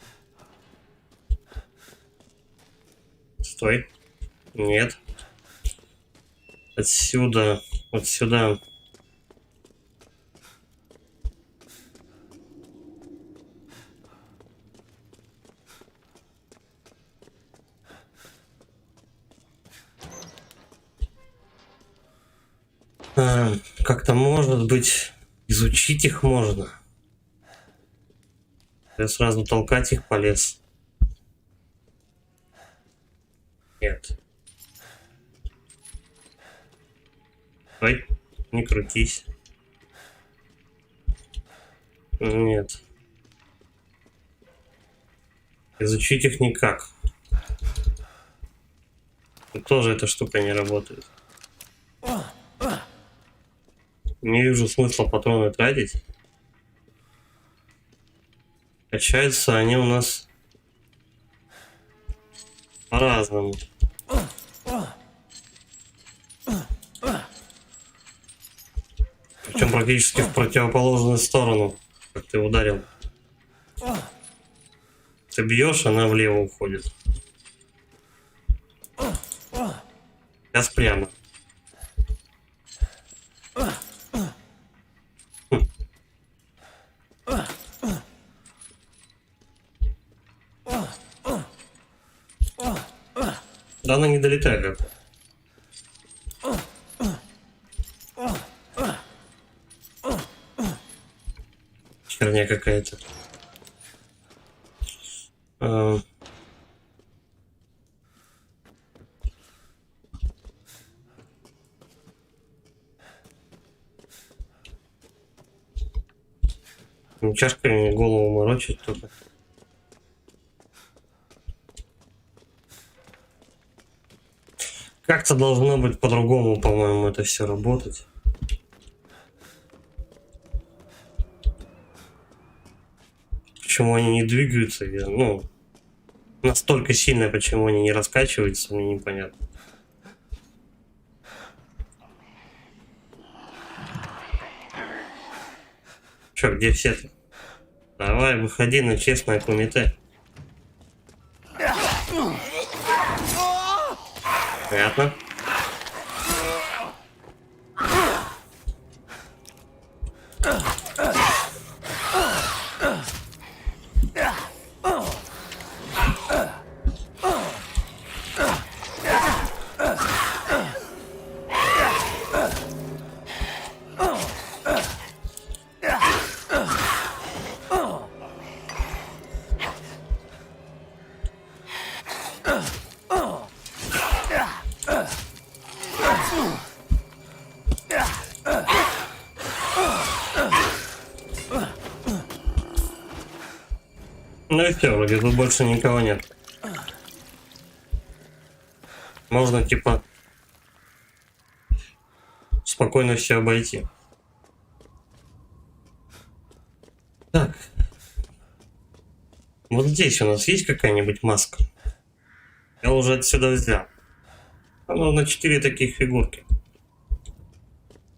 Speaker 1: Стой. Нет. Отсюда. Вот сюда. Как-то, может быть, изучить их можно. Я сразу толкать их полез. Нет. Ой, не крутись. Нет. Изучить их никак. Тут тоже эта штука не работает. Не вижу смысла патроны тратить. Качаются они у нас По-разному. Причем практически в противоположную сторону, как ты ударил. Ты бьешь, она влево уходит. Сейчас прямо. Да она не долетает. Херня какая-то. Чашками голову морочит только. Как-то должно быть по-другому, по-моему, это все работать. Почему они не двигаются? Ну, настолько сильно, почему они не раскачиваются, мне непонятно. Чё, где все-то? Давай, выходи на честное кумите. Понятно. Ну и все, вроде тут больше никого нет. Можно типа спокойно все обойти. Так. Вот здесь у нас есть какая-нибудь маска? Я уже отсюда взял. Там нужно 4 таких фигурки.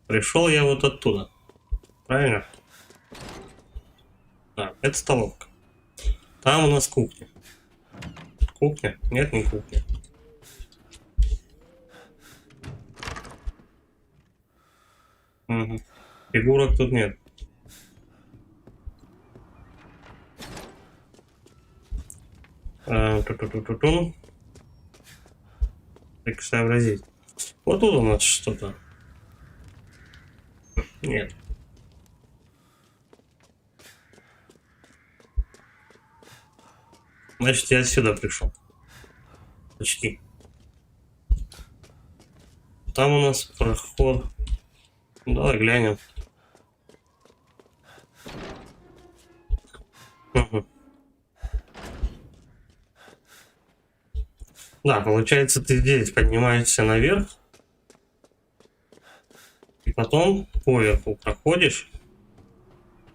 Speaker 1: Пришел я вот оттуда. Правильно? Да, это столовка. Там у нас кухня. Кухня? Нет, не кухня. Угу. Фигурок тут нет. Ту-ту-ту-ту-ту. Так сообразить. Вот тут у нас что-то. Нет. Значит, я отсюда пришел. Почти. Там у нас проход. Давай глянем. Угу. Да, получается, ты здесь поднимаешься наверх. И потом поверху проходишь.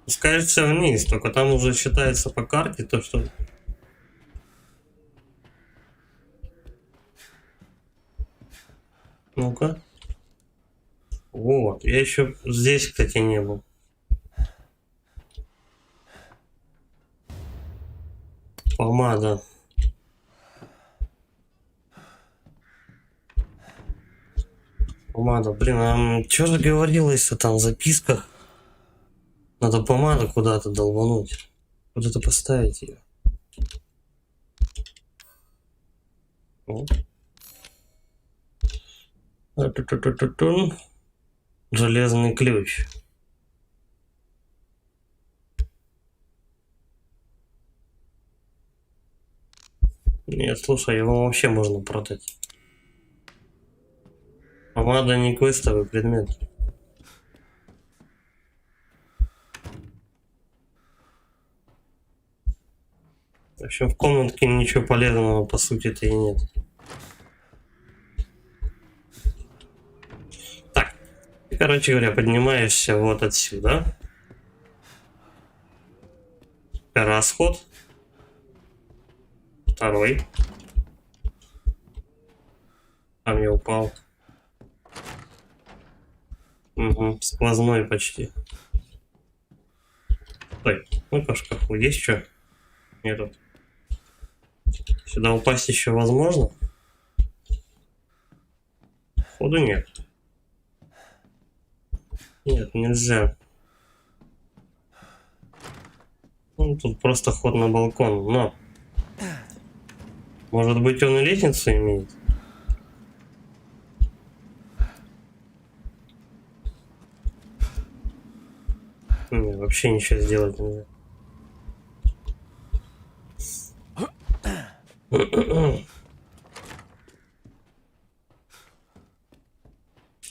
Speaker 1: Спускаешься вниз. Только там уже считается по карте то, что... Ну-ка. Вот. Я еще здесь, кстати, не был. Помада. Помада. Блин, а что же говорилось-то там в записках? Надо помаду куда-то долбануть. Куда-то поставить ее. Вот. Железный ключ. Нет, слушай, его вообще можно продать. Помада не квестовый предмет. В общем, в комнатке ничего полезного по сути-то и нет. Так, короче говоря, поднимаешься вот отсюда. Расход. Второй. Там я упал. Угу, сквозной почти. Стой, ну-ка в шкафу есть что? Нету. Сюда упасть еще возможно? Походу нет. Нет, нельзя. Ну, тут просто ход на балкон, но... Может быть, он и лестницу имеет? Не, вообще ничего сделать нельзя.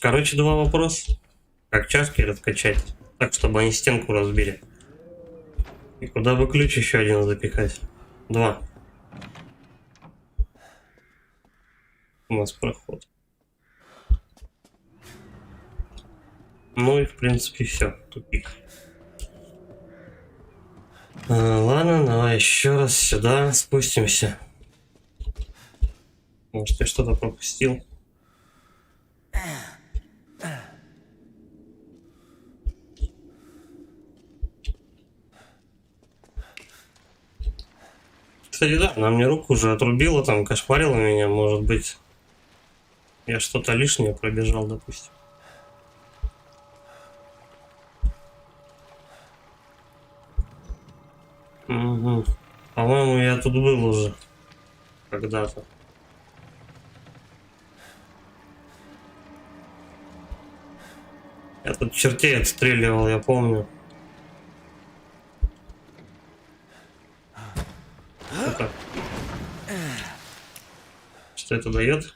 Speaker 1: Короче, два вопроса. Как чашки раскачать, так, чтобы они стенку разбили. И куда бы ключ еще один запихать? Два. У нас проход. Ну и в принципе все. Тупик. Ладно, давай еще раз сюда спустимся. Может, я что-то пропустил? Кстати, да, она мне руку уже отрубила, там кошмарила меня, может быть, я что-то лишнее пробежал, допустим. Угу. По-моему, я тут был уже когда-то. Я тут чертей отстреливал, я помню. Что это дает?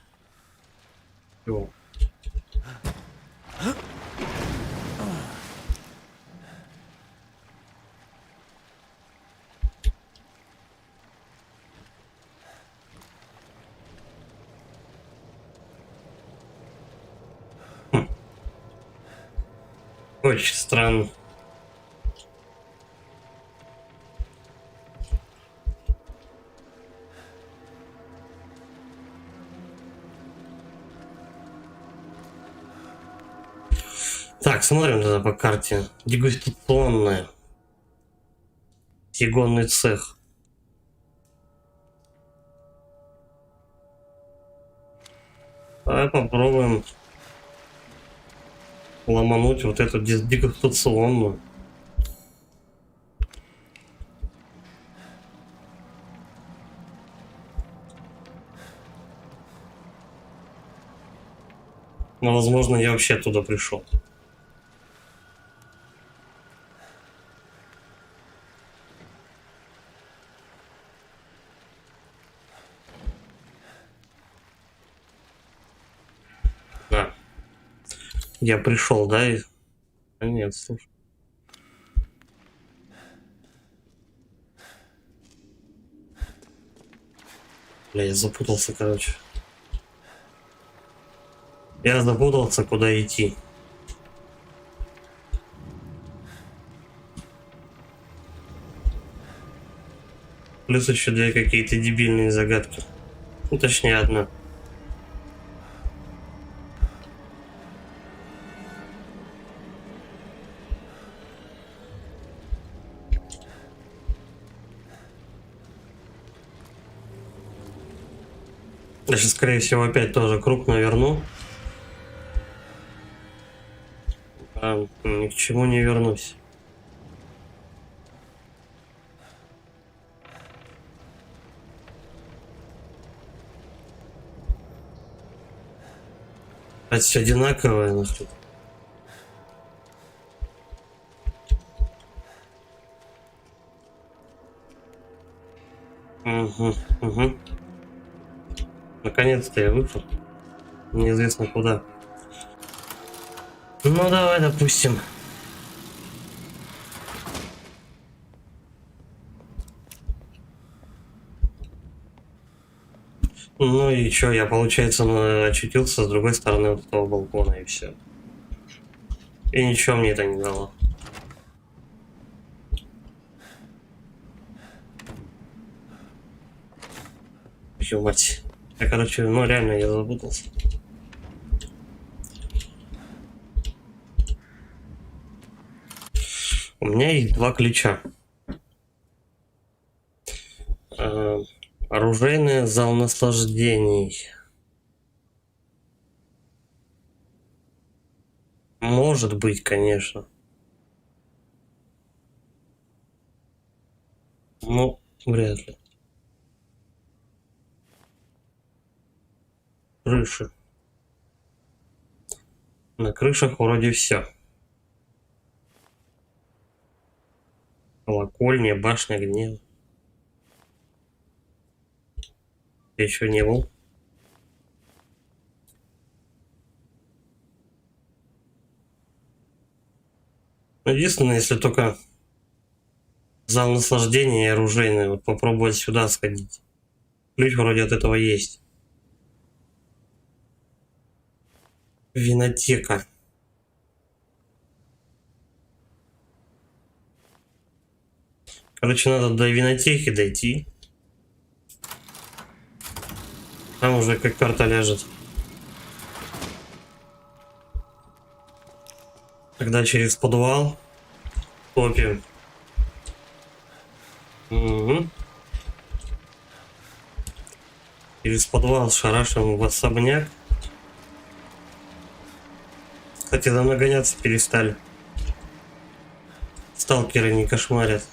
Speaker 1: Его. Очень странно. Так, смотрим тогда по карте. Дегустационная. Ягонный цех. Давай попробуем ломануть вот эту дегустационную. Но, возможно, я вообще оттуда пришел. Да. Я пришел, да? И... А нет, слушай. Бля, я запутался, короче. Я запутался, куда идти. Плюс еще две какие-то дебильные загадки. Ну, точнее, одна. Я сейчас, скорее всего, опять тоже круг наверну. А ни к чему не вернусь. Это все одинаковое, нахуй. Угу. Наконец-то я выпал. Неизвестно куда. Ну давай, допустим. Ну и чё, я, получается, очутился с другой стороны вот этого балкона, и все. И ничего мне это не дало. Твою мать. Я, короче, ну реально я запутался. У меня есть 2 ключа. Оружейный зал наслаждений. Может быть, конечно. Ну, вряд ли. Крыши. На крышах вроде все. Колокольня, башня гнева. Я еще не был. Единственное, если только зал наслаждения и оружейный, вот попробовать сюда сходить. Ключ вроде от этого есть. Винотека. Короче, надо до винотеки дойти. Там уже как карта ляжет. Тогда через подвал топим. Угу. Через подвал шарашим в особняк. Кстати, за мной гоняться перестали. Сталкеры не кошмарят.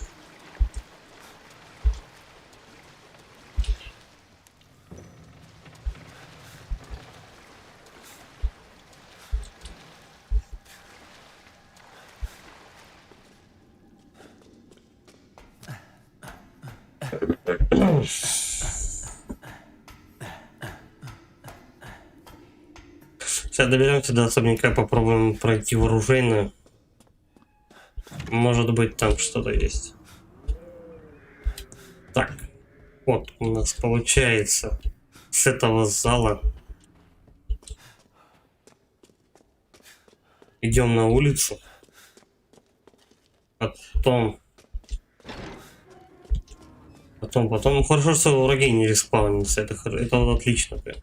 Speaker 1: Сейчас доберемся до особняка, попробуем пройти в оружейную. Может быть, там что-то есть. Так, вот у нас получается с этого зала идем на улицу, потом, ну, хорошо, что враги не респаунятся, это вот отлично, прям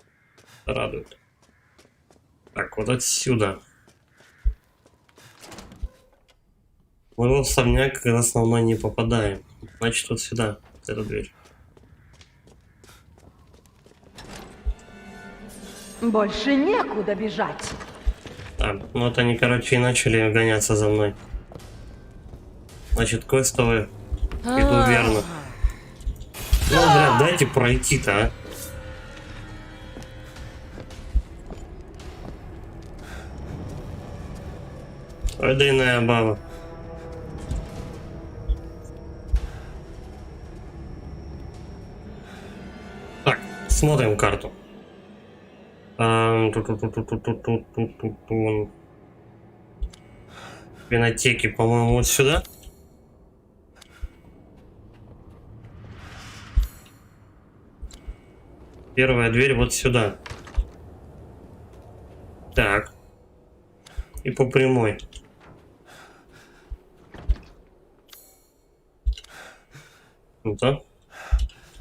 Speaker 1: радует. Так, вот отсюда. Мы в особняк основной не попадаем. Значит, вот сюда, вот эту дверь.
Speaker 5: Больше некуда бежать.
Speaker 1: Так, ну вот они, короче, и начали гоняться за мной. Значит, квестовые иду верно. Ну, блядь, дайте пройти-то, а. Ой, длинная баба. Так, смотрим карту. Винотеки, по-моему, вот сюда. Первая дверь вот сюда. Так. И по прямой. Ну да.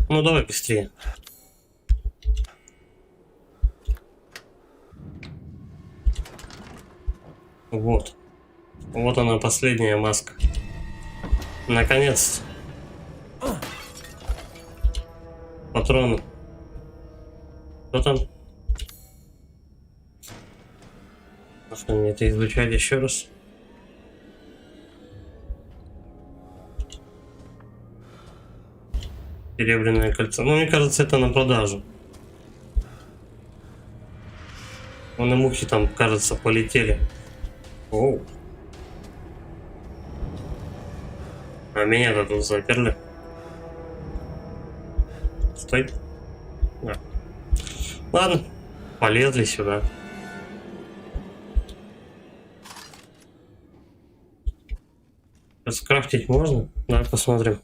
Speaker 1: Ну давай быстрее. Вот. Вот она, последняя маска. Наконец. Патроны. Что там? Можно мне это изучать еще раз? Серебряное кольцо. Ну, мне кажется, это на продажу. Вон и мухи там, кажется, полетели. Оу. А меня-то тут заперли. Стой. Да. Ладно, полезли сюда. Скрафтить можно? Давай посмотрим.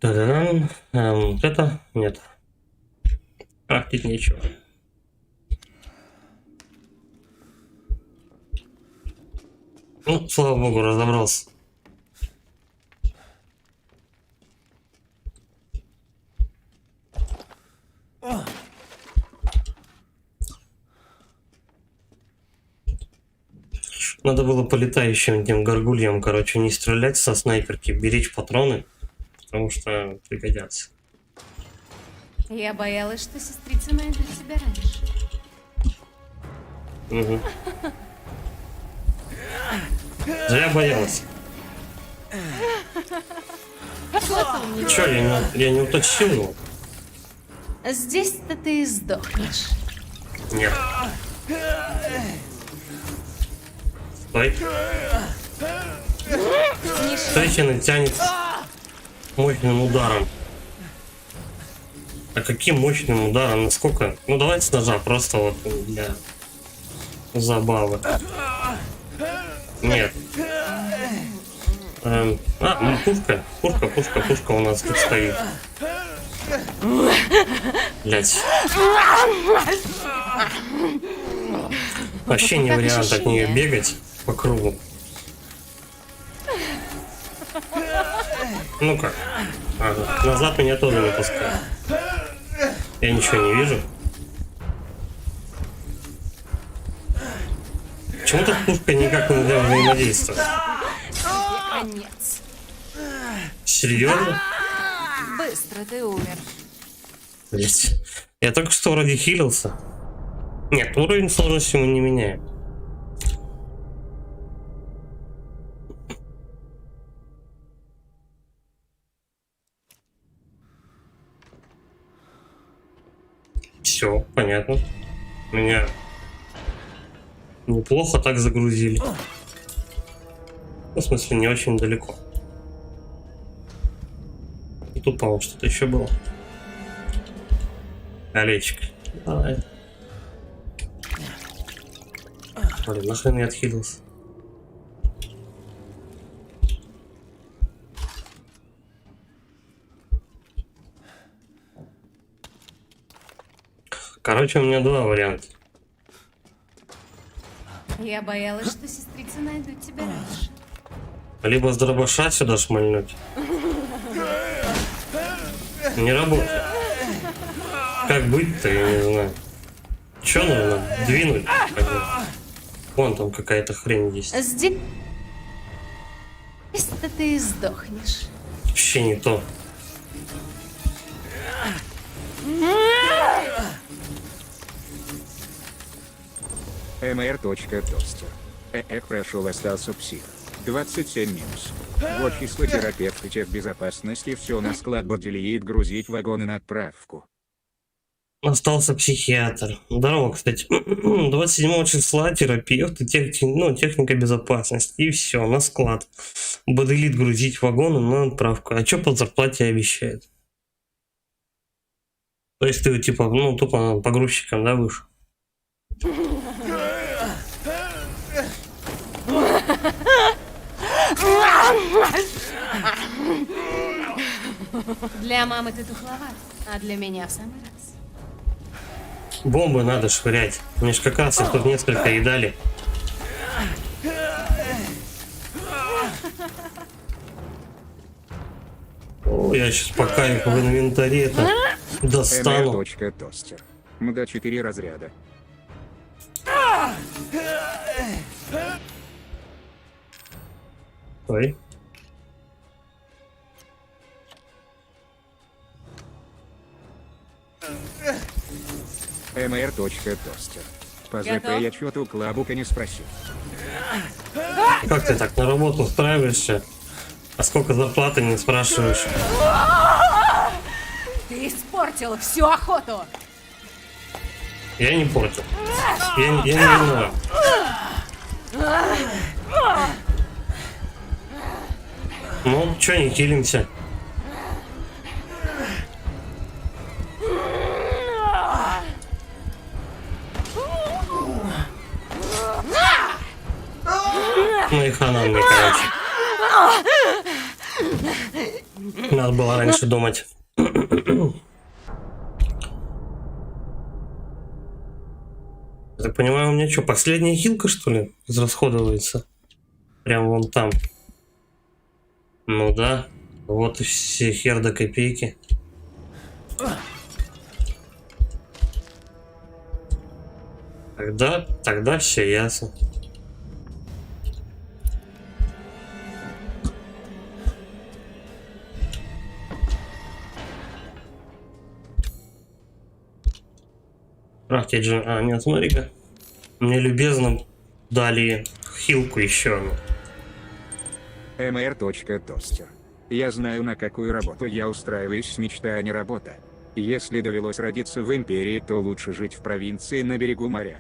Speaker 1: Да-да-да. Это? Нет. Крафтить нечего. Ну, слава богу, разобрался. Надо было по летающим этим горгульям, короче, не стрелять со снайперки, беречь патроны, потому что пригодятся.
Speaker 6: Я боялась, что сестрицы найдут тебя раньше.
Speaker 1: Угу. Зря боялась. Чё, я не уточнил?
Speaker 6: Здесь-то ты и сдохнешь.
Speaker 1: Нет. Стой. Женщина тянет мощным ударом. А каким мощным ударом? Насколько? Ну давайте с ножа, просто вот для забавы. Нет. Пушка у нас тут стоит. Блять. Вообще не вариант от нее бегать по кругу. Ну-ка. Ага. Назад меня тоже не пускают. Я ничего не вижу. Почему-то пушка никак не взаимодействует.
Speaker 6: Конец.
Speaker 1: Серьезно?
Speaker 6: Быстро ты умер.
Speaker 1: Блять. Я только что вроде хилился. Нет, уровень сложности мы не меняем. Все, понятно. Меня неплохо так загрузили. Ну, в смысле, не очень далеко. И тут, по-моему, что-то еще было. Колечко. Давай. Блин, нахрен я отхилился. Короче, у меня два варианта.
Speaker 6: Я боялась, что сестрицы найдут тебя раньше.
Speaker 1: Либо с дробаша сюда шмальнуть. Не работает. Как быть-то, я не знаю. Че нужно? Двинуть? Вон там какая-то хрень есть.
Speaker 6: Здесь-то ты и сдохнешь.
Speaker 1: Вообще не то.
Speaker 2: mr.тостер. Прошел, остался псих. 27 минус. Вот число терапевт и техбезопасности все на склад Боделиит грузить вагоны на отправку.
Speaker 1: Остался психиатр. Здорово, кстати. 27 числа терапевт и техника безопасности. И все, на склад. Боделит грузить вагоны на отправку. А что по зарплате обещают? То есть ты типа, тупо погрузчиком, да, вышел?
Speaker 6: Для мамы ты тухловат, а для меня в самый раз.
Speaker 1: Бомбы надо швырять. Мне ж как раз их тут несколько и дали. О, я сейчас пока их в инвентаре это достану.
Speaker 2: mr.тостер. МДА 4 разряда.
Speaker 1: Ой.
Speaker 2: mr.тостер. По ЗП
Speaker 6: Готов?
Speaker 2: я чё-то у Клабука не спросил.
Speaker 1: Как ты так на работу устраиваешься? А сколько зарплаты не спрашиваешь?
Speaker 6: Ты испортил всю охоту!
Speaker 1: Я не портил. Я не виноват. Ну, чё не хилимся? Ну и хана мне, короче. Надо было раньше думать. Я так понимаю, у меня что, последняя хилка, что ли, израсходовывается? Прям вон там. Ну да. Вот и все хер до копейки. Тогда все ясно. Крафтить же... А, нет, смотри-ка. Мне любезно дали хилку еще одну.
Speaker 2: mr.тостер. Я знаю, на какую работу я устраиваюсь, мечта, а не работа. Если довелось родиться в империи, то лучше жить в провинции на берегу моря.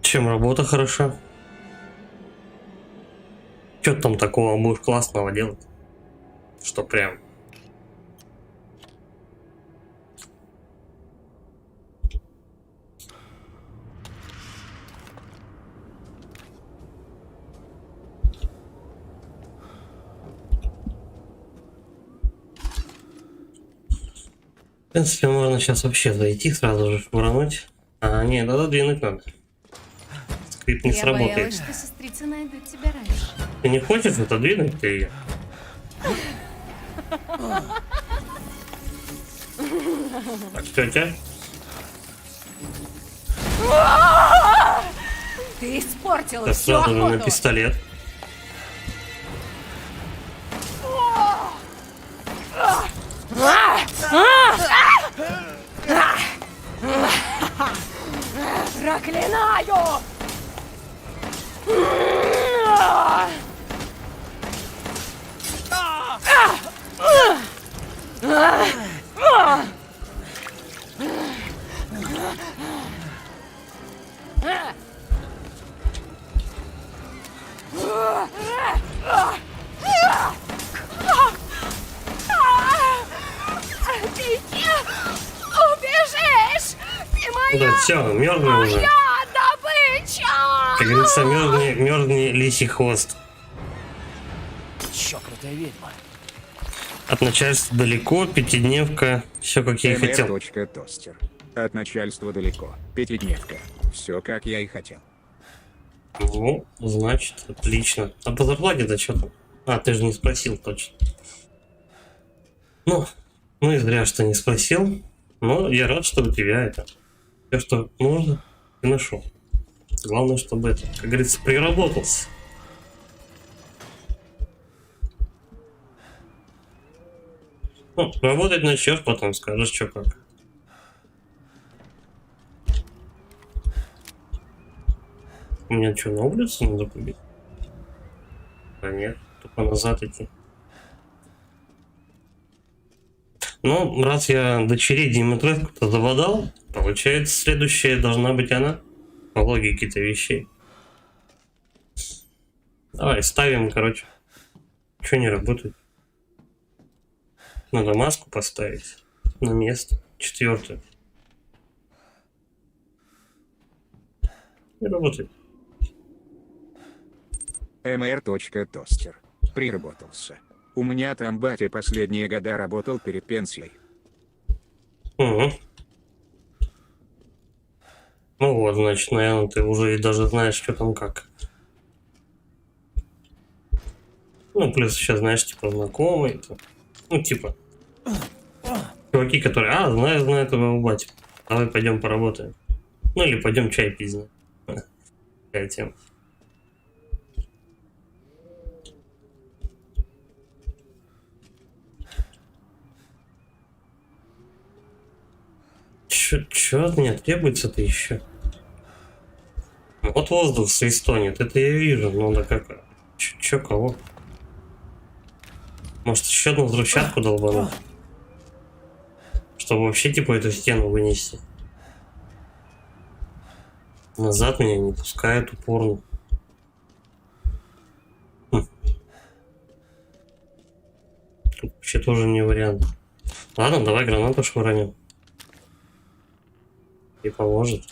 Speaker 1: Чем работа хороша? Что там такого будешь классного делать? Что прям... В принципе, можно сейчас вообще зайти, сразу же швырнуть. А, нет, надо двинуть надо. Скрипт не
Speaker 6: Я
Speaker 1: сработает.
Speaker 6: боялась, что сестрицы найдут тебя раньше.
Speaker 1: Ты не хочешь отодвинуть ты ее? Так, тетя.
Speaker 3: Ты испортила
Speaker 1: Да
Speaker 3: всю
Speaker 1: сразу же на
Speaker 3: охоту.
Speaker 1: пистолет.
Speaker 5: Проклинаю! Беги! Убежишь! Ты моя
Speaker 1: Да, все, мерзный уже.
Speaker 5: добыча!
Speaker 1: Как говорится, мерзный лисий хвост.
Speaker 4: Чокнутая ведьма.
Speaker 1: От начальства далеко, пятидневка, все как я и хотел.
Speaker 2: mr.тостер. От начальства далеко. Пятидневка. Все как я и хотел.
Speaker 1: Ну, значит, отлично. А по зарплате-то что там? А, ты же не спросил точно. Ну и зря, что не спросил. Но я рад, что у тебя это. Все, что нужно, ты нашел. Главное, чтобы это, как говорится, приработался. Ну, работать начнешь, потом скажешь, что как. У меня что, на улицу надо побить? Да нет, только назад идти. Ну, раз я дочерей Димитреску-то заводал, получается, следующая должна быть она. По логике-то вещей. Давай, ставим, короче. Что не работает? Надо маску поставить на место. 4. Не работает.
Speaker 2: mr.тостер. Приработался. У меня там батя последние года работал перед пенсией.
Speaker 1: Угу. Ну вот, значит, наверное, ты уже и даже знаешь, что там как. Ну, плюс сейчас, знаешь, типа, знакомые. Ну, типа, чуваки, которые, знаю твоего батю. Давай пойдем поработаем. Ну, или пойдем чай пить. Такая тема. Чё от меня требуется-то еще? Вот воздух свистонет, это я вижу, но да как? Чё кого? Может, еще одну взрывчатку долбануть? Чтобы вообще, типа, эту стену вынести. Назад меня не пускают упорно. Тут вообще тоже не вариант. Ладно, давай гранату швырнем. И поможет.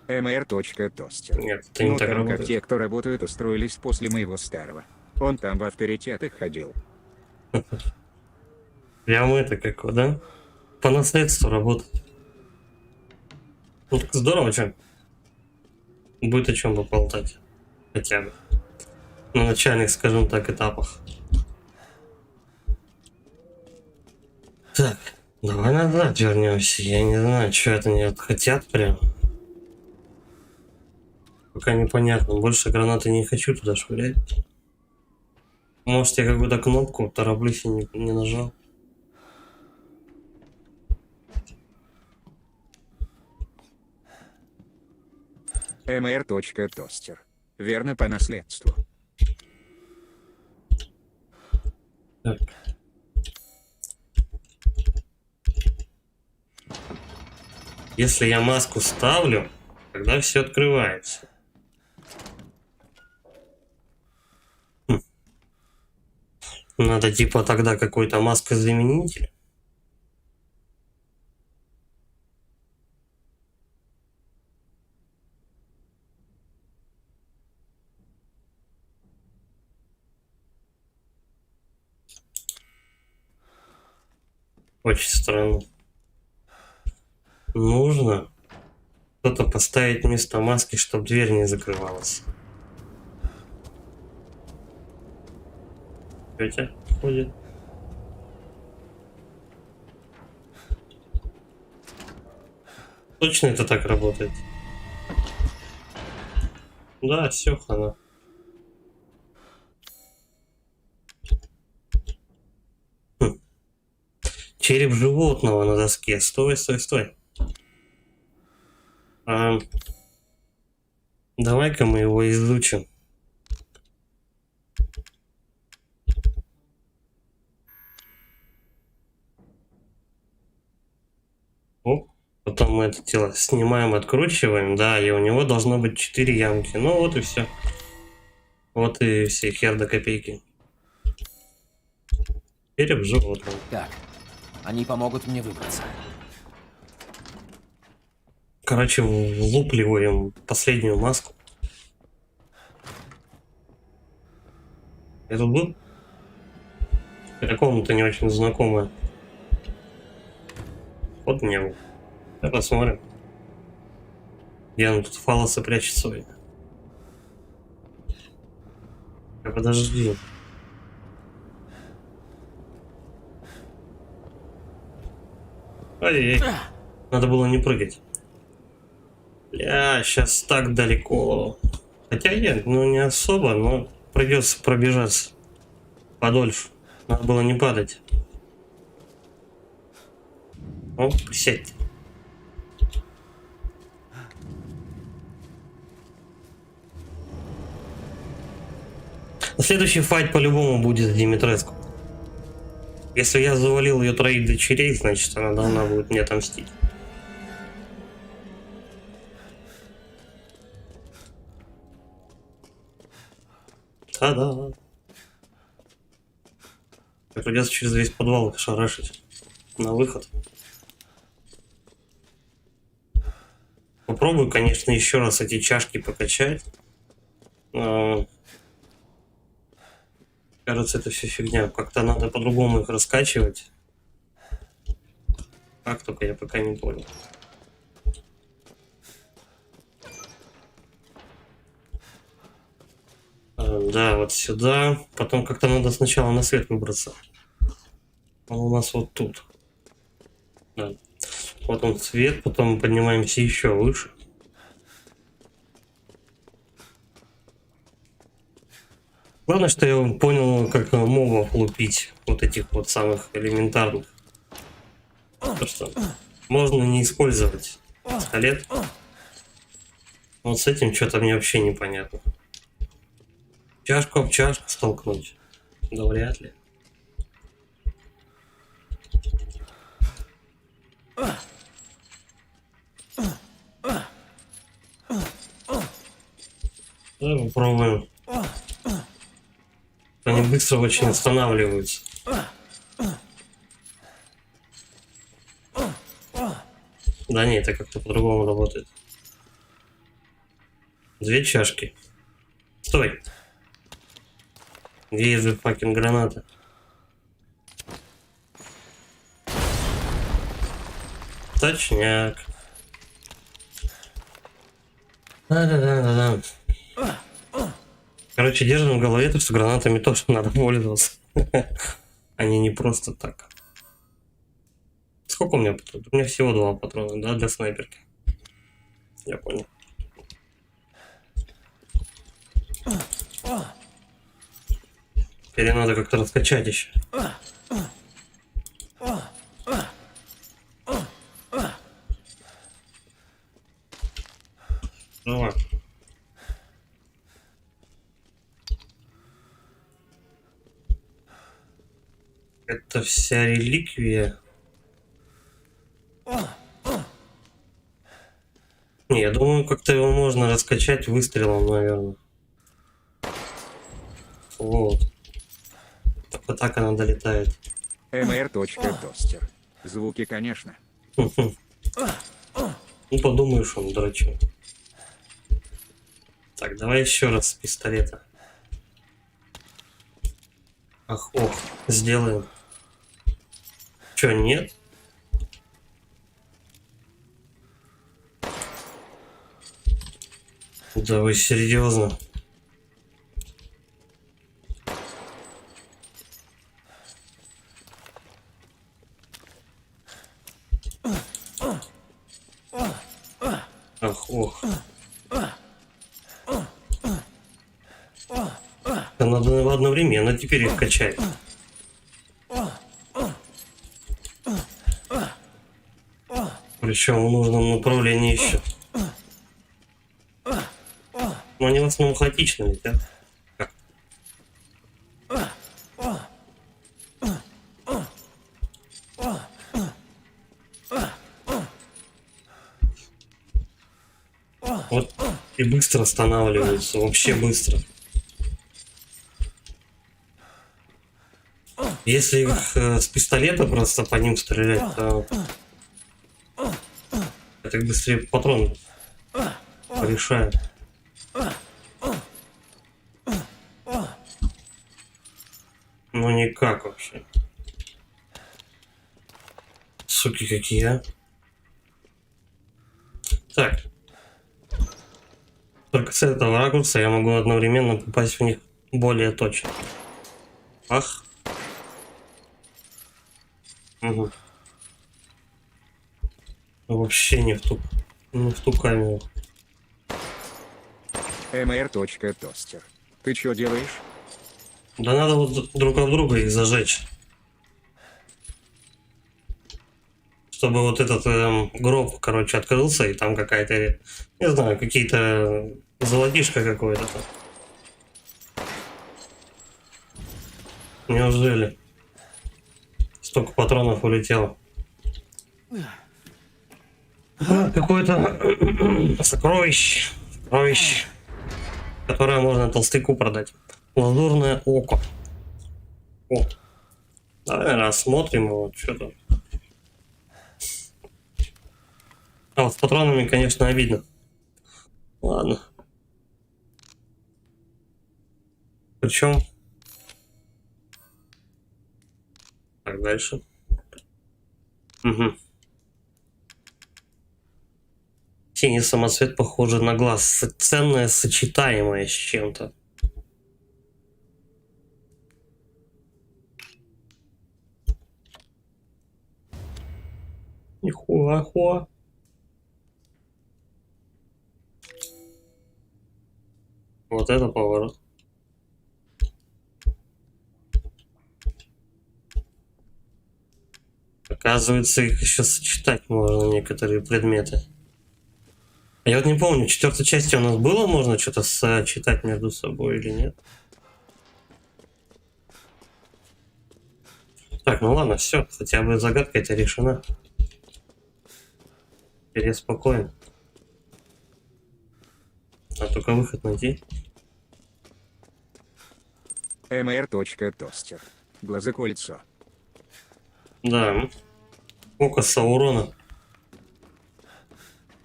Speaker 2: mr.тостер.
Speaker 1: Нет, это не
Speaker 2: Ну
Speaker 1: так
Speaker 2: там как
Speaker 1: работает.
Speaker 2: те, кто работают, устроились после моего старого. Он там в авторитетах ходил.
Speaker 1: Прям это как, да? По наследству работать. Ну так здорово, что? Будет о чем поболтать. Хотя бы. На начальных, скажем так, этапах. Так, давай назад вернемся. Я не знаю, что это они хотят прям. Пока непонятно. Больше гранаты не хочу туда швырять. Может, я какую-то кнопку тороплюсь и не нажал.
Speaker 2: mr.тостер. Верно по наследству.
Speaker 1: Так. Если я маску ставлю, тогда все открывается. Надо типа тогда какой-то маскозаменитель. Очень странно. Нужно что-то поставить вместо маски, чтобы дверь не закрывалась. Тетя ходит. Точно это так работает? Да, все, хана. Череп животного на доске. Стой, стой, стой. Давай-ка мы его изучим. Оп. Потом мы это тело снимаем, откручиваем. Да, и у него должно быть 4 ямки. Ну вот и все. Вот и все, хер до копейки. Череп животного.
Speaker 4: Так, они помогут мне выбраться.
Speaker 1: Короче, влупливаем последнюю маску. Я тут был? Эта комната не очень знакомая. Вот мне его. Давай посмотрим. Где он тут фалосы прячет свои. Подожди. Ай-яй. Надо было не прыгать. Бля, сейчас так далеко. Хотя нет, ну не особо, но придется пробежаться подольше. Надо было не падать. О, присядьте. Следующий файт по-любому будет с Димитреску. Если я завалил ее 3 дочерей, значит она должна будет мне отомстить. Та-да! Придется через весь подвал шарашить на выход. Попробую, конечно, еще раз эти чашки покачать. Но... кажется, это все фигня. Как-то надо по-другому их раскачивать. Как только я пока не понял. Да, вот сюда. Потом как-то надо сначала на свет выбраться. Он у нас вот тут. Да. Вот он свет, потом мы поднимаемся еще выше. Главное, что я понял, как мобов лупить. Вот этих вот самых элементарных. То, что можно не использовать пистолет. Вот с этим что-то мне вообще непонятно. Чашку об чашку столкнуть? Да вряд ли. Давай попробуем. Они быстро очень останавливаются. Да нет, это как-то по-другому работает. 2 чашки. Стой. Где же факин граната? Точняк. Да-да-да-да-да. Короче, держим в голове то, что гранатами тоже надо пользоваться. Они не просто так. Сколько у меня патронов? У меня всего 2 патрона, да, для снайперки. Я понял. Или надо как-то раскачать еще. Давай. Это вся реликвия. Не, я думаю, как-то его можно раскачать выстрелом, наверное. Вот. Только так она долетает.
Speaker 2: mr.тостер. Звуки, конечно.
Speaker 1: Ну, подумаешь, он дурачок. Так, давай еще раз с пистолета. Ах, ох, сделаем. Чё, нет? Да вы серьезно? Ах, ох. Да надо одновременно теперь их качать. Причем в нужном направлении еще. Но они в основном хаотично летят. Как? Вот и быстро останавливаются, вообще быстро. Если их с пистолета просто по ним стрелять, то это быстрее патрон решает. Ну никак вообще. Суки какие, а. Так. Только с этого ракурса я могу одновременно попасть в них более точно. Ах. Угу. Вообще не в ту камеру.
Speaker 2: mr.тостер. Ты что делаешь?
Speaker 1: Да надо вот друг об друга их зажечь. Чтобы вот этот гроб, короче, открылся, и там какая-то, не знаю, какие-то золотишко какое-то там. Неужели? Столько патронов улетело. Какое-то сокровище, которое можно толстяку продать. Лазурное око. О. Давай рассмотрим его, что там. А вот с патронами, конечно, обидно. Ладно. Причем. Так, дальше. Угу. Синий самоцвет похоже на глаз. Ценное, сочетаемое с чем-то. Нихуя. Вот это поворот. Оказывается, их еще сочетать можно, некоторые предметы. Я вот не помню, в 4-й части у нас было можно что-то сочетать между собой или нет. Так, ну ладно, все, хотя бы загадка эта решена. Теперь я спокоен. А только выход найти.
Speaker 2: mr.тостер. Глазокольцо.
Speaker 1: Да. Око Саурона.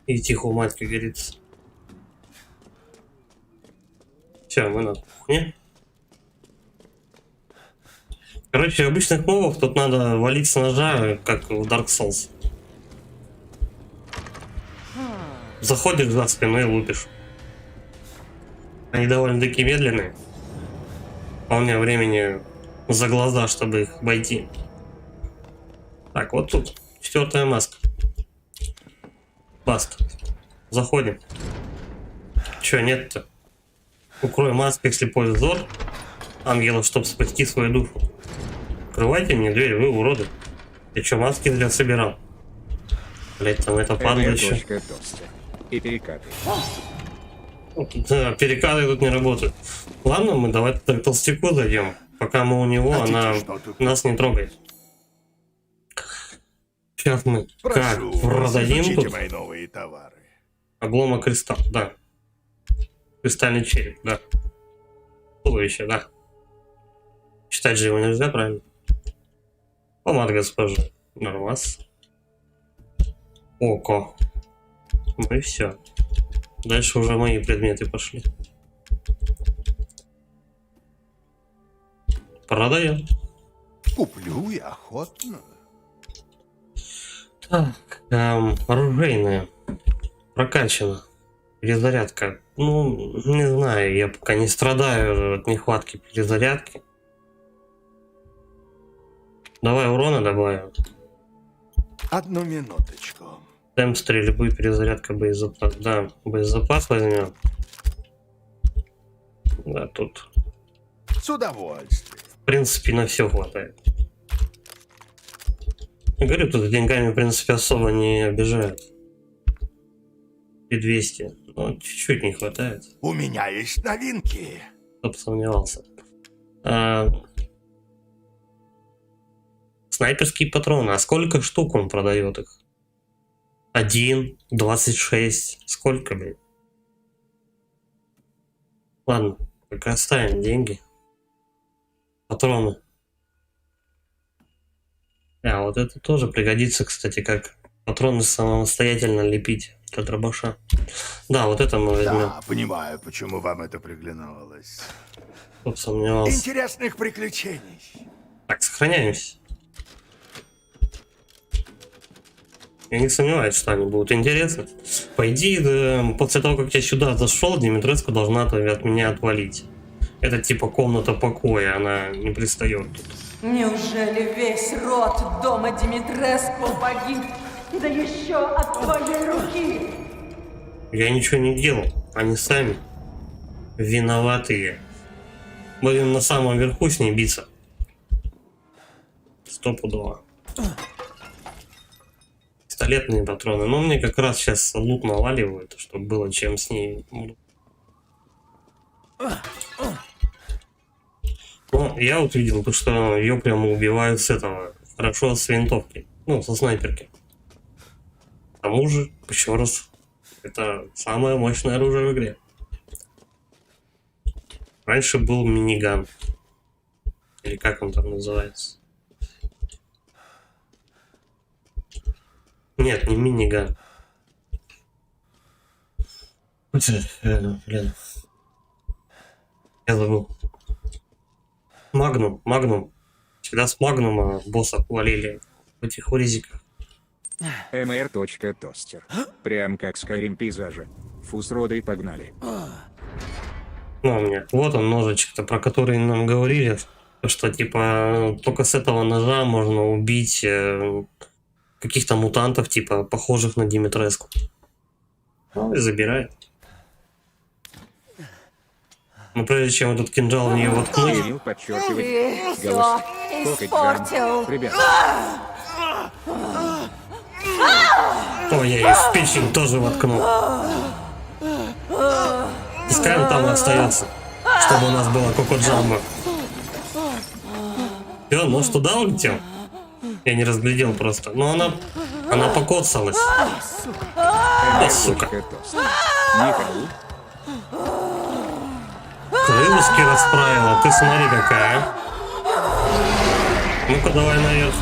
Speaker 1: И тихо, мать, как говорится. Все, мы на кухне. Короче, обычных мобов тут надо валить с ножа, как в Dark Souls. Заходишь за спину и лупишь. Они довольно-таки медленные. А у меня времени за глаза, чтобы их обойти. Так, вот тут 4-я маска. Баст. Заходим. Чё, нет-то? Укрой маской слепой взор. ангелов, чтобы спасти свою душу. Открывайте мне дверь, вы уроды. Ты что, маски зря собирал? Блять, там это падлище.
Speaker 2: Тостер. И перекаты.
Speaker 1: Да, перекаты тут не работают. Ладно, мы давай к толстяку зайдем. Пока мы у него,
Speaker 7: Хотите,
Speaker 1: она
Speaker 7: что тут?
Speaker 1: нас не трогает. Сейчас мы как
Speaker 7: Прошу вас,
Speaker 1: продадим
Speaker 7: изучите
Speaker 1: тут
Speaker 7: мои новые товары.
Speaker 1: обломок кристалл, да. Кристальный череп, да. Туловище, да. Читать же его нельзя, правильно? Помад госпожи. Нормас. Око. Ну и все. Дальше уже мои предметы пошли. Продаем.
Speaker 7: Куплю и охотно.
Speaker 1: Так, оружейная. Прокачана. Перезарядка. Ну, не знаю, я пока не страдаю от нехватки перезарядки. Давай урона добавим.
Speaker 7: Одну минуточку.
Speaker 1: Темп стрельбы, перезарядка, боезапас. Да, боезапас возьмем. Да, тут
Speaker 7: С удовольствием.
Speaker 1: в принципе на все хватает. Я говорю, тут деньгами в принципе особо не обижают. И 200. Ну, чуть-чуть не хватает.
Speaker 7: У меня есть новинки.
Speaker 1: Кто бы сомневался. Снайперские патроны. А сколько штук он продает их? 1, 26. Сколько, блин? Ладно, пока оставим деньги. Патроны. А, вот это тоже пригодится, кстати, как патроны самостоятельно лепить для дробаша. Да, вот это мы возьмем.
Speaker 7: Да, понимаю, почему вам это приглянулось.
Speaker 1: Кто бы сомневался.
Speaker 7: Интересных приключений.
Speaker 1: Так, сохраняемся. Я не сомневаюсь, что они будут интересны. По идее, после того, как я сюда зашел, Димитреску должна от меня отвалить. Это типа комната покоя, она не пристает тут.
Speaker 5: Неужели весь род дома Димитреску погиб? Да еще от твоей руки!
Speaker 1: Я ничего не делал, они сами виноватые. Будем на самом верху с ней биться. Стопудово. Пистолетные патроны. Но мне как раз сейчас лут наваливают, чтобы было чем с ней. Ну, я вот видел, то, что ее прямо убивают с этого. Хорошо, с винтовки. Ну, со снайперки. К тому же, еще раз, это самое мощное оружие в игре. Раньше был миниган. Или как он там называется? Нет, не миниган. Блин. Я забыл. Магнум. Всегда с магнума босса хвалили в этих урезиках.
Speaker 2: mr.тостер. Прям как Skyrim пейзажи. Фу, с родой погнали.
Speaker 1: Ну, у меня. Вот он ножичек-то, про который нам говорили. Что типа только с этого ножа можно убить каких-то мутантов, типа похожих на Димитреску. Ну и забирает. Но прежде чем этот кинжал в нее воткнуть,
Speaker 2: Кирилл подчеркивает.
Speaker 5: Ты
Speaker 2: Голос.
Speaker 5: все
Speaker 2: Покать
Speaker 5: испортил.
Speaker 2: Джан. Ребят,
Speaker 1: то я и в печень тоже воткнул. Пускай он там и остается, чтобы у нас было Коко Джамбо. Все, нож туда улетел? Я не разглядел просто. Но она покоцалась. Сука.
Speaker 2: mr.тостер. Никому.
Speaker 1: Крылышки расправила. Ты смотри какая. Ну-ка давай наверх.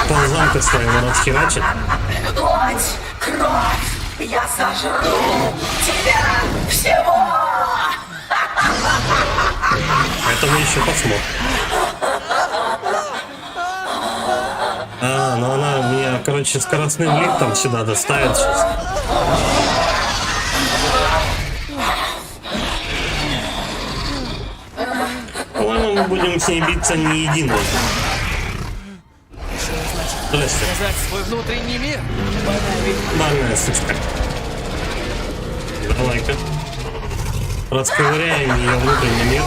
Speaker 1: Ползанка своего расхерачит.
Speaker 5: Плоть, кровь, я сожру тебя всего!
Speaker 1: Это мы еще посмотрим. А, ну она меня, короче, скоростным лифтом сюда доставит сейчас. По-моему, мы будем с ней биться не единой. Здрасте.
Speaker 4: Показать свой внутренний мир.
Speaker 1: Банная сучка. Давай-ка. Расковыряем ее внутренний мир.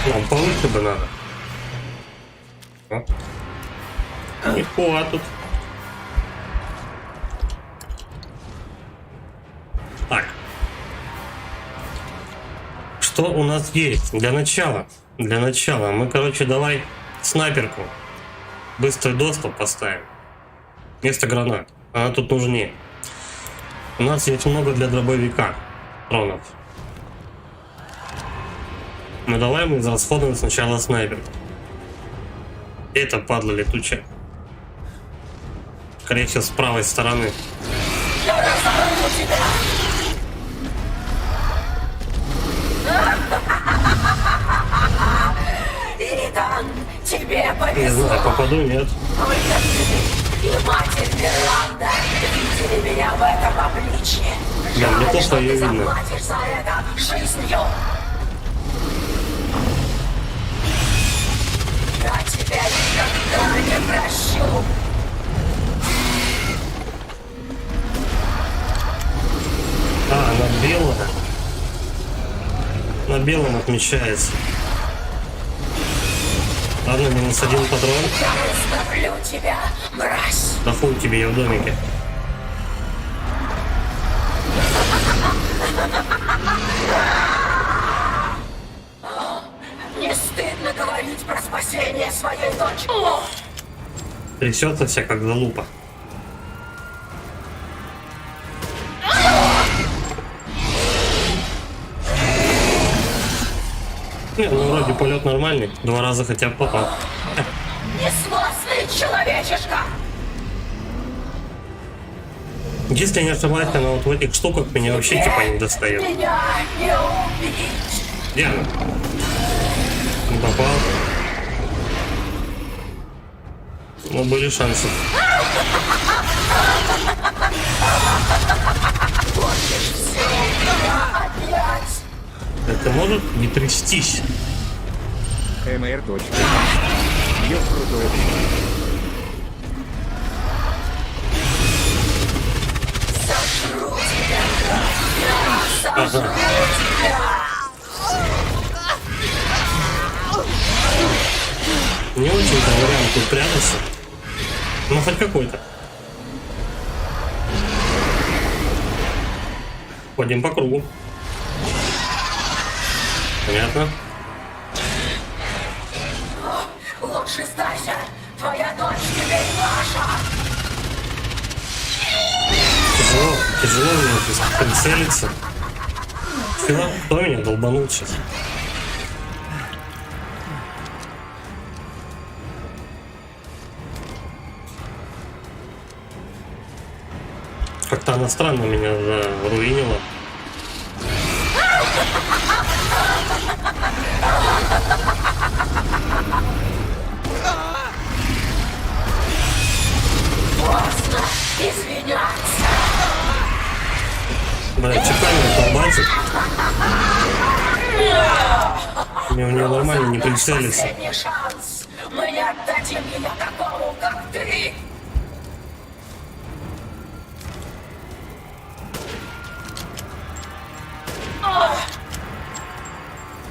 Speaker 1: Нам повыше бы надо. Нихуя тут. Так. Что у нас есть? Для начала мы, короче, давай снайперку. Быстрый доступ поставим. Вместо гранат. Она тут нужнее. У нас есть много для дробовика патронов. Но давай мы израсходуем сначала снайперку. Это падла летучая. Скорее всего, с правой стороны.
Speaker 5: Иридан, тебе
Speaker 1: Не
Speaker 5: повезло.
Speaker 1: знаю, попаду, нет.
Speaker 5: И матерь Миранда видели меня в этом обличье.
Speaker 1: Да, мне
Speaker 5: Жаль,
Speaker 1: плохо
Speaker 5: что
Speaker 1: её
Speaker 5: ты
Speaker 1: видно.
Speaker 5: заплатишь за это жизнью. Я тебя никогда не прощу.
Speaker 1: Она белая. На белом отмечается. Ладно, минус один патрон.
Speaker 5: Я раздавлю тебя, мразь.
Speaker 1: Да хуй тебе, я в домике.
Speaker 5: Не стыдно говорить про спасение своей дочери.
Speaker 1: Трясется вся как залупа. Не, ну вроде полет нормальный. 2 раза хотя бы попал.
Speaker 5: Несносный человечишка.
Speaker 1: Если не ошибаюсь, она вот в этих штуках меня вообще типа не достает.
Speaker 5: Меня не убить.
Speaker 1: Где она? Не попал. Но были шансы. Это может не трястись.
Speaker 2: МР. Бьет крутое.
Speaker 1: Ага. Не очень-то вариант тут прятаться. Ну хоть какой-то. Ходим по кругу. Понятно.
Speaker 5: Лучше сдайся. Твоя дочь теперь наша.
Speaker 1: Тяжело мне здесь прицелиться. Чего? Кто меня долбанул сейчас? Как-то она странно меня заруинила.
Speaker 5: Поздно извиняться.
Speaker 1: Блядь, чеканный колбасит. Мне в нее нормально не прицелиться.
Speaker 5: Последний шанс. Мы не отдадим ее такому, как ты.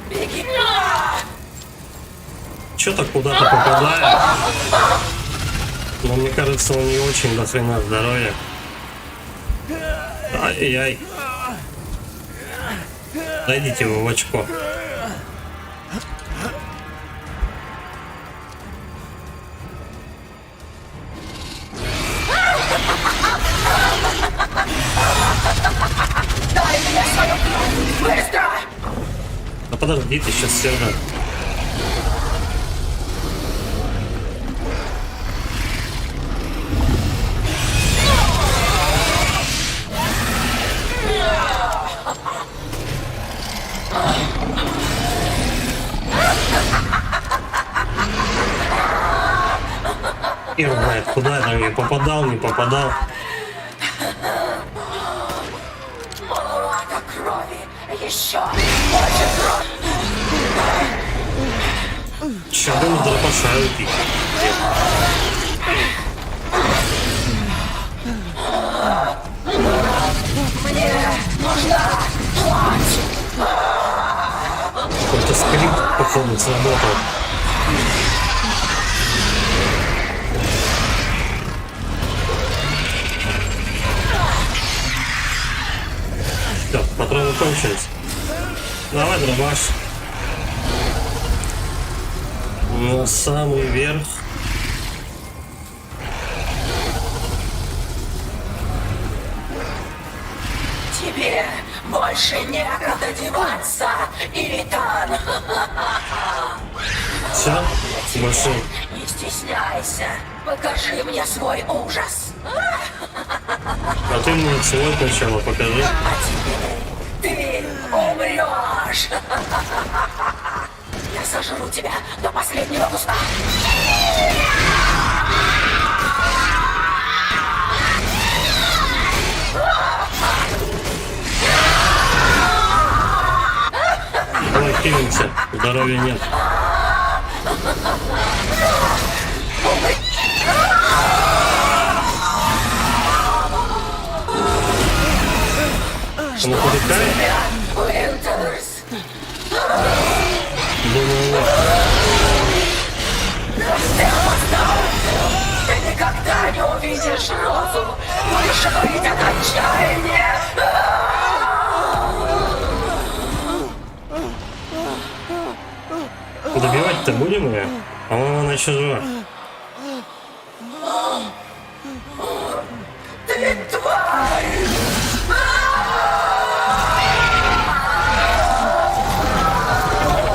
Speaker 5: Беги.
Speaker 1: Что-то куда-то попадает. Но мне кажется, у нее очень до хрена здоровья. Ай-яй-яй. Дойдите вы в очко.
Speaker 5: Дай мне свою кровь. Быстро.
Speaker 1: Да подожди, ты сейчас сюда. И знает, куда я там не попадал, не попадал.
Speaker 5: Маловато крови. Еще больше крови.
Speaker 1: Сейчас буду дропашаю пить. Какой-то скрипт, походу, сработал. Все, патроны кончились. Давай, дробаш. На самый верх.
Speaker 5: Тебе больше некуда деваться, Иритан.
Speaker 1: Все, больше.
Speaker 5: Не стесняйся, покажи мне свой ужас.
Speaker 1: А ты мне свой сначала покажи.
Speaker 5: Ты умрешь. Я сожру тебя до последнего куска.
Speaker 1: Давай кинемся, здоровья нет. Она подыхает?
Speaker 5: Уинтерс,
Speaker 1: Думаю, нет.
Speaker 5: ты никогда не увидишь Розу. Будешь выть от отчаяния.
Speaker 1: Добивать-то будем ее? По-моему, она еще жива.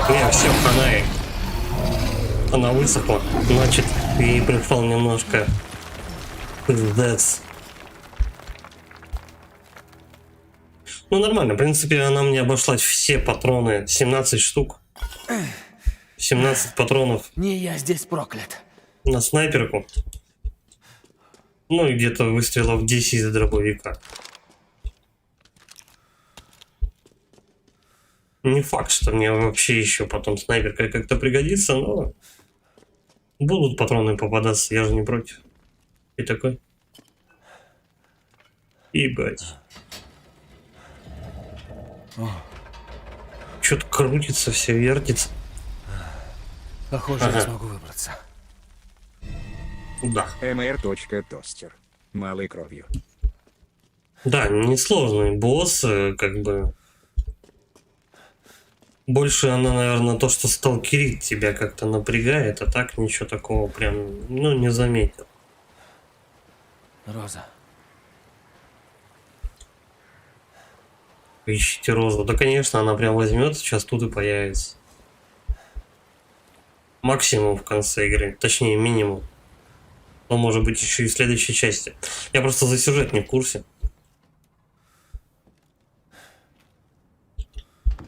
Speaker 1: Не, все, хана ей. Она высохла. Значит, ей пришел немножко пиздец. Ну, нормально. В принципе, она мне обошлась все патроны. 17 штук. 17 патронов
Speaker 4: Не я здесь проклят.
Speaker 1: на снайперку. Ну и где-то выстрелов 10 из дробовика. Не факт, что мне вообще еще потом снайперка как-то пригодится, но будут патроны попадаться, я же не против. И такой. Ебать. Что-то крутится, все вертится.
Speaker 4: Похоже,
Speaker 1: Ага.
Speaker 4: я смогу выбраться.
Speaker 1: Да.
Speaker 2: mr.тостер. Малой кровью.
Speaker 1: Да, несложный босс, как бы. Больше она, наверное, то, что сталкерит тебя как-то напрягает, а так ничего такого прям, ну, не заметил.
Speaker 4: Роза.
Speaker 1: Ищите розу. Да, конечно, она прям возьмет, сейчас тут и появится. Максимум в конце игры, точнее, минимум. Но может быть еще и в следующей части. Я просто за сюжет не в курсе.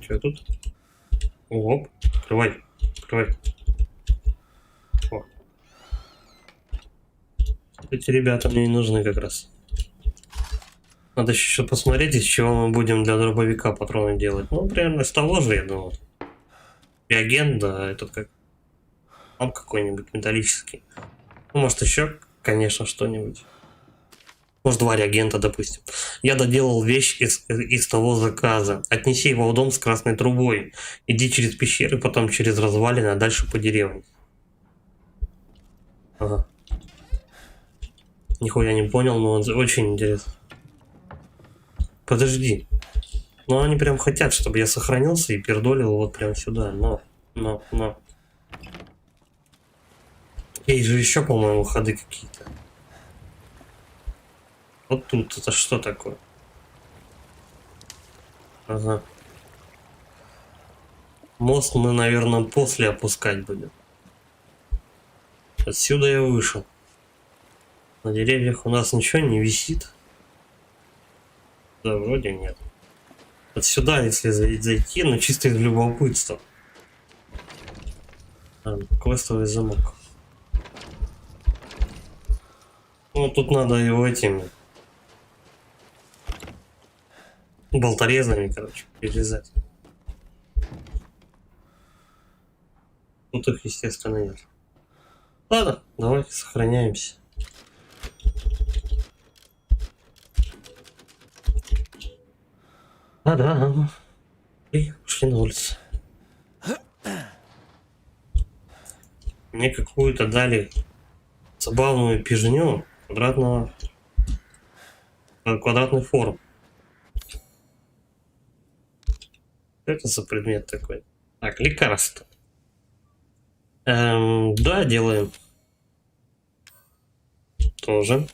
Speaker 1: Что тут? Оп, открывай, открывай. О. Эти ребята мне не нужны как раз. Надо еще посмотреть, из чего мы будем для дробовика патроны делать. Ну, примерно из того же, я думаю. Реагент, да, этот как... Он какой-нибудь металлический. Ну, может, еще, конечно, что-нибудь. Может, 2 реагента, допустим. Я доделал вещь из того заказа. Отнеси его в дом с красной трубой. Иди через пещеры, потом через развалины, а дальше по деревне. Ага. Нихуя не понял, но очень интересно. Подожди. Ну, они прям хотят, чтобы я сохранился и пердолил вот прям сюда. Но. Есть же еще, по-моему, ходы какие-то. Вот тут это что такое? Ага. Мост мы, наверное, после опускать будем. Отсюда я вышел. На деревьях у нас ничего не висит. Да, вроде нет. Вот сюда, если зайти, но чисто из любопытства. Квестовый замок. Ну, тут надо его этими болторезами, короче, перерезать. Тут их, естественно, нет. Ладно, давайте сохраняемся. Та-дам! И пошли на улицу. Мне какую-то дали забавную пижню квадратной формы. Что это за предмет такой? Так, лекарство. Да, делаем. Тоже.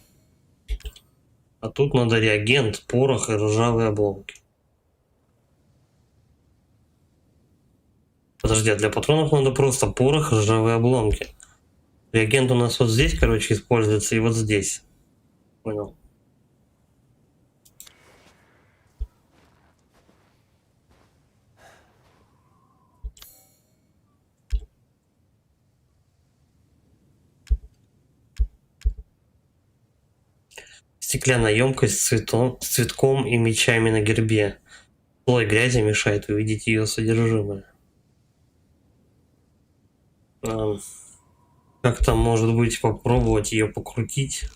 Speaker 1: А тут надо реагент, порох и ржавые обломки. Подожди, а для патронов надо просто порох и ржавые обломки. Реагент у нас вот здесь, короче, используется и вот здесь. Понял. Стеклянная емкость с цветком и мечами на гербе. Слой грязи мешает увидеть ее содержимое. Как-то, может быть, попробовать ее покрутить.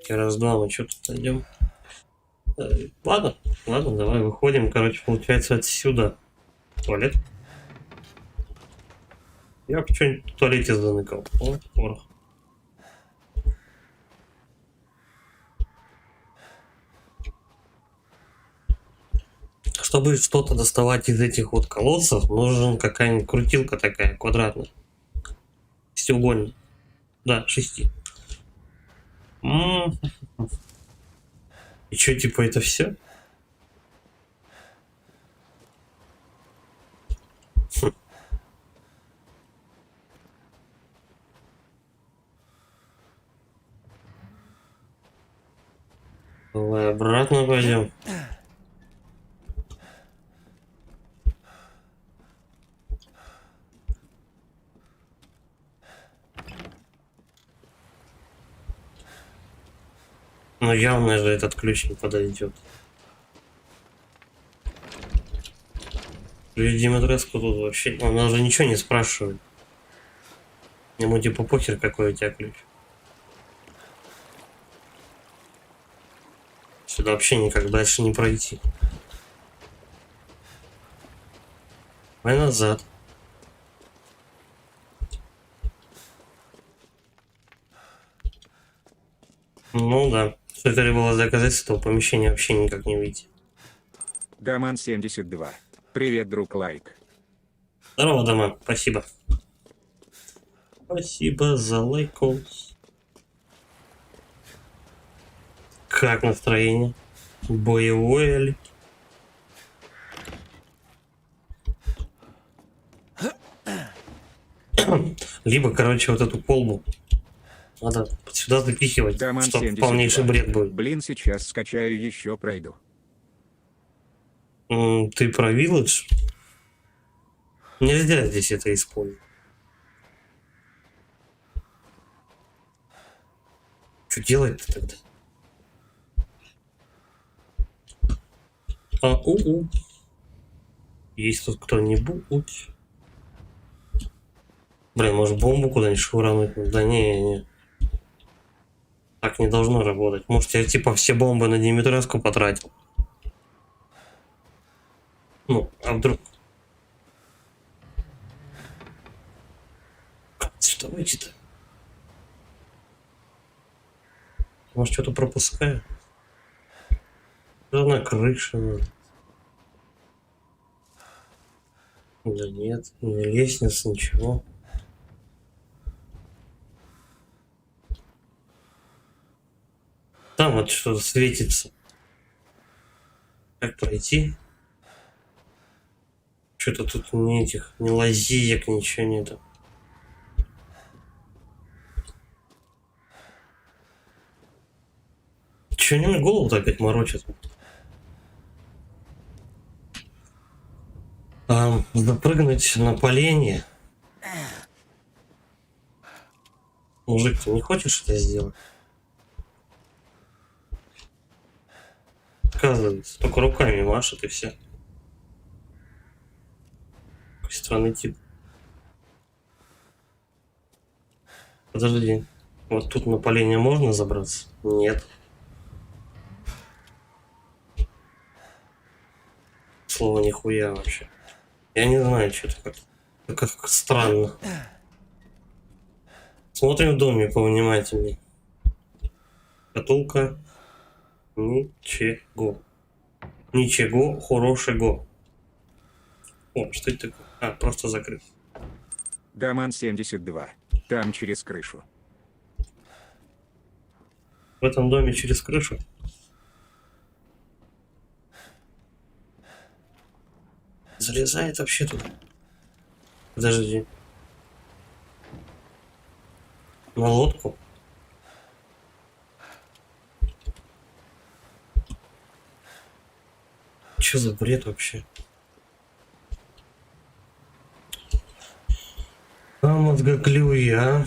Speaker 1: Раз-два, мы что тут найдем? Ладно, давай выходим. Короче, получается отсюда туалет. Я что-нибудь в туалете заныкал. О, порох. Чтобы что-то доставать из этих вот колодцев, нужен какая-нибудь крутилка такая квадратная. Шестиугольная. Да, 6. И что, типа, это все? Давай обратно пойдем. Но явно же этот ключ не подойдет. Димитреску тут вообще... Он даже ничего не спрашивает. Ему типа похер, какой у тебя ключ. Сюда вообще никак дальше не пройти. Давай назад. Ну да. Что требовалось доказать, с этого помещения вообще никак не выйти.
Speaker 2: Даман 72. Привет, друг Лайк.
Speaker 1: Здорово, Даман. Спасибо. Спасибо за лайкос. Как настроение? Боевое ли? Либо, короче, вот эту колбу надо сюда запихивать,
Speaker 2: Даман
Speaker 1: чтобы
Speaker 2: 72.
Speaker 1: полнейший бред будет.
Speaker 2: Блин, сейчас скачаю, еще пройду.
Speaker 1: Ты про Village? Нельзя здесь это использовать. Что делать-то тогда? Есть тут кто-нибудь? Блин, может бомбу куда-нибудь швырнуть? Да не. Так не должно работать. Может, я типа все бомбы на Димитреску потратил? Ну, а вдруг? Что выйти-то? Может, что-то пропускаю? Что на крыше? Да нет, ни лестница, ничего. Там вот что-то светится. Как пройти? Что-то тут ни этих, ни лазеек, ничего нету. Че они мне голову-то опять морочат? Запрыгнуть на поленье. Мужик, ты не хочешь это сделать? Оказывается, только руками машет и все. Какой странный тип. Подожди. Вот тут на поленье можно забраться? Нет. Слово нихуя вообще. Я не знаю, что-то как странно. Смотрим в доме повнимательней. Шкатулка. Ничего. Ничего хорошего. О, что это такое? А, просто закрыт.
Speaker 2: Даман 72. Там через крышу.
Speaker 1: В этом доме через крышу. Залезает вообще тут. Подожди. На лодку. Что за бред вообще? А мозгоклюй, а?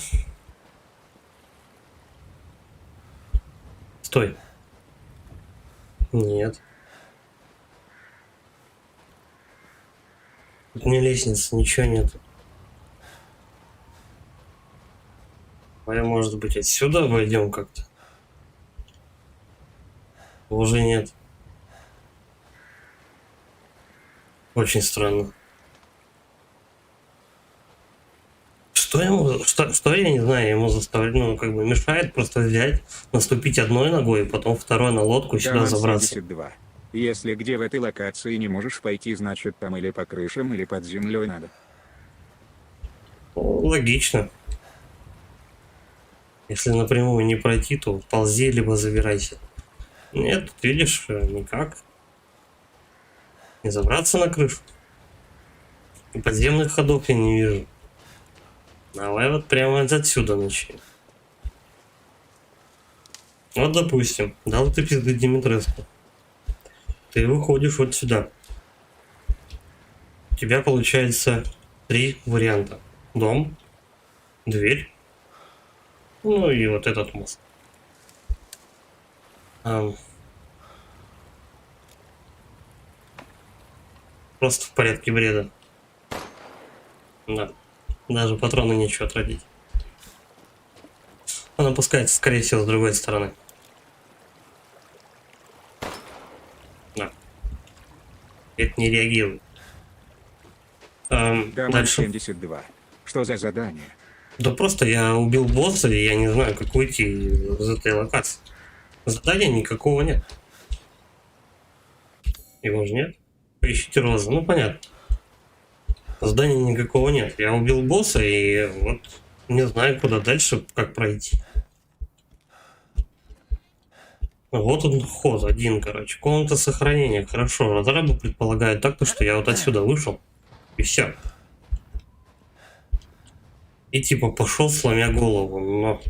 Speaker 1: Стой. Нет. Тут не лестница, ничего нет. А может быть отсюда обойдем как-то? Уже нет. Очень странно. Что ему, что я не знаю, ему заставляет, ну, как бы мешает просто взять, наступить одной ногой, и потом второй на лодку и сюда
Speaker 2: Даман
Speaker 1: забраться.
Speaker 2: 72. Если где в этой локации не можешь пойти, значит там или по крышам, или под землей надо.
Speaker 1: Ну, логично. Если напрямую не пройти, то ползи, либо забирайся. Нет, тут видишь, никак. Не забраться на крышу. И подземных ходов я не вижу. Давай вот прямо отсюда начнем. Вот, допустим, дал ты пизды Димитреску. Ты выходишь вот сюда. У тебя получается 3 варианта. Дом, дверь, ну и вот этот мост. Просто в порядке бреда. Да. Даже патроны нечего отрадить. Он опускается, скорее всего, с другой стороны. Да. Это не реагирует.
Speaker 2: Даман
Speaker 1: Дальше.
Speaker 2: 72. Что за задание?
Speaker 1: Да просто я убил босса, и я не знаю, как уйти из этой локации. Задания никакого нет. Его же нет. Поищите розы. Ну, понятно. Задания никакого нет. Я убил босса, и вот не знаю, куда дальше, как пройти. Вот он ход один, короче. Комната сохранения. Хорошо. Разрабы предполагают так-то, что я вот отсюда вышел. И все. И типа пошел, сломя голову. Но...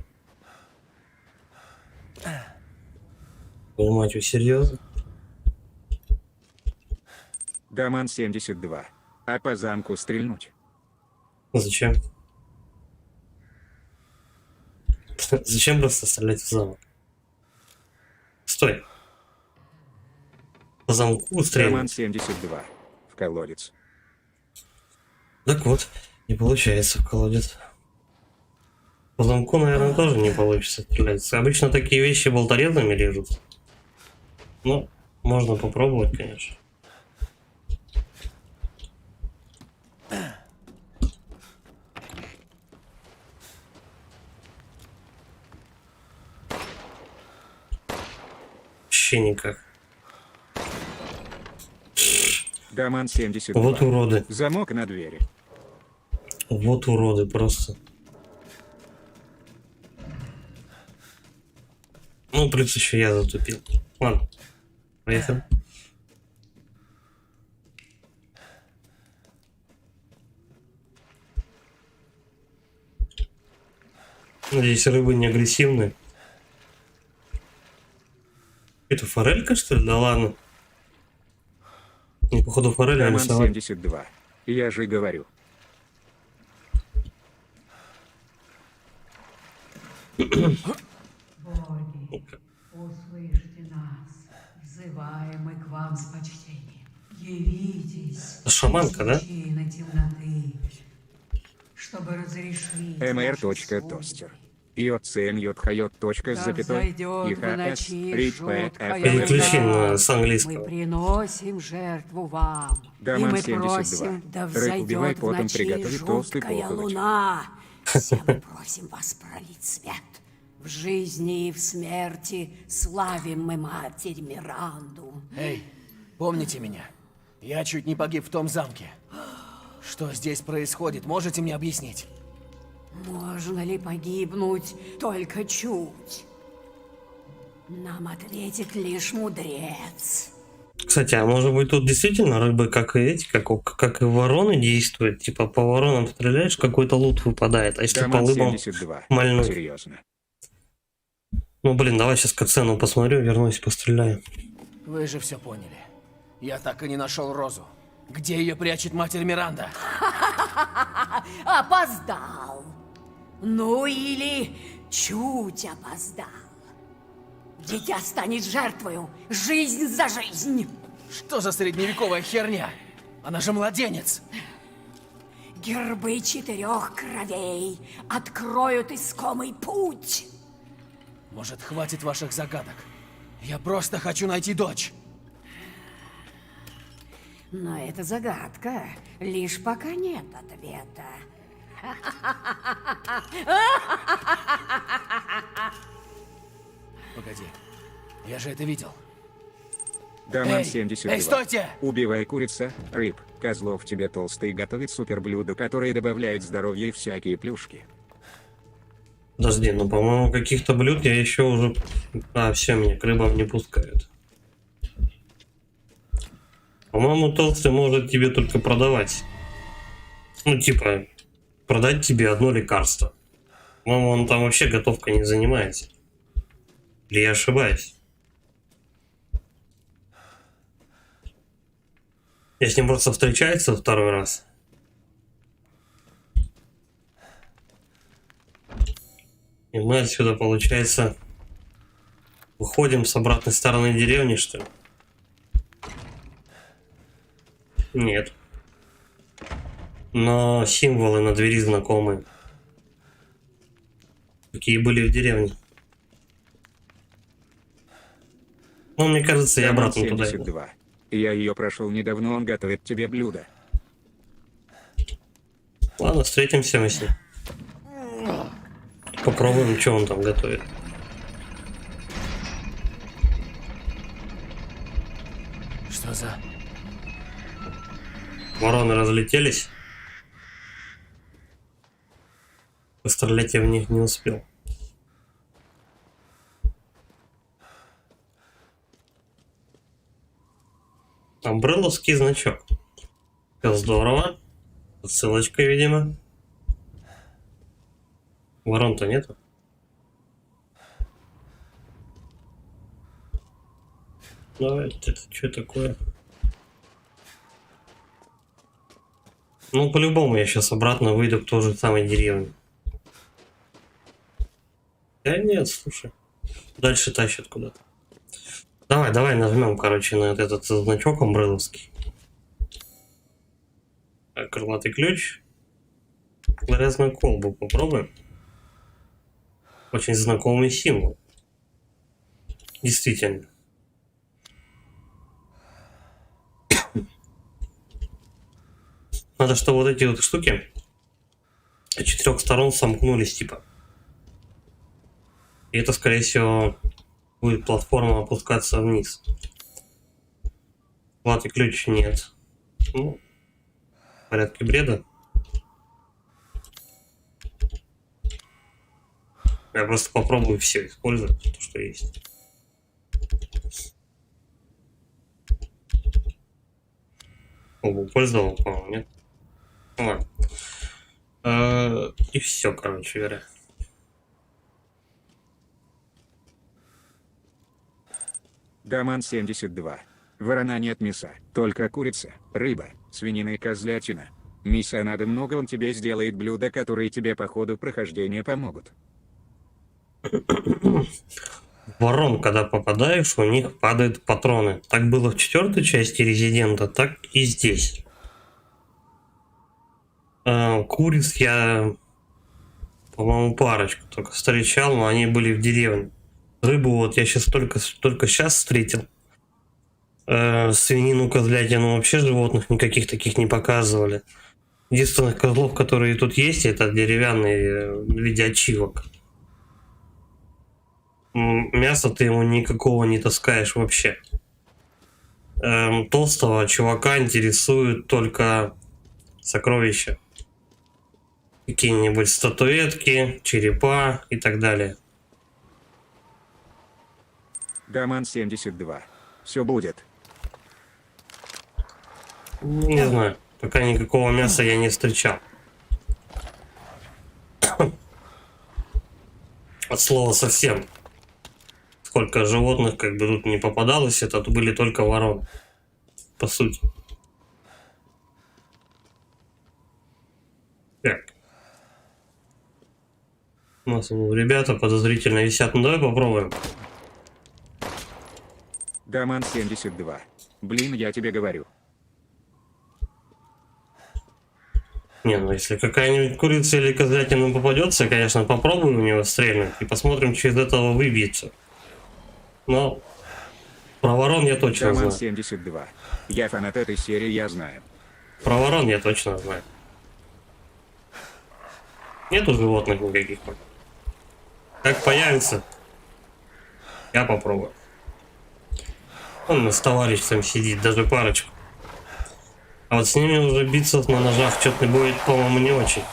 Speaker 1: Мать, вы серьезно?
Speaker 2: Даман 72. А по замку стрельнуть?
Speaker 1: Зачем? Зачем просто стрелять в замок? Стой. По замку
Speaker 2: Даман
Speaker 1: стрелять.
Speaker 2: 72. В колодец.
Speaker 1: Так вот, не получается в колодец. По замку, наверное, тоже не получится стрелять. Обычно такие вещи болторезами режут. Ну, можно попробовать, конечно. Вообще никак.
Speaker 2: Даман 72.
Speaker 1: Вот уроды.
Speaker 2: Замок на двери.
Speaker 1: Вот уроды просто. Ну, плюс еще я затупил. Ладно, поехали. Надеюсь, рыбы не агрессивные. Это форелька, что ли? Да ладно. Не, походу, форель
Speaker 2: Даман
Speaker 1: рисовать.
Speaker 2: 72. Я же говорю.
Speaker 5: Боги, услышьте нас, взываем мы к вам с почтением. Явитесь,
Speaker 1: Шаманка, да?
Speaker 5: причина темноты, чтобы разрешить
Speaker 2: mr.
Speaker 5: ваши
Speaker 2: Тостер.
Speaker 5: судьбы.
Speaker 2: ЙЦНЙХЙ.
Speaker 5: Как зайдет в ночи жуткая
Speaker 1: Переключи
Speaker 5: луна,
Speaker 1: с
Speaker 5: мы
Speaker 1: английского.
Speaker 5: приносим жертву вам. И
Speaker 2: Даман
Speaker 5: мы
Speaker 2: 72.
Speaker 5: просим, да
Speaker 2: Рыб, убивай
Speaker 5: взойдет в
Speaker 2: потом,
Speaker 5: ночи
Speaker 2: приготовить толстый
Speaker 5: жуткая
Speaker 2: полкович.
Speaker 5: луна. Все мы просим вас пролить свет. В жизни и в смерти славим мы Матерь Миранду.
Speaker 4: Эй, помните меня? Я чуть не погиб в том замке. Что здесь происходит, можете мне объяснить?
Speaker 5: Можно ли погибнуть только чуть? Нам ответит лишь мудрец.
Speaker 1: Кстати, а может быть тут действительно рыбы, как и эти, как и вороны действуют? Типа по воронам стреляешь, какой-то лут выпадает, а если по
Speaker 2: Даман
Speaker 1: лыбам
Speaker 2: 72.
Speaker 1: мальнуть?
Speaker 2: Серьезно.
Speaker 1: Ну блин, давай сейчас катсцену посмотрю, вернусь, постреляю.
Speaker 4: Вы же все поняли. Я так и не нашел Розу. Где ее прячет Матерь Миранда?
Speaker 5: Опоздал. Ну или чуть опоздал. Дитя станет жертвою. Жизнь за жизнь.
Speaker 4: Что за средневековая херня? Она же младенец.
Speaker 5: Гербы 4 кровей откроют искомый путь.
Speaker 4: Может, хватит ваших загадок? Я просто хочу найти дочь.
Speaker 5: Но это загадка. Лишь пока нет ответа.
Speaker 4: Погоди, я же это видел.
Speaker 2: Даман
Speaker 4: Эй,
Speaker 2: 72.
Speaker 4: эй, стойте!
Speaker 2: Убивай курица, рыб, козлов тебе толстый готовит суперблюда, которые добавляют здоровье и всякие плюшки.
Speaker 1: Подожди, ну по-моему каких-то блюд я еще уже... А, все, меня к рыбам не пускают. По-моему, толстый может тебе только продавать. Ну, типа, продать тебе одно лекарство. По-моему, он там вообще готовкой не занимается. Или я ошибаюсь? Я с ним просто встречается второй раз. И мы отсюда, получается, выходим с обратной стороны деревни, что ли? Нет. Но символы на двери знакомые. Какие были в деревне. Ну, мне кажется, я
Speaker 2: Даман
Speaker 1: обратно туда иду.
Speaker 2: 72. Я ее прошел недавно, он готовит тебе блюдо.
Speaker 1: Ладно, встретимся мы с ним. Попробуем, что он там готовит.
Speaker 4: Что за...
Speaker 1: Вороны разлетелись. Пострелять я в них не успел. Амбрелловский значок. Все здорово. Ссылочка, видимо. Ворон-то нету. Давай, это что такое? Ну, по-любому я сейчас обратно выйду к той же самой деревне. Да нет, слушай. Дальше тащат куда-то. Давай нажмем, короче, на этот значок амбрелловский. Крылатый ключ. Грязную колбу попробуем. Очень знакомый символ. Действительно. Надо, чтобы вот эти вот штуки с 4 сторон сомкнулись, типа. И это, скорее всего, будет платформа опускаться вниз. Золотый ключ нет. Ну, в порядке бреда. Я просто попробую все использовать, то, что есть. Колбу пользовал, по-моему, нет? Ну, ладно. И все, короче говоря.
Speaker 2: Даман 72. Ворона нет мяса, только курица, рыба, свинина и козлятина. Мяса надо много, он тебе сделает блюда, которые тебе по ходу прохождения помогут.
Speaker 1: Ворон, когда попадаешь, у них падают патроны. Так было в 4-й части Резидента, так и здесь. Куриц я По-моему, парочку только встречал, но они были в деревне. Рыбу вот я сейчас только сейчас встретил. Свинину, козлятину, вообще животных никаких таких не показывали. Единственных козлов, которые тут есть, это деревянные в виде ачивок. Мяса ты ему никакого не таскаешь вообще. Толстого чувака интересуют только сокровища. Какие-нибудь статуэтки, черепа и так далее.
Speaker 2: Даман 72. Все будет.
Speaker 1: Не знаю, пока никакого мяса я не встречал. От слова совсем. Сколько животных как бы тут не попадалось, это были только вороны. По сути. Так. У нас ребята подозрительно висят. Ну давай попробуем.
Speaker 2: Даман 72. Блин, я тебе говорю.
Speaker 1: Не, ну если какая-нибудь курица или козлятина попадется, конечно, попробуем в него стрельнуть и посмотрим, что из этого выбьется. Но про ворон я точно
Speaker 2: Даман
Speaker 1: знаю.
Speaker 2: 72. Я фанат этой серии, я знаю.
Speaker 1: Про ворон я точно знаю. Нету животных никаких. Как появится, я попробую. Он с товарищем сидит, даже парочку. А вот с ними уже биться на ножах что-то будет, по-моему, не очень.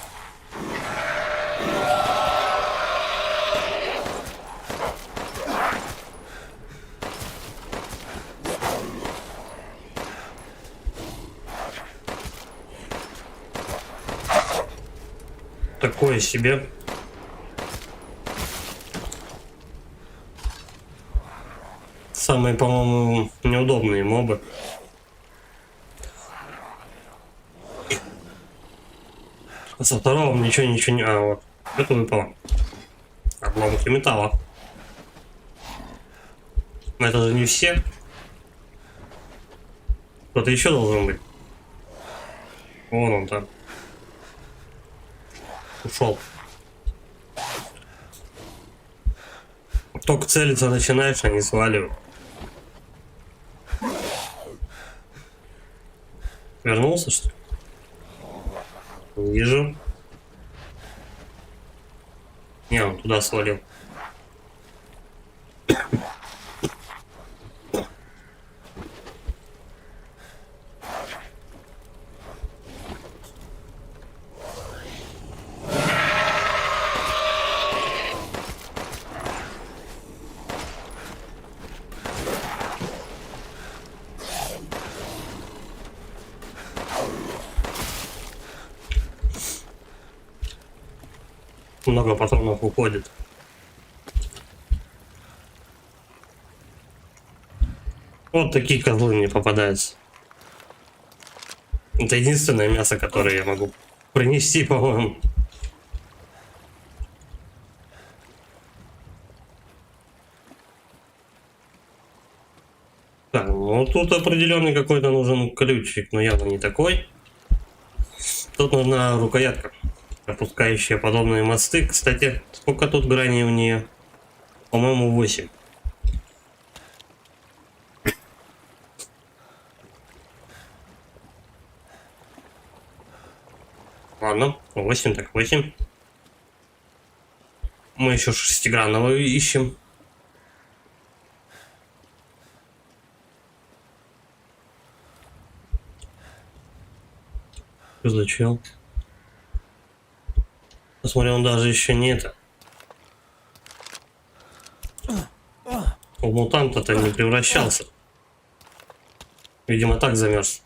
Speaker 1: Такое себе. Самые, по-моему, неудобные мобы. Со второго ничего не... А, вот. Это выпало. Обломки металла. Но это же не все. Кто-то еще должен быть. Вон он там. Ушел. Только целиться начинаешь, они сваливают. Вернулся, что ли? Не вижу. Не, он туда свалил. Много патронов уходит. Вот такие козлы мне попадаются. Это единственное мясо, которое я могу принести, по-моему. Так, ну тут определенный какой-то нужен ключик, но явно не такой. Тут нужна рукоятка, опускающая подобные мосты. Кстати, сколько тут граней у нее? По-моему, 8. Ладно, 8 так 8. Мы еще шестигранного ищем. Что за чел? Посмотри, он даже еще не это. У мутанта-то не превращался. Видимо, так замерз.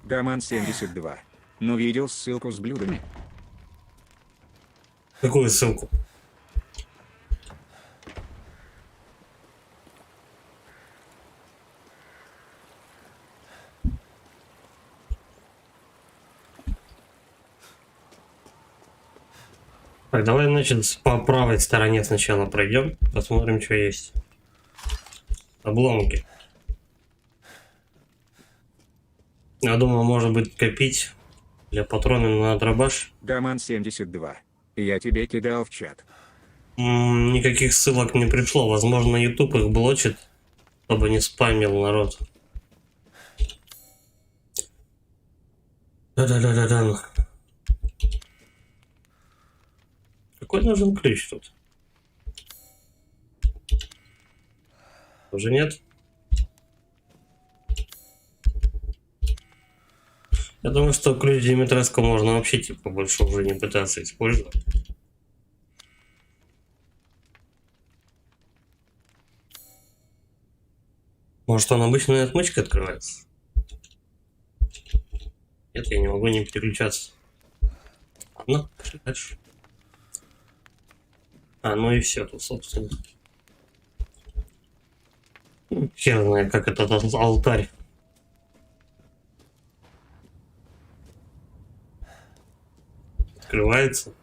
Speaker 2: Даман 72. Ну видел ссылку с блюдами?
Speaker 1: Какую ссылку? Так, давай, значит, по правой стороне сначала пройдем. Посмотрим, что есть. Обломки. Я думаю, может быть, копить для патронов на дробаш.
Speaker 2: Даман 72. Я тебе кидал в чат.
Speaker 1: Никаких ссылок не пришло. Возможно, YouTube их блочит, чтобы не спамил народ. Да-да-да-да-да. Какой нужен ключ тут? Уже нет? Я думаю, что ключ Димитреско можно вообще типа больше уже не пытаться использовать. Может, он обычной отмычкой открывается? Нет, я не могу не переключаться. Ладно, пошли дальше. Ну и все тут, собственно. Хер знает, как этот алтарь. Открывается.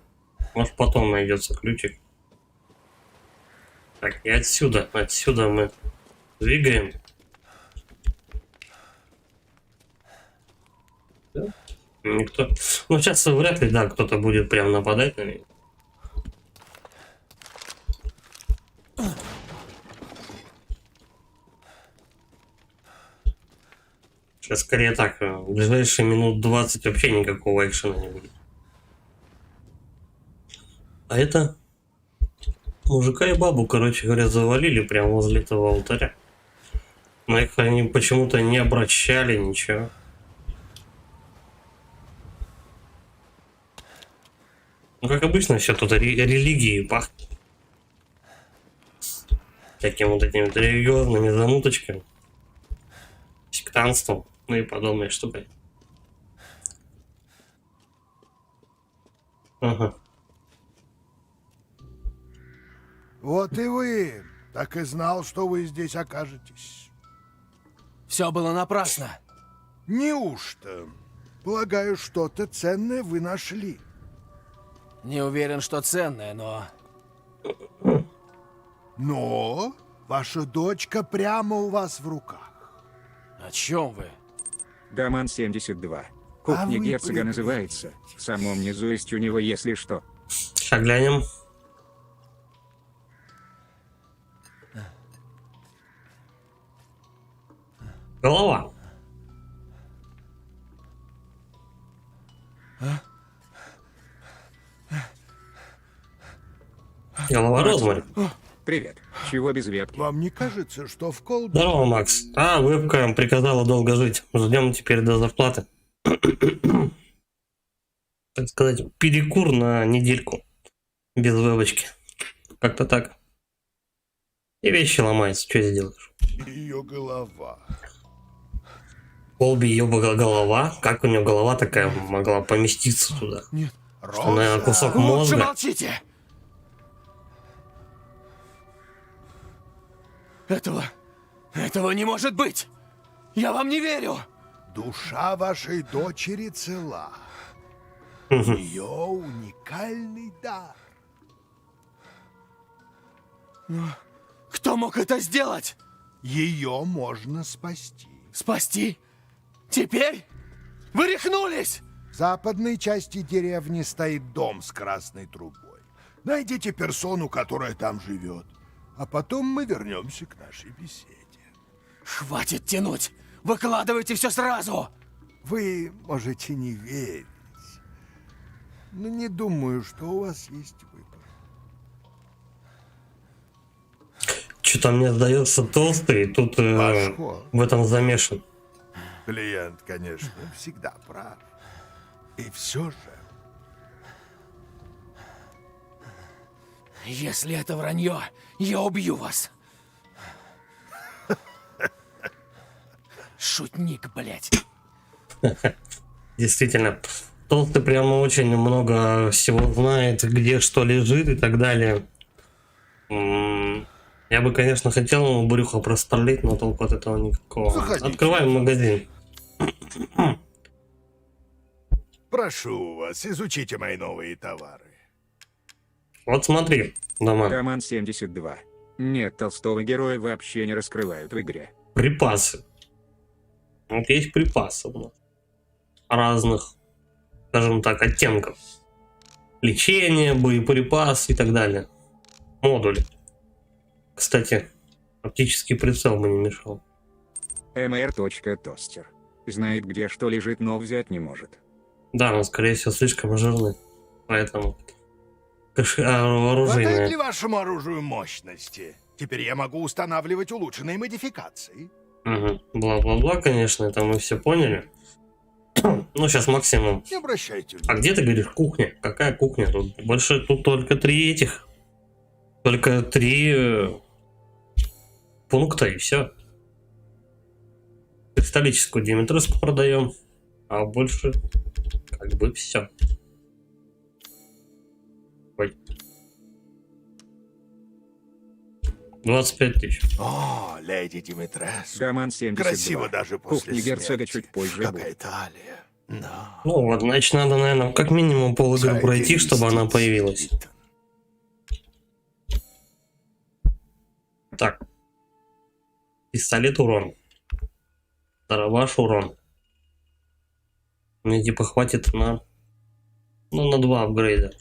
Speaker 1: Может, потом найдется ключик. Так, и отсюда мы двигаем. Да? Никто. Ну, сейчас вряд ли, да, кто-то будет прям нападать на меня. Сейчас скорее так, в ближайшие минут 20 вообще никакого экшена не будет. А это мужика и бабу, короче говоря, завалили прямо возле этого алтаря. Но их они почему-то не обращали, ничего. Ну, как обычно, все тут религии пахнет. Таким вот этими вот религиозными замуточками. Сектантством, ну и подобной штукой. Ага.
Speaker 7: Вот и вы. Так и знал, что вы здесь окажетесь.
Speaker 4: Все было напрасно.
Speaker 7: Неужто? Полагаю, что-то ценное вы нашли.
Speaker 4: Не уверен, что ценное, но...
Speaker 7: Но ваша дочка прямо у вас в руках.
Speaker 4: О чем вы?
Speaker 2: Даман 72. Кухня
Speaker 7: вы
Speaker 2: герцога
Speaker 7: прыгаете.
Speaker 2: называется. В самом низу есть у него, если что.
Speaker 1: Сейчас глянем. Голова. Голова Розмари.
Speaker 2: Привет. Чего без ветки?
Speaker 7: Вам не кажется, что в колбе...
Speaker 1: Здорово, Макс. Вебка приказала долго жить. Ждем теперь до зарплаты. Так сказать, перекур на недельку. Без вебочки. Как-то так. И вещи ломаются, что сделаешь?
Speaker 7: Ее голова.
Speaker 1: Колби ее голова. Как у нее голова такая могла поместиться туда?
Speaker 4: Нет.
Speaker 1: Что, наверное, кусок
Speaker 4: Лучше
Speaker 1: мозга.
Speaker 4: молчите! Этого не может быть! Я вам не верю!
Speaker 7: Душа вашей дочери цела. У нее уникальный дар.
Speaker 4: Кто мог это сделать?
Speaker 7: Ее можно спасти.
Speaker 4: Спасти? Теперь? Вы рехнулись!
Speaker 7: В западной части деревни стоит дом с красной трубой. Найдите персону, которая там живет. А потом мы вернемся к нашей беседе.
Speaker 4: Хватит тянуть! Выкладывайте все сразу!
Speaker 7: Вы можете не верить, но не думаю, что у вас есть выбор.
Speaker 1: Что-то мне сдается толстый, и тут
Speaker 7: Ваш ход.
Speaker 1: в этом замешан.
Speaker 7: Клиент, конечно, всегда прав. И все же...
Speaker 4: Если это вранье, я убью вас. Шутник, блядь.
Speaker 1: Действительно, толстый прямо очень много всего знает, где что лежит и так далее. Я бы, конечно, хотел ему брюхо прострелить, но толку от этого никакого.
Speaker 7: Заходите.
Speaker 1: Открываем магазин.
Speaker 7: Прошу вас, изучите мои новые товары.
Speaker 1: Вот смотри, Даман,
Speaker 2: Роман 72. Нет, толстого героя вообще не раскрывают в игре.
Speaker 1: припасы. Вот есть припасы у нас. Разных, скажем так, оттенков. Лечение, боеприпас и так далее. Модули. Кстати, оптический прицел бы не мешал.
Speaker 2: mr.тостер. Знает, где что лежит, но взять не может.
Speaker 1: Да, но скорее всего слишком жирный. Поэтому
Speaker 7: Хватает
Speaker 1: оружейное.
Speaker 7: ли вашему оружию мощности? Теперь я могу устанавливать улучшенные модификации.
Speaker 1: Угу. Бла-бла-бла, конечно, это мы все поняли. Ну, сейчас максимум.
Speaker 7: Не обращайте
Speaker 1: А
Speaker 7: внимания.
Speaker 1: где ты говоришь кухня? Какая кухня? Тут больше, тут только 3 этих. Только 3 пункта и все. Кристаллическую диметроску продаем, а больше как бы все. Ой. 25 тысяч.
Speaker 7: О, леди Димитрес.
Speaker 2: Роман 72.
Speaker 7: Красиво даже после
Speaker 2: Кухни герцога
Speaker 7: смерти.
Speaker 2: чуть позже
Speaker 7: Какая
Speaker 2: будет.
Speaker 7: талия. Да.
Speaker 1: Ну вот, значит, надо, наверное, как минимум пол игры
Speaker 7: Дайте
Speaker 1: пройти, чтобы она
Speaker 7: инвестиции,
Speaker 1: появилась.
Speaker 7: Итан.
Speaker 1: Так. Пистолет урон. Дробаш урон. Мне типа хватит на... Ну, на 2 апгрейда.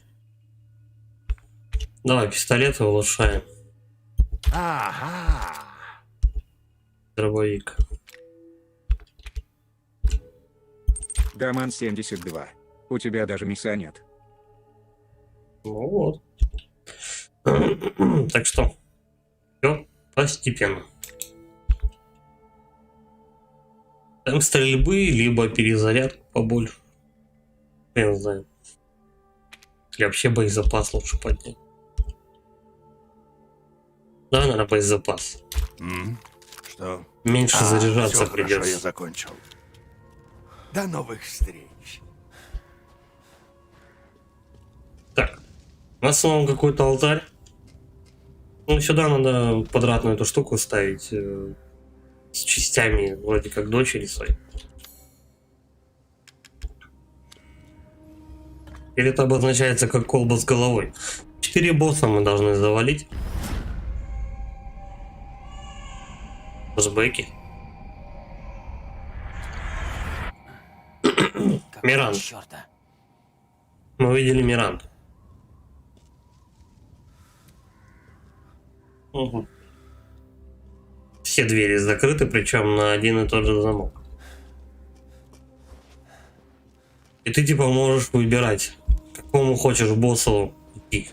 Speaker 1: Давай, пистолеты улучшаем.
Speaker 7: Ага.
Speaker 1: Дробовик.
Speaker 2: Роман 72. У тебя даже мяса нет.
Speaker 1: Ну вот. Так что, все постепенно. Там стрельбы, либо перезарядку побольше. Я не знаю. Или вообще боезапас лучше поднять. Давай, наверное, боезапас.
Speaker 7: Что?
Speaker 1: Меньше заряжаться
Speaker 7: всё хорошо, я
Speaker 1: придется.
Speaker 7: закончил. До новых встреч.
Speaker 1: Так. У нас снова какой-то алтарь. Ну, сюда надо квадратную эту штуку ставить. С частями, вроде как дочери своей. Или это обозначается как колба с головой. 4 босса мы должны завалить. Флэшбэки. Миранд.
Speaker 4: Чёрта.
Speaker 1: Мы увидели Миранду. Угу. Все двери закрыты, причем на один и тот же замок. И ты типа можешь выбирать, к какому хочешь боссу идти.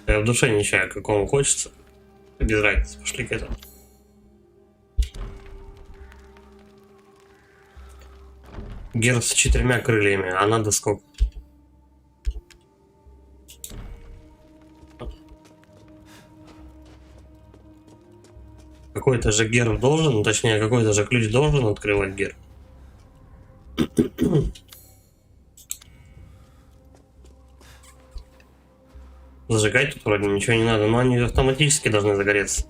Speaker 1: Я в душе не чаю, какому хочется. Без разницы, пошли к этому. Герб с 4 крыльями, а надо сколько? Какой-то же герб должен, точнее, какой-то же ключ должен открывать герб. Зажигать тут вроде ничего не надо, но они автоматически должны загореться.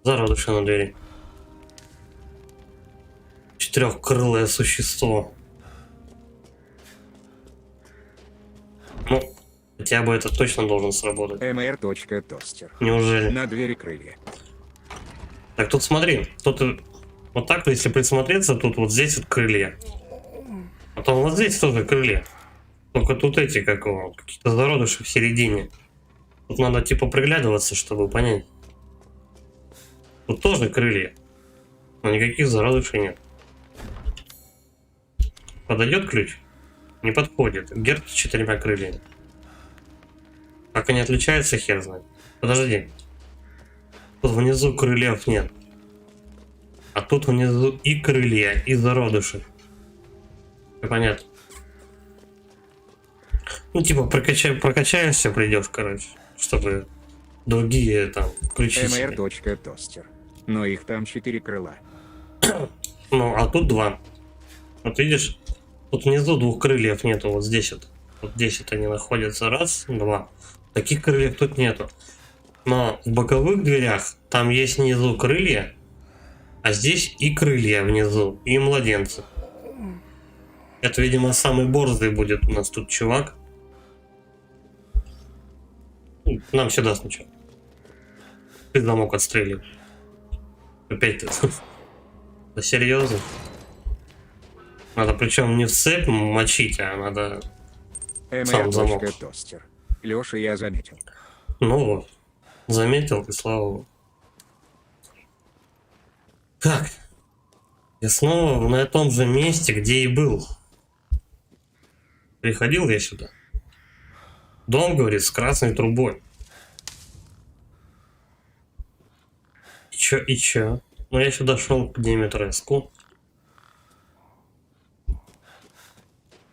Speaker 1: Зародыши на двери. 4-крылое существо. Ну, хотя бы это точно должен сработать.
Speaker 2: mr.тостер.
Speaker 1: Неужели?
Speaker 2: На двери крылья.
Speaker 1: Так, тут смотри, тут вот так, если присмотреться, тут вот здесь вот крылья. Потом вот здесь тоже крылья. Только тут эти, как его, какие-то зародыши в середине. Тут надо типа приглядываться, чтобы понять. Тут тоже крылья. Но никаких зародышей нет. Подойдет ключ? Не подходит. Герб с 4 крыльями. Как они отличаются, хер знает. Подожди. Тут внизу крыльев нет. А тут внизу и крылья, и зародыши. Понятно. Ну, типа, прокачаешься, придешь, короче. Чтобы другие там ключи себе.
Speaker 2: mr.тостер. Но их там 4 крыла.
Speaker 1: Ну, а тут 2. Вот видишь, тут внизу 2 крыльев нету, вот здесь вот. Вот здесь вот они находятся, 1, 2. Таких крыльев тут нету. Но в боковых дверях там есть внизу крылья, А здесь и крылья внизу, и младенцы. Это, видимо, самый борзый будет у нас тут чувак. Нам сюда сначала. Ты замок отстрелил. Опять ты. Да серьезно? Надо причем не в цепь мочить, а надо сам замок.
Speaker 2: Тостер. Лёша, я заметил.
Speaker 1: Ну вот. Заметил, и слава богу. Так. Я снова на том же месте, где и был. Приходил я сюда. Дом, говорит, с красной трубой. И чё? Ну, я сюда шел к Димитреску.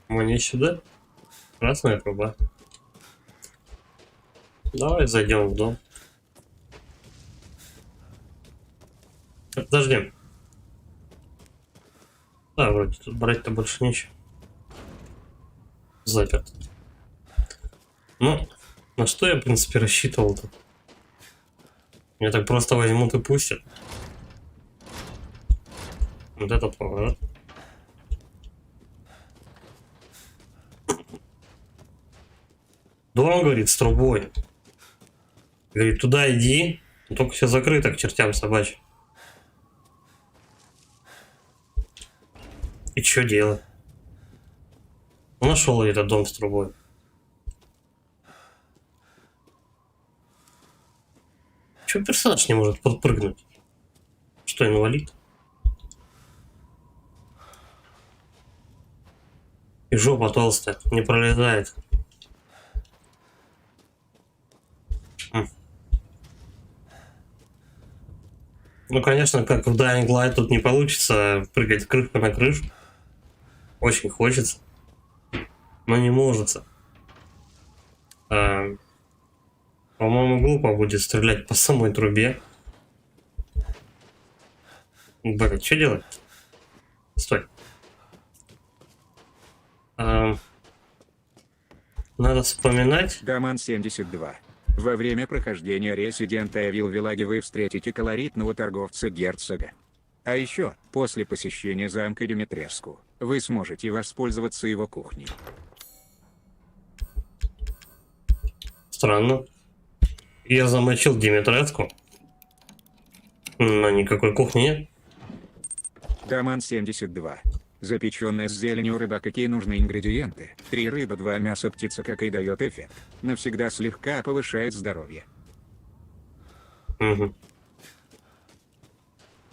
Speaker 1: Мне сюда? Красная труба. Давай зайдем в дом. Подожди. Да, вроде тут брать-то больше нечего. Заперт. Ну, на что я, в принципе, рассчитывал-то? Меня так просто возьмут и пустят. Вот это поворот. Дом, говорит, с трубой. Говорит, туда иди, но только все закрыто к чертям собачьим. И что делать? Нашел я этот дом с трубой. Чего персонаж не может подпрыгнуть? Что, инвалид? И жопа толстая, не пролезает. Ну, конечно, как в Dying Light тут не получится прыгать крышка на крышу. Очень хочется. Но не может. По-моему, глупо будет стрелять по самой трубе. Блин, что делать? Стой. Надо вспоминать.
Speaker 2: Даман 72. Во время прохождения Resident Evil Village вы встретите колоритного торговца герцога. А еще, после посещения замка Димитреску, вы сможете воспользоваться его кухней.
Speaker 1: Странно. Я замочил Димитреску, но никакой кухни нет.
Speaker 2: Даман 72. Запеченная с зеленью рыба. Какие нужны ингредиенты? 3 рыба, 2 мяса, птица, как и дает эффект. Навсегда слегка повышает здоровье.
Speaker 1: Угу.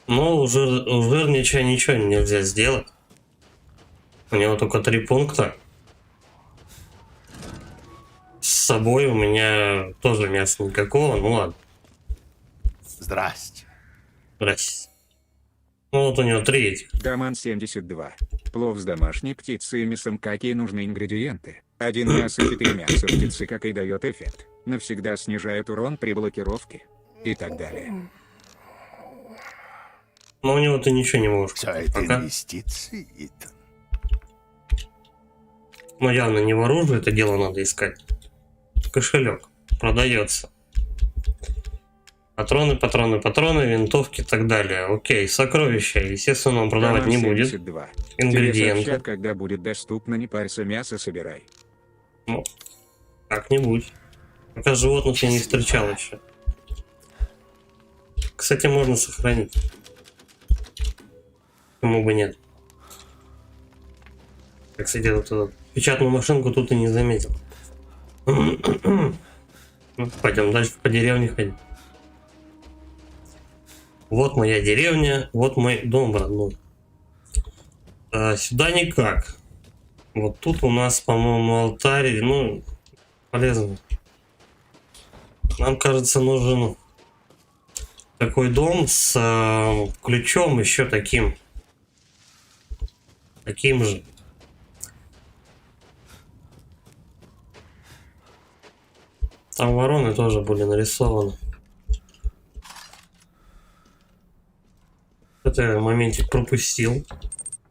Speaker 1: Ну, уже ничего нельзя сделать. У него только 3 пункта. С собой у меня тоже мяса никакого, ну ладно.
Speaker 7: Здрасте.
Speaker 1: Здрасте. Ну вот у него 3 этих.
Speaker 2: Даман 72. Плов с домашней птицей и мясом. Какие нужны ингредиенты? 1 мясо, 4 мяса птицы, как и дает эффект. Навсегда снижает урон при блокировке. И так далее.
Speaker 1: Но у него ты ничего не можешь.
Speaker 7: Все это
Speaker 1: Пока.
Speaker 7: инвестиции, Итан.
Speaker 1: Но явно не в оружие это дело надо искать. Кошелек. Продается. Патроны, винтовки и так далее. Окей, сокровища. Естественно, он продавать не будет.
Speaker 2: 72.
Speaker 1: Ингредиенты.
Speaker 2: Тебе сообщат, когда будет доступно, не парься, мясо собирай.
Speaker 1: Ну, как-нибудь. Пока животных я не встречал еще. Кстати, можно сохранить. Почему бы нет? Я, кстати, эту печатную машинку тут и не заметил. Ну, пойдем дальше по деревне ходить. Вот моя деревня, вот мой дом родной. Сюда никак. Вот тут у нас, по-моему, алтарь. Ну, полезно. Нам, кажется, нужен такой дом с ключом еще таким. Таким же. Там вороны тоже были нарисованы. Это я моментик пропустил.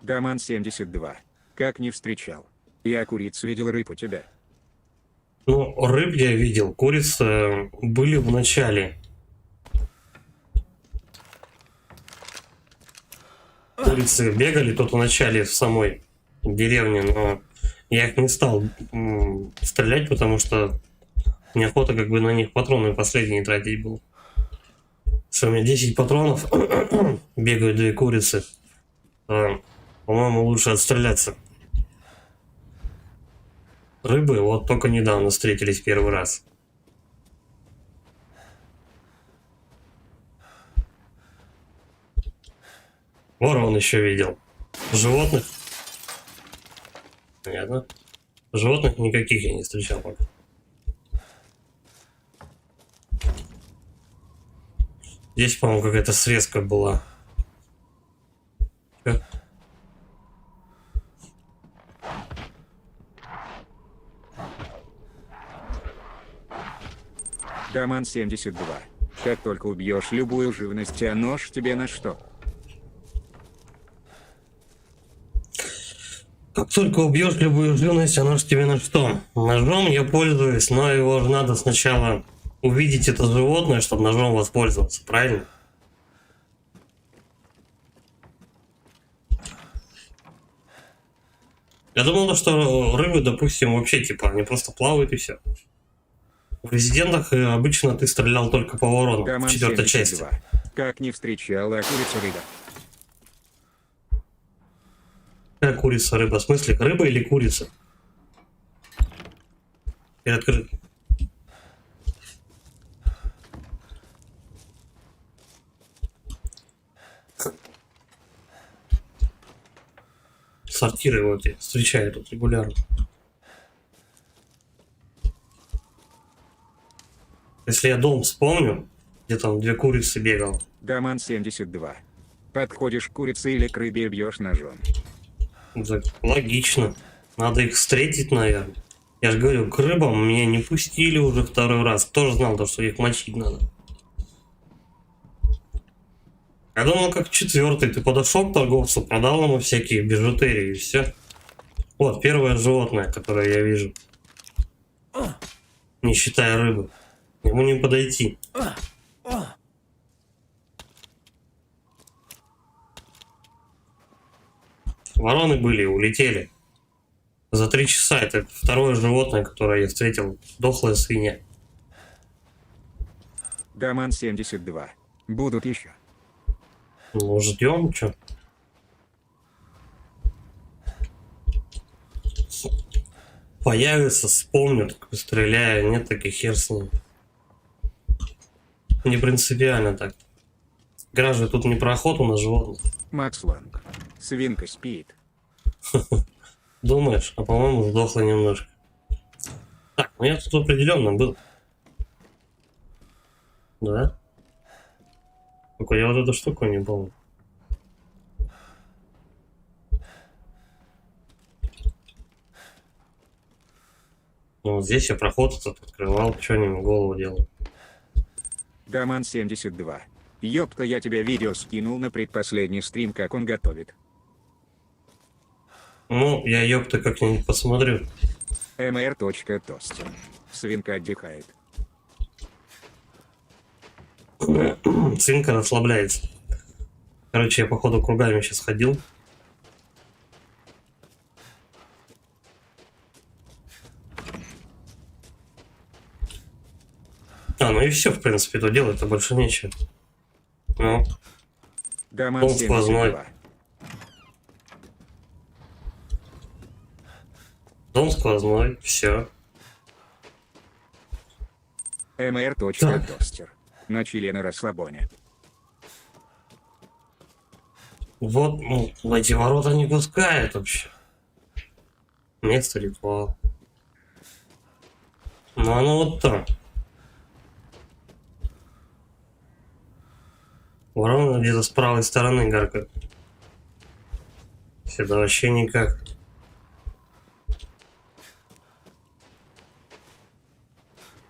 Speaker 2: Даман 72. Как не встречал? Я куриц видел, рыб у тебя.
Speaker 1: Ну, рыб я видел, курицы были в начале. курицы бегали тут в начале в самой деревне, но я их не стал стрелять, потому что неохота как бы на них патроны последние тратить был. Что у меня 10 патронов, бегают 2 курицы, то, по-моему, лучше отстреляться. Рыбы вот только недавно встретились первый раз. Ворон еще видел. Животных? Понятно. Животных никаких я не встречал пока. Здесь, по-моему, какая-то срезка была. Чё?
Speaker 2: Даман 72. Как только убьешь любую живность, а нож тебе на что?
Speaker 1: Как только убьешь любую живность, оно ж тебе на что? Ножом я пользуюсь, но его же надо сначала увидеть это животное, чтобы ножом воспользоваться, правильно? Я думал, что рыбы, допустим, вообще типа они просто плавают и все. В Резидентах обычно ты стрелял только по воронам,
Speaker 2: Даман
Speaker 1: в 4-й части.
Speaker 2: 72. Как не встречала курицу рыба?
Speaker 1: Какая курица, рыба? В смысле, рыба или курица? Открыт. Сортиры вот я встречаю тут регулярно. Если я дом вспомню, где там 2 курицы бегал.
Speaker 2: Даман 72. Подходишь к курице или к рыбе и бьешь ножом.
Speaker 1: Так, логично. Надо их встретить, наверное. Я же говорю, к рыбам меня не пустили уже 2-й раз. Кто же знал, то, что их мочить надо? Я думал, как 4-й. Ты подошел к торговцу, продал ему всякие бижутерии и все. Вот, первое животное, которое я вижу. Не считая рыбы. Ему не подойти. Вороны были, улетели. За 3 часа это 2-е животное, которое я встретил. Дохлая свинья.
Speaker 2: Даман 72. Будут еще.
Speaker 1: Ну, ждем, чё. Появится, вспомнят, стреляя. Нет, таких хер с ним. Не принципиально так. Игра же тут не про охоту на животных.
Speaker 2: Макс Ланг. Свинка спит.
Speaker 1: Думаешь? А по-моему, сдохла немножко. Так, ну я тут определенно был. Да? Только я вот эту штуку не помню. Ну вот здесь я проход этот открывал, что-нибудь голову делал.
Speaker 2: Даман 72. Ёпта, я тебе видео скинул на предпоследний стрим, как он готовит.
Speaker 1: Ну, я ёпта как-нибудь посмотрю.
Speaker 2: mr.тостер. Свинка отдыхает.
Speaker 1: Свинка расслабляется. Короче, я походу кругами сейчас ходил. Ну и все, в принципе, то делать-то больше нечего. Ну,
Speaker 2: Даман
Speaker 1: Дом сквозной.
Speaker 2: 72.
Speaker 1: дом сквозной, все.
Speaker 2: mr.тостер. На чили на расслабоне.
Speaker 1: Вот, ну, в эти ворота не пускают вообще. Место ритуал. Ну, оно вот там. Ворона где-то с правой стороны гаркает. Это вообще никак.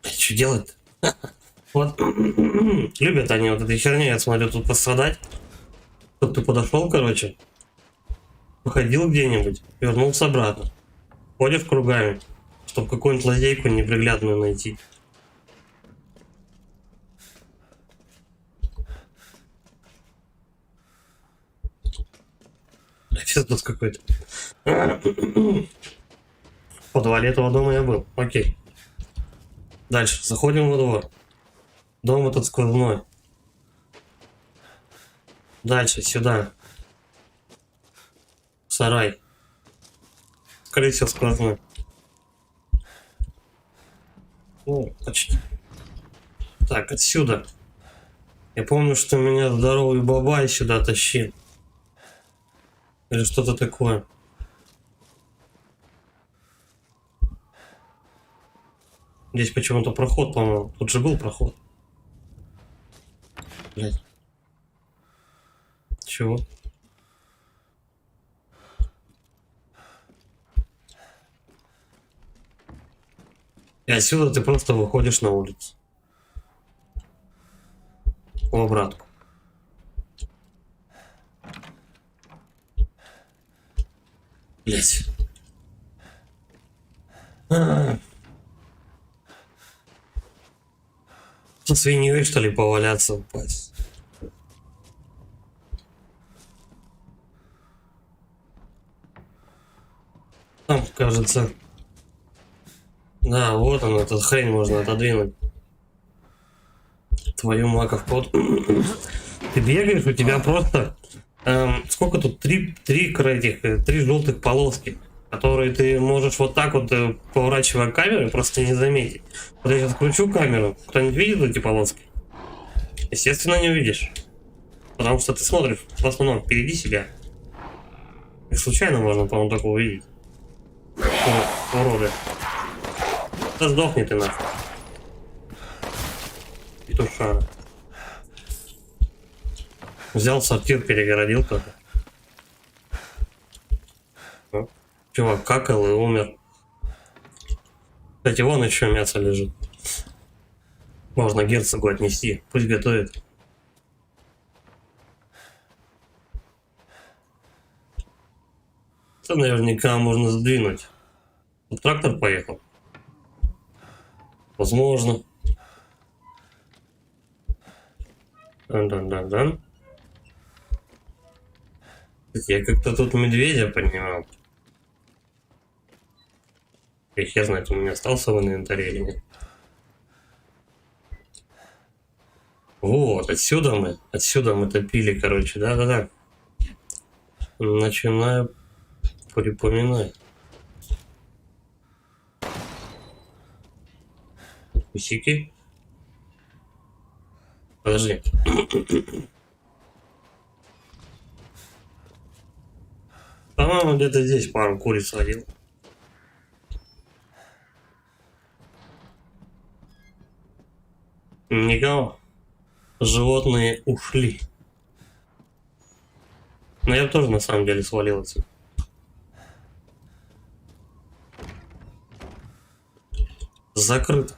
Speaker 1: Что делать? Вот любят они вот этой херней, я смотрю, тут пострадать. Тут ты подошел, короче, походил где-нибудь, вернулся обратно. Ходишь кругами, чтобы какую-нибудь лазейку неприглядную найти. пиздец тут какой-то. В подвале этого дома я был. Окей. Дальше. Заходим во двор. Дом этот сквозной. Дальше, сюда. Сарай. Скорее всего, сквозной. Ну, почти. Так, отсюда. Я помню, что меня здоровый бабай сюда тащил. Или что-то такое. Здесь почему-то проход, по-моему. Тут же был проход. Блять. Чего? И отсюда ты просто выходишь на улицу. В обратку. Блять. Со свиньей, что ли, поваляться, упасть? Там, кажется... Да, вот он, эту хрень можно отодвинуть. Твою маков кот. Ты бегаешь, у тебя просто... сколько тут? Три желтых полоски, которые ты можешь вот так вот, поворачивая камеру, просто не заметить. Вот я сейчас кручу камеру, кто-нибудь видит эти полоски? Естественно, не увидишь. Потому что ты смотришь в основном впереди себя. И случайно можно, по-моему, только увидеть. Уроды. Да сдохни ты нахуй. Петушара. Взял сортир, перегородил как-то. Ну, чувак какал и умер. Кстати, вон еще мясо лежит. Можно герцогу отнести, пусть готовит. Это наверняка можно сдвинуть. Вот трактор поехал. Возможно. Дан-дан-дан-дан. Я как-то тут медведя понимал. И хер знает, у меня остался в инвентаре или нет. Вот, отсюда мы топили, короче, да-да-да. Начинаю припоминать. Кусики. Подожди. По-моему, где-то здесь пару куриц водил. Никого. Животные ушли. Но я бы тоже на самом деле свалил отсюда. Закрыто.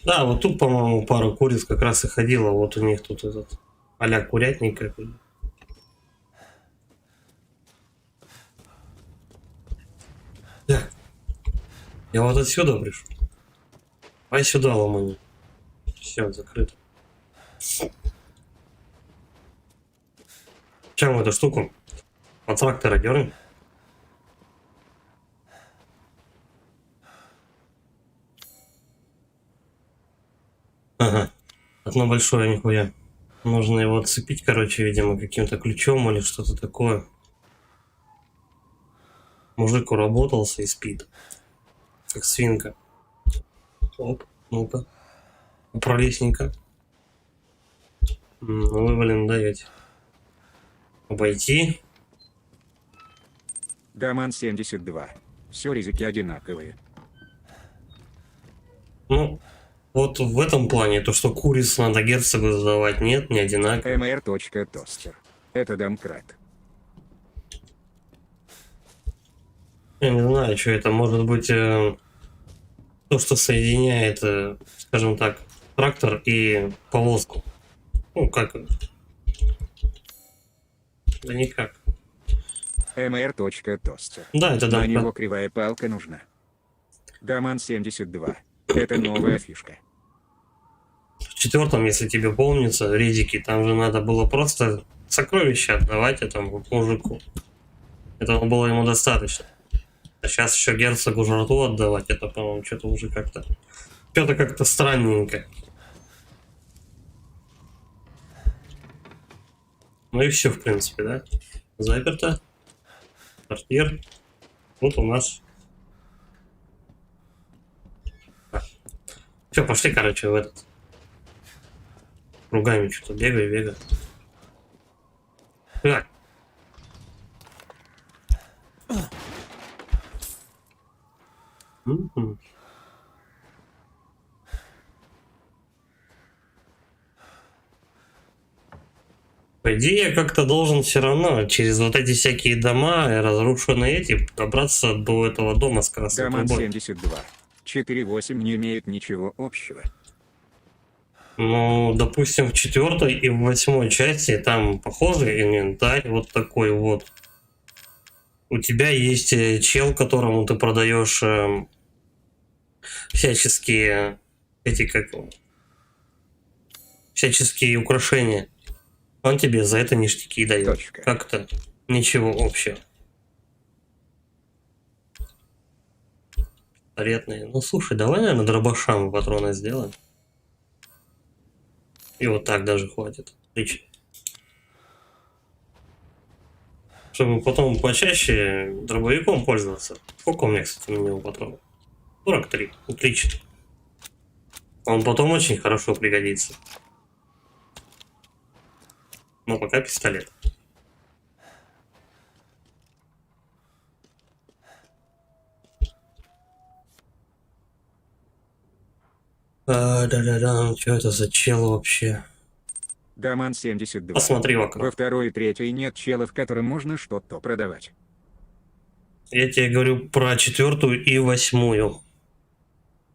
Speaker 1: Да, вот тут, по-моему, пару куриц как раз и ходила. Вот у них тут этот а-ля курятник какой-то. Так. Я вот отсюда пришел. Пой сюда, ломани. Все, закрыто. Чем эту штуку? По трактора дернем. Ага. Одно большое нихуя. Нужно его отцепить, короче, видимо, каким-то ключом или что-то такое. Мужик уработался и спит. Как свинка. Оп, ну-ка. Пролесненько. Ну вы, блин, даете. Обойти.
Speaker 2: Даман 72. Все ризики одинаковые.
Speaker 1: Ну, вот в этом плане, то, что куриц надо герцогу задавать, нет, не одинаково.
Speaker 2: mr.toaster. Это домкрат.
Speaker 1: Я не знаю, что это может быть то, что соединяет, скажем так, трактор и повозку. Ну, как? Да никак.
Speaker 2: mr.toaster.
Speaker 1: Да, это да.
Speaker 2: На него кривая палка нужна. Даман 72. Это новая фишка.
Speaker 1: В 4-м, если тебе помнится, редики, там же надо было просто сокровища отдавать этому мужику. Этого было ему достаточно. А сейчас еще герцогу жратву отдавать, это, по-моему, что-то уже как-то... Что-то как-то странненько. Ну и все, в принципе, да? Заперто. Портьер. Вот у нас... Все, пошли, короче, в этот... Кругами что-то бегаю. Так. По идее, я как-то должен все равно через вот эти всякие дома и разрушенные эти добраться до этого дома с красной
Speaker 2: Даман
Speaker 1: трубой.
Speaker 2: 72. 4-8 не имеют ничего общего.
Speaker 1: Ну, допустим, в 4 и в 8 части там похожий инвентарь вот такой вот. У тебя есть чел, которому ты продаешь всяческие эти как его, всяческие украшения. Он тебе за это ништяки дает.
Speaker 2: Точка.
Speaker 1: Как-то ничего общего. Пистолетные. Ну слушай, давай, наверное, дробашам патроны сделаем. И вот так даже хватит. Отлично. Чтобы потом почаще дробовиком пользоваться. Сколько у меня, кстати, на него патронов? 43. Отлично. Он потом очень хорошо пригодится. Но пока пистолет. Да-да-да, что это за чел вообще?
Speaker 2: Даман 72.
Speaker 1: Посмотри в окно.
Speaker 2: Во 2 и 3 нет челов, которым можно что-то продавать.
Speaker 1: Я тебе говорю про 4 и 8.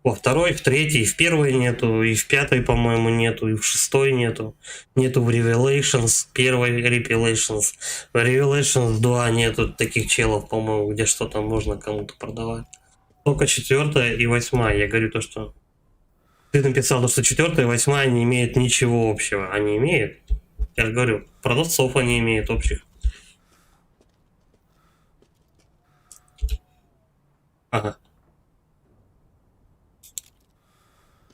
Speaker 1: Во 2, в 3, в 1 нету, и в 5, по-моему, нету, и в 6 нету. Нету в Revelations, 1 Revelations. В Revelations 2 нету таких челов, по-моему, где что-то можно кому-то продавать. Только 4 и 8. Я говорю то, что... Ты написал, что 4 и 8 не имеют ничего общего. Они имеют. Я же говорю, продавцов они имеют общих. Ага.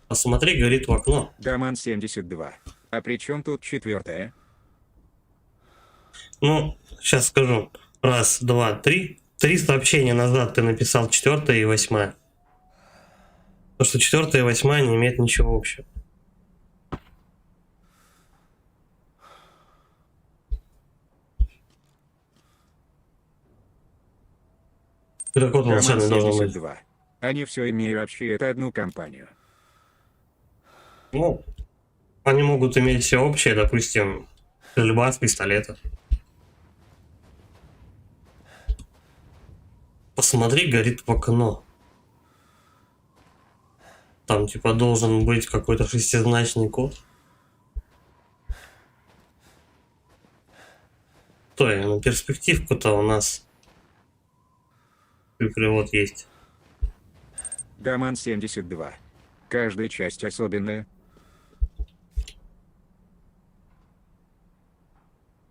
Speaker 1: Посмотри, горит в окно.
Speaker 2: Даман 72. А при чем тут 4?
Speaker 1: Ну, сейчас скажу. 1, 2, 3. 3 сообщения назад ты написал 4 и 8. То, что 4 и 8 не имеют ничего общего. Ты такой
Speaker 2: Даман
Speaker 1: волшебный должен быть.
Speaker 2: 72. Они все имеют общее, это одну компанию.
Speaker 1: Ну, они могут иметь все общее, допустим, стрельба с пистолета. Посмотри, горит в окно. Там типа должен быть какой-то шестизначный код. Стой, на перспективку-то у нас перевод есть.
Speaker 2: Даман 72. Каждая часть особенная.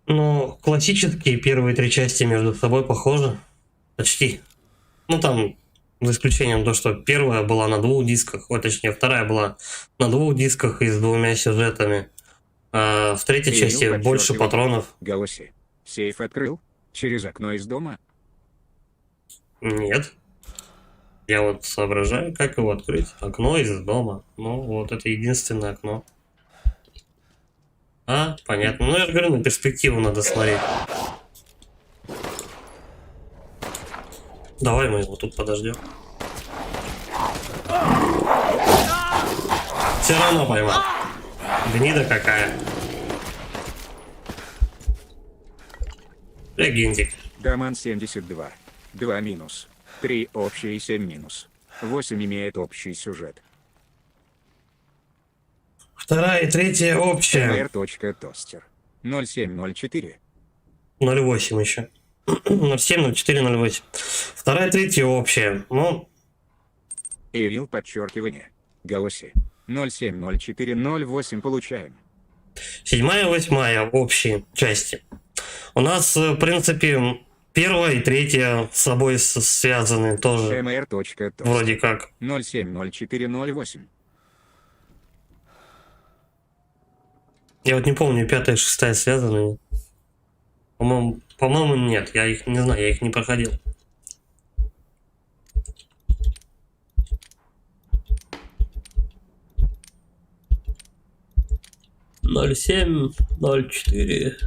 Speaker 1: Ну, классические первые 3 части между собой похожи. Почти. Ну, там, за исключением того, что первая была на 2 дисках, ой, точнее, вторая была на 2 дисках и с 2 сюжетами. А в 3 части
Speaker 2: Кирилл
Speaker 1: больше
Speaker 2: подчеркивает.
Speaker 1: патронов.
Speaker 2: Голоси. Сейф открыл? Через окно из дома?
Speaker 1: Нет. Я вот соображаю, как его открыть. Окно из дома. Ну, вот это единственное окно. А, понятно. Ну, я же говорю, на перспективу надо смотреть. Давай мы его тут подождем. Все равно поймал. Гнида какая. Регентик.
Speaker 2: Даман 72. 2 минус. 3 общие и 7 минус. 8 имеет общий сюжет.
Speaker 1: 2 и 3 общая.
Speaker 2: R.Тостер. 0704.
Speaker 1: 0,8 еще. 0,7, 0,4, 0,8. 2 и 3 общая. Ну,
Speaker 2: Ирил подчеркивание. Голоси. 070408 получаем.
Speaker 1: 7 и 8 общие части. У нас, в принципе, Первая и третья с собой связаны тоже.
Speaker 2: mr.tost
Speaker 1: Вроде как.
Speaker 2: 070408.
Speaker 1: Я вот не помню, пятая и шестая связаны. По-моему, нет. Я их не знаю, я их не проходил. Ноль семь, 04.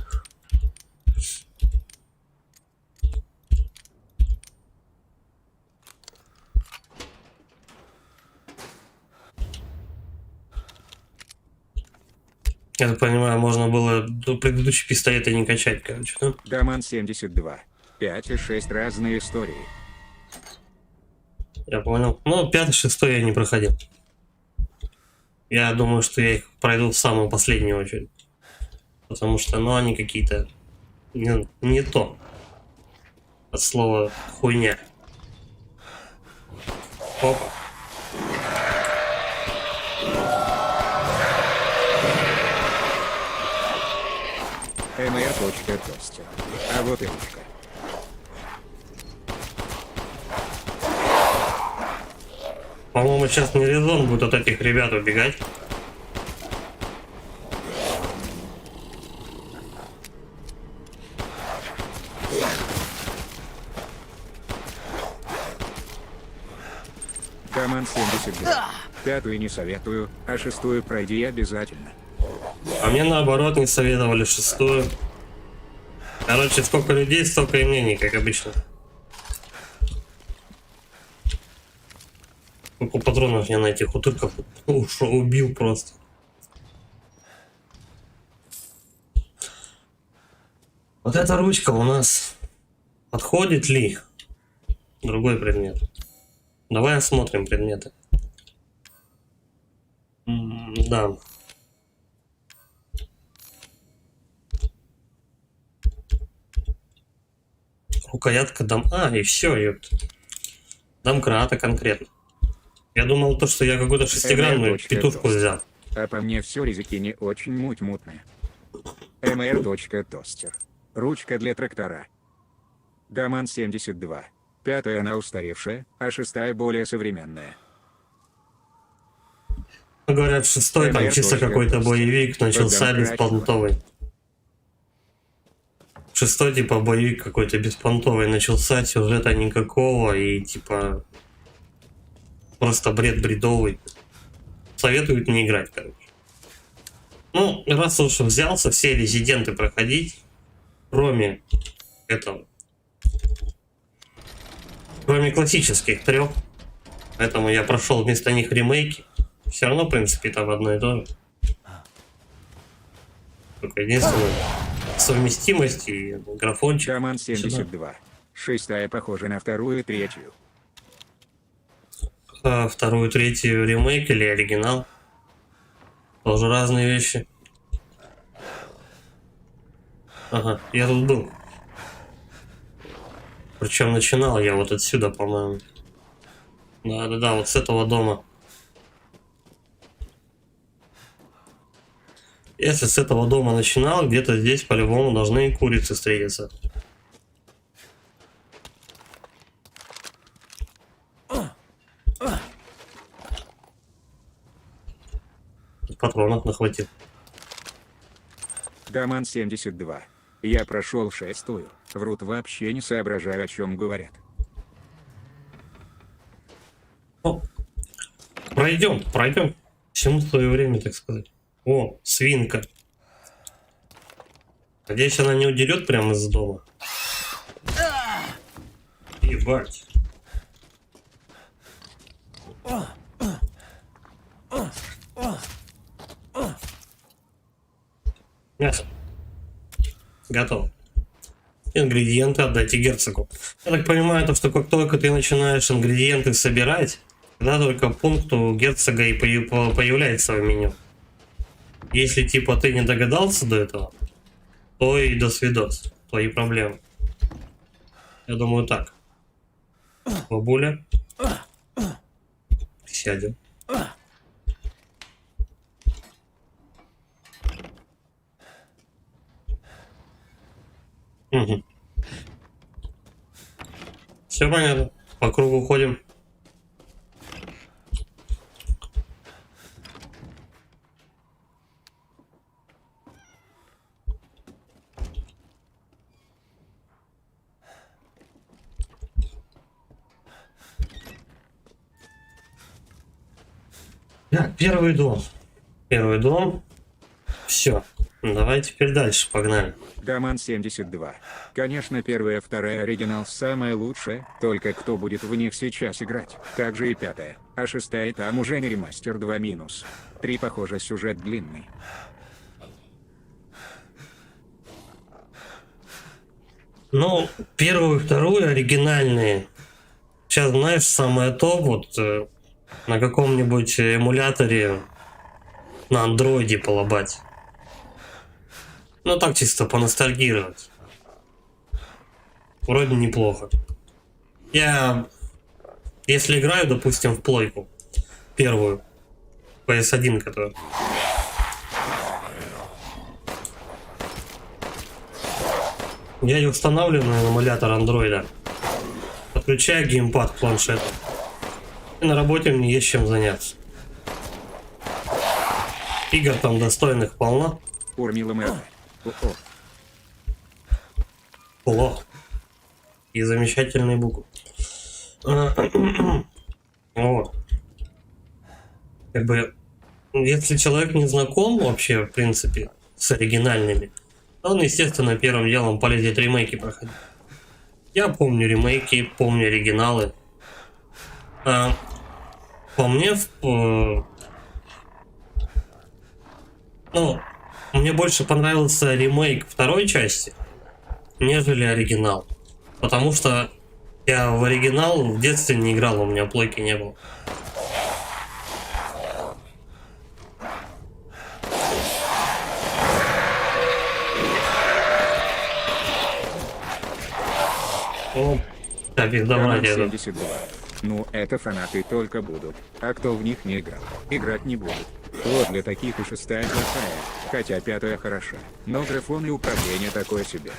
Speaker 1: Я так понимаю, можно было до предыдущие пистолеты не качать, короче, да?
Speaker 2: Даман 72. 5 и 6 разные истории.
Speaker 1: Я понял. Ну, пятый, шестой я не проходил. Я думаю, что я их пройду в самую последнюю очередь. Потому что, ну, они какие-то не то. От слова хуйня. Опа.
Speaker 2: mr.tost. А вот и ручка.
Speaker 1: По-моему, сейчас не резон будет от этих ребят убегать.
Speaker 2: Даман 72. Пятую не советую, а шестую пройди обязательно.
Speaker 1: А мне наоборот не советовали шестую. Короче, сколько людей, столько и мнений, как обычно. Сколько патронов я на этих утырках убил просто. Вот эта ручка у нас подходит ли? Другой предмет. Давай осмотрим предметы. Да. Рукоятка и все, ёпт. Домкрата конкретно. Я думал, то, что я какую-то шестигранную петушку взял.
Speaker 2: А по мне все резики не очень мутные. mr.toster. Ручка для трактора. Даман 72. Пятая она устаревшая, а шестая более современная.
Speaker 1: Говорят, шестой там чисто какой-то боевик начался беспонтовый. Шестой типа боевик какой-то беспонтовый начался, сюжета никакого и типа просто бред бредовый. Советуют не играть, короче. Ну, раз уж взялся все резиденты проходить, кроме этого, кроме классических трех, поэтому я прошел вместо них ремейки. Все равно, в принципе, там одно и то же. Только единственное, совместимость и графончик.
Speaker 2: Даман 72. Шестая похожа на вторую и третью.
Speaker 1: А вторую, третью ремейк или оригинал? Тоже разные вещи. Ага, я тут был. Причем начинал я вот отсюда, по-моему. Да, вот с этого дома. Если с этого дома начинал, где-то здесь по-любому должны курицы встретиться. Патронов нахватил.
Speaker 2: Даман 72. Я прошел шестую. Врут, вообще не соображаю, о чем говорят.
Speaker 1: Ну, пройдем. Всему свое время, так сказать. О, свинка. Надеюсь, она не удерет прямо из дома. Ебать. Мясо. Готово. Ингредиенты отдайте герцогу. Я так понимаю, то, что как только ты начинаешь ингредиенты собирать, тогда только пункт у герцога и появляется в меню. Если типа ты не догадался до этого, то и до свидос. Твои проблемы. Я думаю так. Бабуля. Сядем. Угу. Все понятно. По кругу ходим. Так, первый дом. Первый дом. Все. Давай теперь дальше, погнали.
Speaker 2: Даман 72. Конечно, первая, вторая оригинал самая лучшая, только кто будет в них сейчас играть. Также и пятая, а шестая там уже не ремастер 2 минус. 3 похоже сюжет длинный.
Speaker 1: Ну, первую и вторую оригинальные. Сейчас, знаешь, самое то, вот на каком-нибудь эмуляторе на андроиде полобать. Ну, так чисто поностальгировать. Вроде неплохо. Я, если играю, допустим, в плойку, первую, PS1, которую, я ее устанавливаю на эмулятор андроида, подключаю геймпад к планшету, и на работе мне есть чем заняться. Игр там достойных полно.
Speaker 2: Урмила Мэра. О-о.
Speaker 1: Плохо. И замечательные буквы. Вот. Как бы, если человек не знаком вообще, в принципе, с оригинальными, то он, естественно, первым делом полезет ремейки проходить. Я помню ремейки, помню оригиналы. По мне, ну, мне больше понравился ремейк второй части, нежели оригинал. Потому что я в оригинал в детстве не играл, у меня плойки не было. Ну, так, их
Speaker 2: Даман
Speaker 1: добра деду.
Speaker 2: 72. Ну, это фанаты только будут. А кто в них не играл, играть не будет. Вот для таких и шестая плохая, хотя пятая хороша. Но графон и управление такое себе.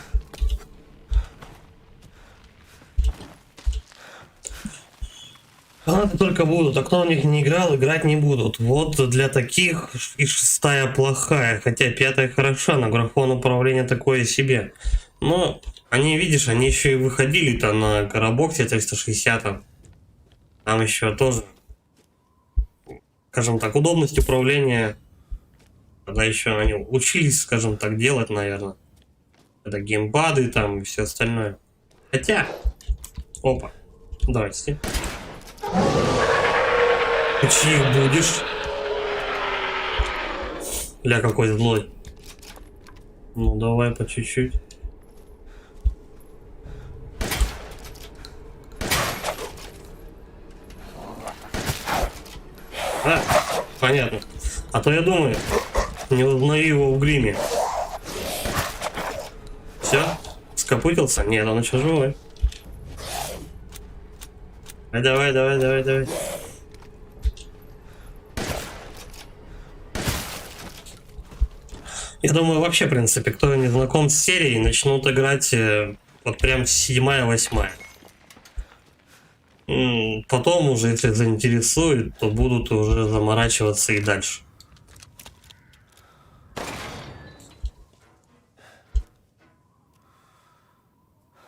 Speaker 1: Фанаты только будут, а кто в них не играл, играть не будут. Вот для таких и шестая плохая, хотя пятая хороша, но графон управления такое себе. Но они, видишь, они еще и выходили-то на Карабоксе 360. Там еще тоже, скажем так, удобность управления, когда еще они учились, скажем так, делать, наверное. Это геймпады там и все остальное. Хотя, опа, здрасте. Ты чьих будешь? Ля, какой злой. Ну, давай по чуть-чуть. А, понятно. А то я думаю, не узнаю его в гриме. Все? Скопытился? Нет, он еще живой. Давай, давай, давай, давай. Я думаю, вообще, в принципе, кто не знаком с серией, начнут играть вот прям 7-8. Потом уже, если заинтересует, то будут уже заморачиваться и дальше.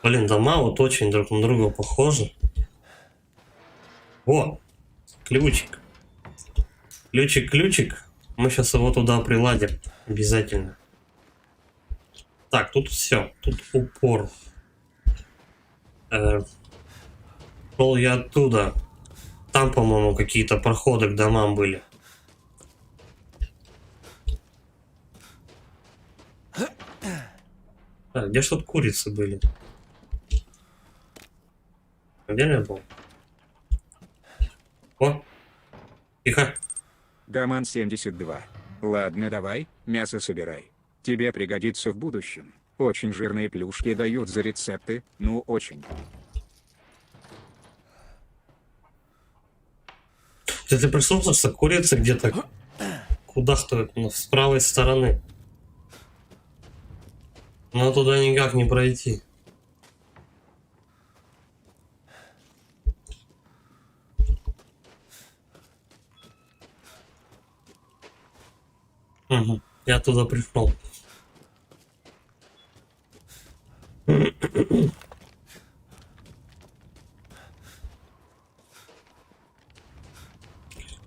Speaker 1: Блин, дома вот очень друг на друга похожи. О, ключик. Ключик. Мы сейчас его туда приладим. Обязательно. Так, тут все. Тут упор. Шел я оттуда. Там, по-моему, какие-то проходы к домам были. Так, где ж тут курицы были? Где я был? О, тихо.
Speaker 2: Даман 72. Ладно, давай, мясо собирай. Тебе пригодится в будущем. Очень жирные плюшки дают за рецепты, ну очень.
Speaker 1: Ты прислушался, курица где-то куда-то с правой стороны. Но туда никак не пройти. Угу. Я туда пришел.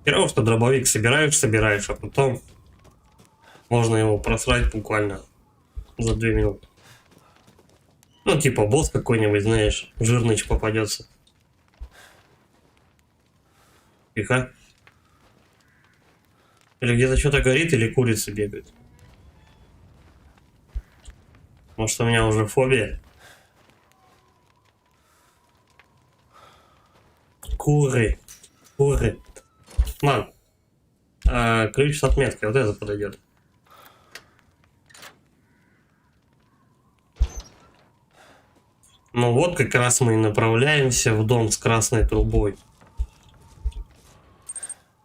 Speaker 1: Херово, что дробовик собираешь, а потом можно его просрать буквально за 2 минуты. Ну, типа босс какой-нибудь, знаешь, жирныч попадется. Тихо. Или где-то что-то горит, или курицы бегают. Может, у меня уже фобия? Куры. Куры. Ман. Ключ с отметкой. Вот это подойдет. Ну вот как раз мы и направляемся в дом с красной трубой.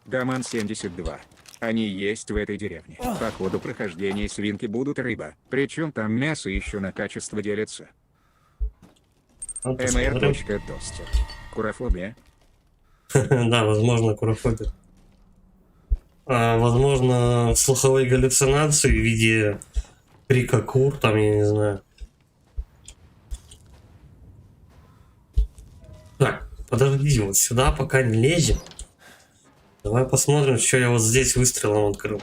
Speaker 2: Даман 72. Они есть в этой деревне. По ходу прохождения свинки будут рыба. Причем там мясо еще на качество делится.
Speaker 1: Вот посмотрим.
Speaker 2: mr.достер. Курофобия.
Speaker 1: Да, возможно, курофобия. Возможно, слуховые галлюцинации в виде крика кур, там, я не знаю. Так, подожди, вот сюда пока не лезем. Давай посмотрим, что я вот здесь выстрелом открыл.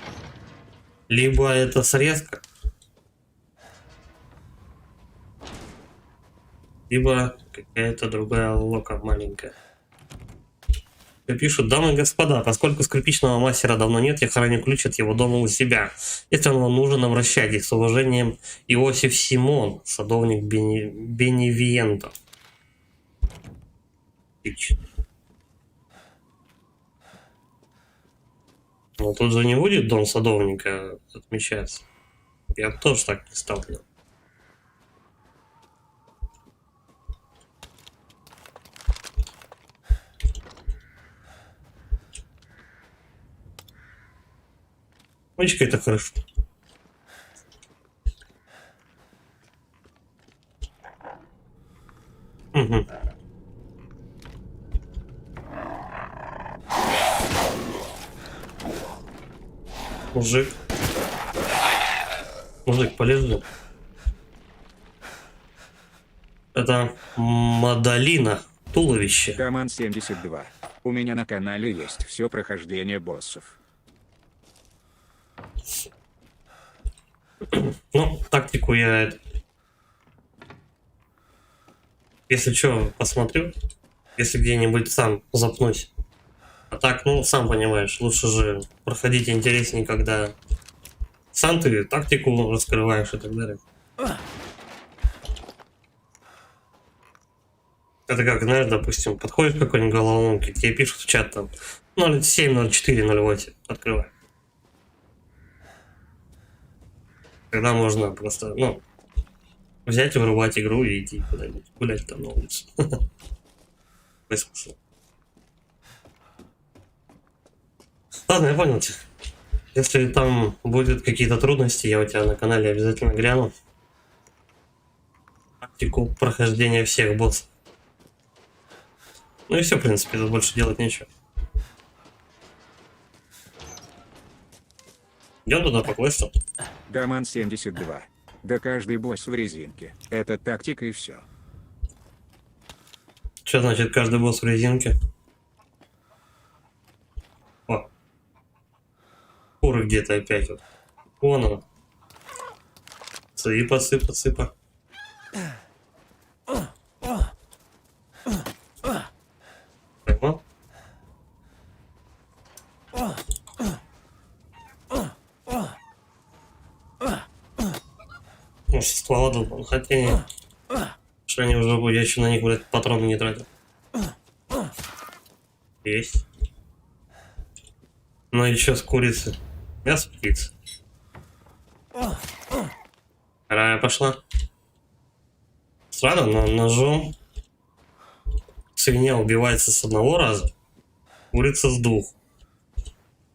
Speaker 1: Либо это срезка, либо какая-то другая лока маленькая. Пишут: дамы и господа, поскольку скрипичного мастера давно нет, я храню ключ от его дома у себя. Если он вам нужен, обращайтесь. С уважением, Иосиф Симон, садовник Беневиентов. Но тут же не будет дом садовника отмечаться. Я бы тоже так не стал делать. Мочка, это хорошо. Угу. Мужик, полезли. Это Мадалина, туловище.
Speaker 2: Даман 72. У меня на канале есть все прохождение боссов.
Speaker 1: Ну, тактику я, если что, посмотрю. Если где-нибудь сам запнусь. А так, ну, сам понимаешь, лучше же проходить интереснее, когда сам ты тактику раскрываешь и так далее. Это как, знаешь, допустим, подходишь к какой-нибудь головоломке, тебе пишут в чат там 07, 04, 08, открывай. Когда можно просто, ну, взять, вырубать игру и идти куда-нибудь гулять там на улицу. Какой смысл? Ладно, я понял тебя. Если там будут какие-то трудности, я у тебя на канале обязательно гляну. Тактику прохождения всех боссов. Ну и все, в принципе, тут больше делать нечего. Идем туда по квесту.
Speaker 2: Даман 72. Да каждый босс в резинке. Это тактика и все.
Speaker 1: Что значит каждый босс в резинке? О. Куры где-то опять вот. Вон она. Сыпа, сыпа, сыпа. Поймал? Может, со ствола долбан, хотя нет. Что они уже будут, я еще на них, блядь, патроны не тратил. Есть. Ну и что с курицы? Мясо птицы. Рая пошла. Странно, но ножом свинья убивается с одного раза, курица с двух.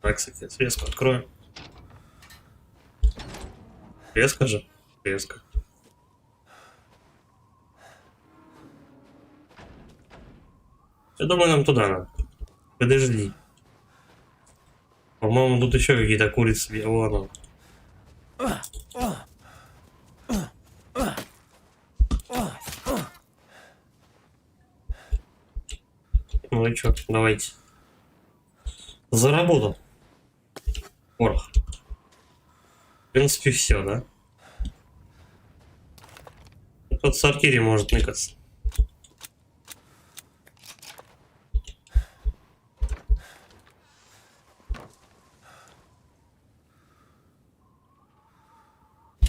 Speaker 1: Так, кстати, срезку открою. Срезка же? Срезка. Я думаю, нам туда надо. Подожди. По-моему, тут еще какие-то курицы. Вон он. чё, давайте. За работу. Порох. В принципе, все, да? Тот в сортире может ныкаться.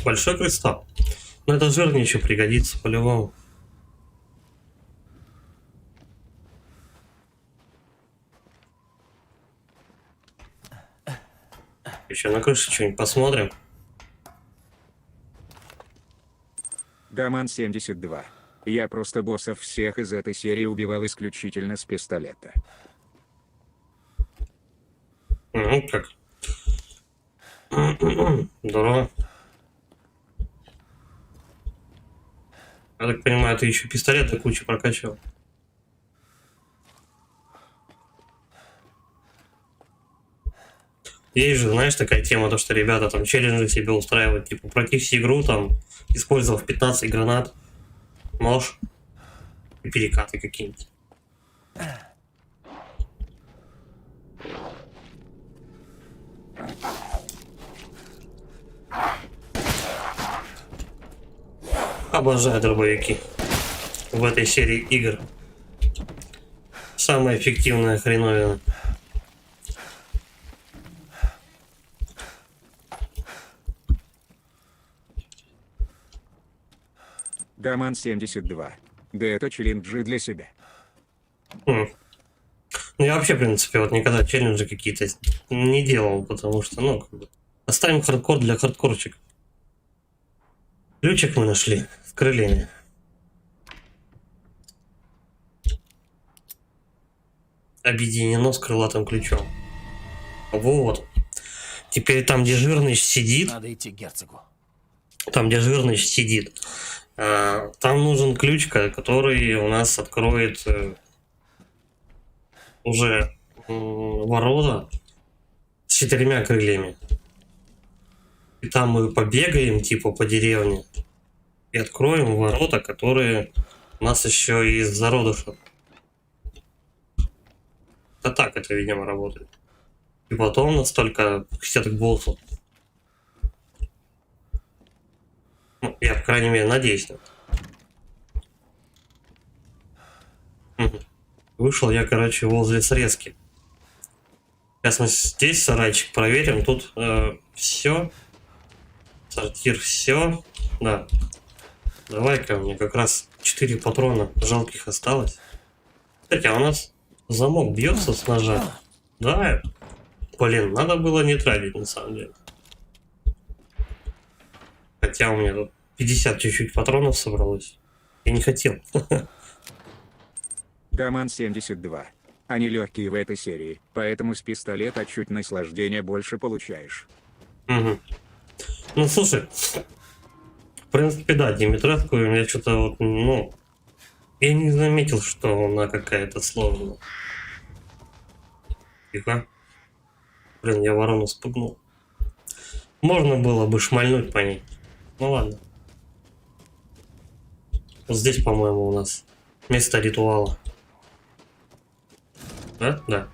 Speaker 1: Большой кристалл. Но это жирнее еще пригодится по-любому. Еще на крыше что-нибудь посмотрим.
Speaker 2: Даман 72. Я просто боссов всех из этой серии убивал исключительно с пистолета.
Speaker 1: Ну как? Здорово. Я так понимаю, ты еще пистолет до кучи прокачал. Есть же, знаешь, такая тема, то что ребята там челленджи себе устраивают, типа пройти всю игру, там, использовав 15 гранат, нож и перекаты какие-нибудь. Обожаю дробовики в этой серии игр. Самая эффективная хреновина.
Speaker 2: Даман 72. Да это челленджи для себя.
Speaker 1: Ну, я вообще, в принципе, вот никогда челленджи какие-то не делал, потому что, ну, как бы, оставим хардкор для хардкорчиков. Ключик мы нашли в крыле. Объединено с крылатым ключом. Вот. Теперь там, где жирный сидит,
Speaker 4: Надо идти к герцогу.
Speaker 1: там, где жирный сидит, там нужен ключ, который у нас откроет уже ворота с 4 крыльями. И там мы побегаем, типа, по деревне. И откроем ворота, которые у нас еще из зародыша. Да так это, видимо, работает. И потом у нас только 50 к боссу. Ну, я, по крайней мере, надеюсь на это. Мгм. Вышел я, короче, возле срезки. Сейчас мы здесь сарайчик проверим. Тут все. Сортир все. Да. Давай-ка, мне как раз 4 патрона жалких осталось. Кстати, а у нас замок бьется с ножа. Да. Блин, надо было не тратить, на самом деле. Хотя у меня тут 50 чуть-чуть патронов собралось. Я не хотел.
Speaker 2: Даман 72. Они легкие в этой серии, поэтому с пистолета чуть наслаждения больше получаешь.
Speaker 1: Угу. Ну, слушай. В принципе, да, Димитреску я что-то вот, ну... Я не заметил, что она какая-то сложная. Тихо. Блин, я ворону спугнул. Можно было бы шмальнуть по ней. Ну ладно. Вот здесь, по-моему, у нас место ритуала. Да? Да.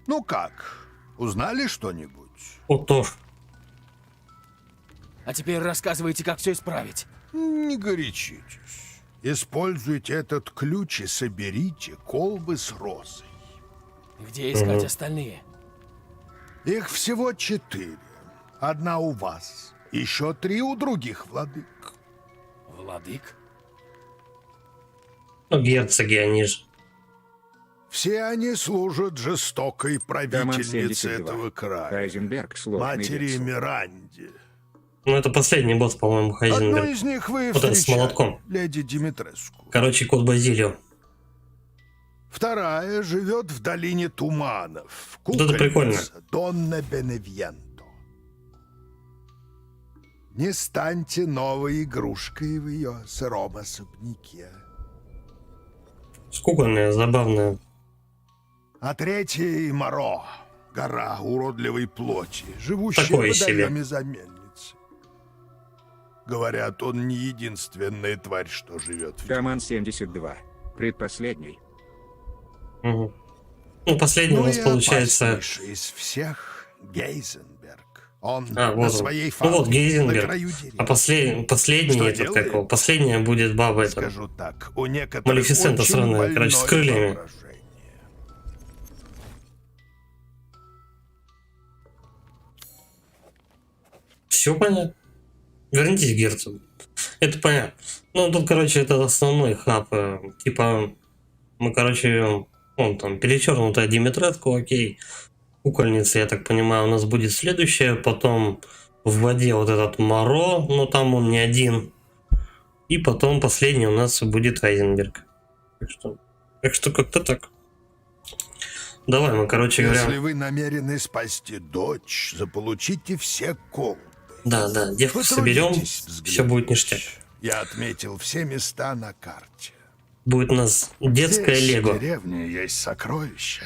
Speaker 7: Ну как, узнали что-нибудь?
Speaker 1: Вот тоже.
Speaker 4: А теперь рассказывайте, как все исправить.
Speaker 7: Не горячитесь. Используйте этот ключ и соберите колбы с розой.
Speaker 4: Где искать остальные?
Speaker 7: Их всего 4. Одна у вас. Еще 3 у других владык.
Speaker 4: Владык?
Speaker 1: Ну, герцоги они же.
Speaker 7: Все они служат жестокой
Speaker 2: Даман
Speaker 7: правительнице
Speaker 2: 72.
Speaker 7: этого края.
Speaker 2: Хайзенберг сложный
Speaker 7: Матери
Speaker 2: весел.
Speaker 7: Миранде.
Speaker 1: Ну, это последний босс, по-моему,
Speaker 7: Одну
Speaker 1: Хайзенберг.
Speaker 7: из них вы
Speaker 1: Вот это с
Speaker 7: встречали,
Speaker 1: молотком.
Speaker 7: леди Димитреску.
Speaker 1: Короче, кот Базилио.
Speaker 7: Вторая живет в долине туманов.
Speaker 1: Вот это прикольно.
Speaker 7: Кукольница Донна Беневьенто. Не станьте новой игрушкой в ее сыром особняке.
Speaker 1: Скукольная, забавная.
Speaker 7: А третий Моро. Гора уродливой плоти, живущая
Speaker 1: Такое
Speaker 7: в
Speaker 1: себе.
Speaker 7: водоеме за мельницей. Говорят, он не единственная тварь, что живет в
Speaker 2: Даман 72. Предпоследний.
Speaker 1: Угу. Ну, последний у нас
Speaker 7: и
Speaker 1: получается...
Speaker 7: опаснейший из всех Гейзенберг. Он
Speaker 1: А,
Speaker 7: на
Speaker 1: вот он.
Speaker 7: своей
Speaker 1: Ну
Speaker 7: фабрике,
Speaker 1: вот
Speaker 7: на
Speaker 1: Гейзенберг.
Speaker 7: краю
Speaker 1: А
Speaker 7: деревни.
Speaker 1: последний
Speaker 7: Что
Speaker 1: этот
Speaker 7: делает?
Speaker 1: какого? Последняя будет баба это.
Speaker 7: Скажу так, у некоторых
Speaker 1: Малефисента
Speaker 7: очень
Speaker 1: сраная,
Speaker 7: больное
Speaker 1: короче, с крыльями.
Speaker 7: воображение.
Speaker 1: Все понятно. Вернитесь к герцогу. Это понятно. Ну, тут, короче, это основной хаб. Типа, мы, короче, он там перечеркнутая Димитретку, окей. Кукольница, я так понимаю, у нас будет следующая. Потом в воде вот этот Моро, но там он не один. И потом последний у нас будет Айзенберг. Так что как-то так. Давай мы, короче
Speaker 7: Если
Speaker 1: говоря...
Speaker 7: вы намерены спасти дочь, заполучите все колбы.
Speaker 1: Да, девку соберем,
Speaker 7: Потрудитесь
Speaker 1: все будет ништяк.
Speaker 7: Я отметил все места на карте.
Speaker 1: Будет у нас детское
Speaker 7: Здесь,
Speaker 1: лего.
Speaker 7: в деревне, есть сокровища.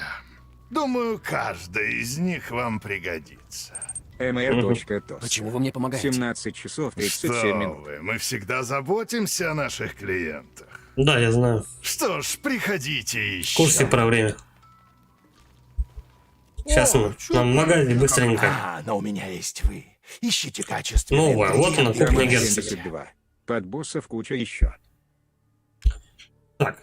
Speaker 7: Думаю, каждая из них вам пригодится.
Speaker 2: mr.tos.
Speaker 4: Почему вы мне помогаете?
Speaker 2: 17 часов 37
Speaker 7: Что
Speaker 2: минут.
Speaker 7: вы, мы всегда заботимся о наших клиентах.
Speaker 1: Да, я знаю.
Speaker 7: Что ж, приходите
Speaker 1: В
Speaker 7: еще.
Speaker 1: курсе про время. Сейчас
Speaker 7: О,
Speaker 1: мы
Speaker 7: чё
Speaker 1: нам в магазин
Speaker 7: такое?
Speaker 1: быстренько.
Speaker 4: А, но у меня есть вы. Ищите качественные
Speaker 1: Новая, вот она,
Speaker 4: ингредиенты.
Speaker 1: кухня
Speaker 2: Даман
Speaker 1: герцога.
Speaker 2: 72. Под боссов куча еще.
Speaker 1: Так.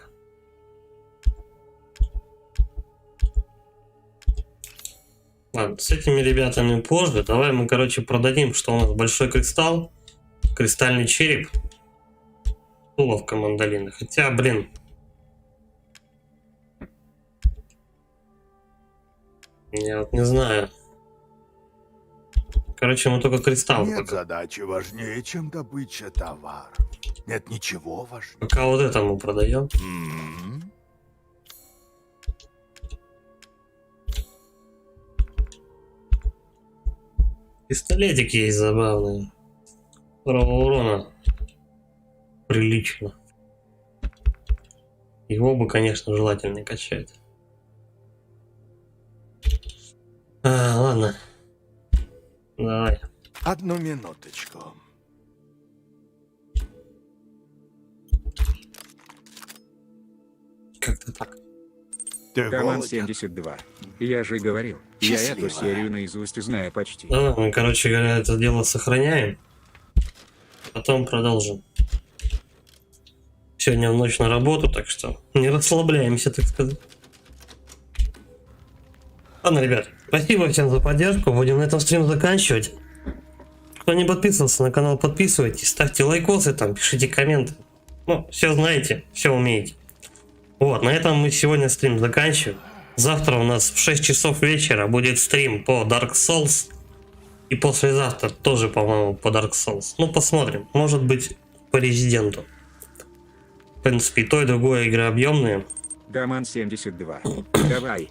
Speaker 1: Ладно, с этими ребятами позже. Давай мы, короче, продадим, что у нас большой кристалл, кристальный череп, уловка мандолины. Хотя, блин. Я вот не знаю. Короче, мы только кристалл.
Speaker 7: Нет задачи важнее, чем добыча товаров. Нет ничего важнее.
Speaker 1: Пока вот это мы продаем.
Speaker 7: М.
Speaker 1: Пистолетик есть забавный. Второго урона. Прилично. Его бы, конечно, желательно качать. Ладно. Давай.
Speaker 7: Одну минуточку.
Speaker 1: Как-то так.
Speaker 7: Ты
Speaker 2: Даман
Speaker 7: голоден?
Speaker 2: 72. Я же говорил, я
Speaker 4: Счастливо.
Speaker 2: эту серию наизусть знаю почти.
Speaker 1: Давай мы, короче говоря, это дело сохраняем. Потом продолжим. Сегодня в ночь на работу, так что не расслабляемся, так сказать. Ладно, ребят, спасибо всем за поддержку. Будем на этом стрим заканчивать. Кто не подписывался на канал, подписывайтесь, ставьте лайкосы, там, пишите комменты. Ну, все знаете, все умеете. Вот, на этом мы сегодня стрим заканчиваем. Завтра у нас в 6 часов вечера будет стрим по Dark Souls. И послезавтра тоже, по-моему, по Dark Souls. Ну, посмотрим. Может быть, по Резиденту. В принципе, и то, и другое игры объемные.
Speaker 2: Даман 72. Давай,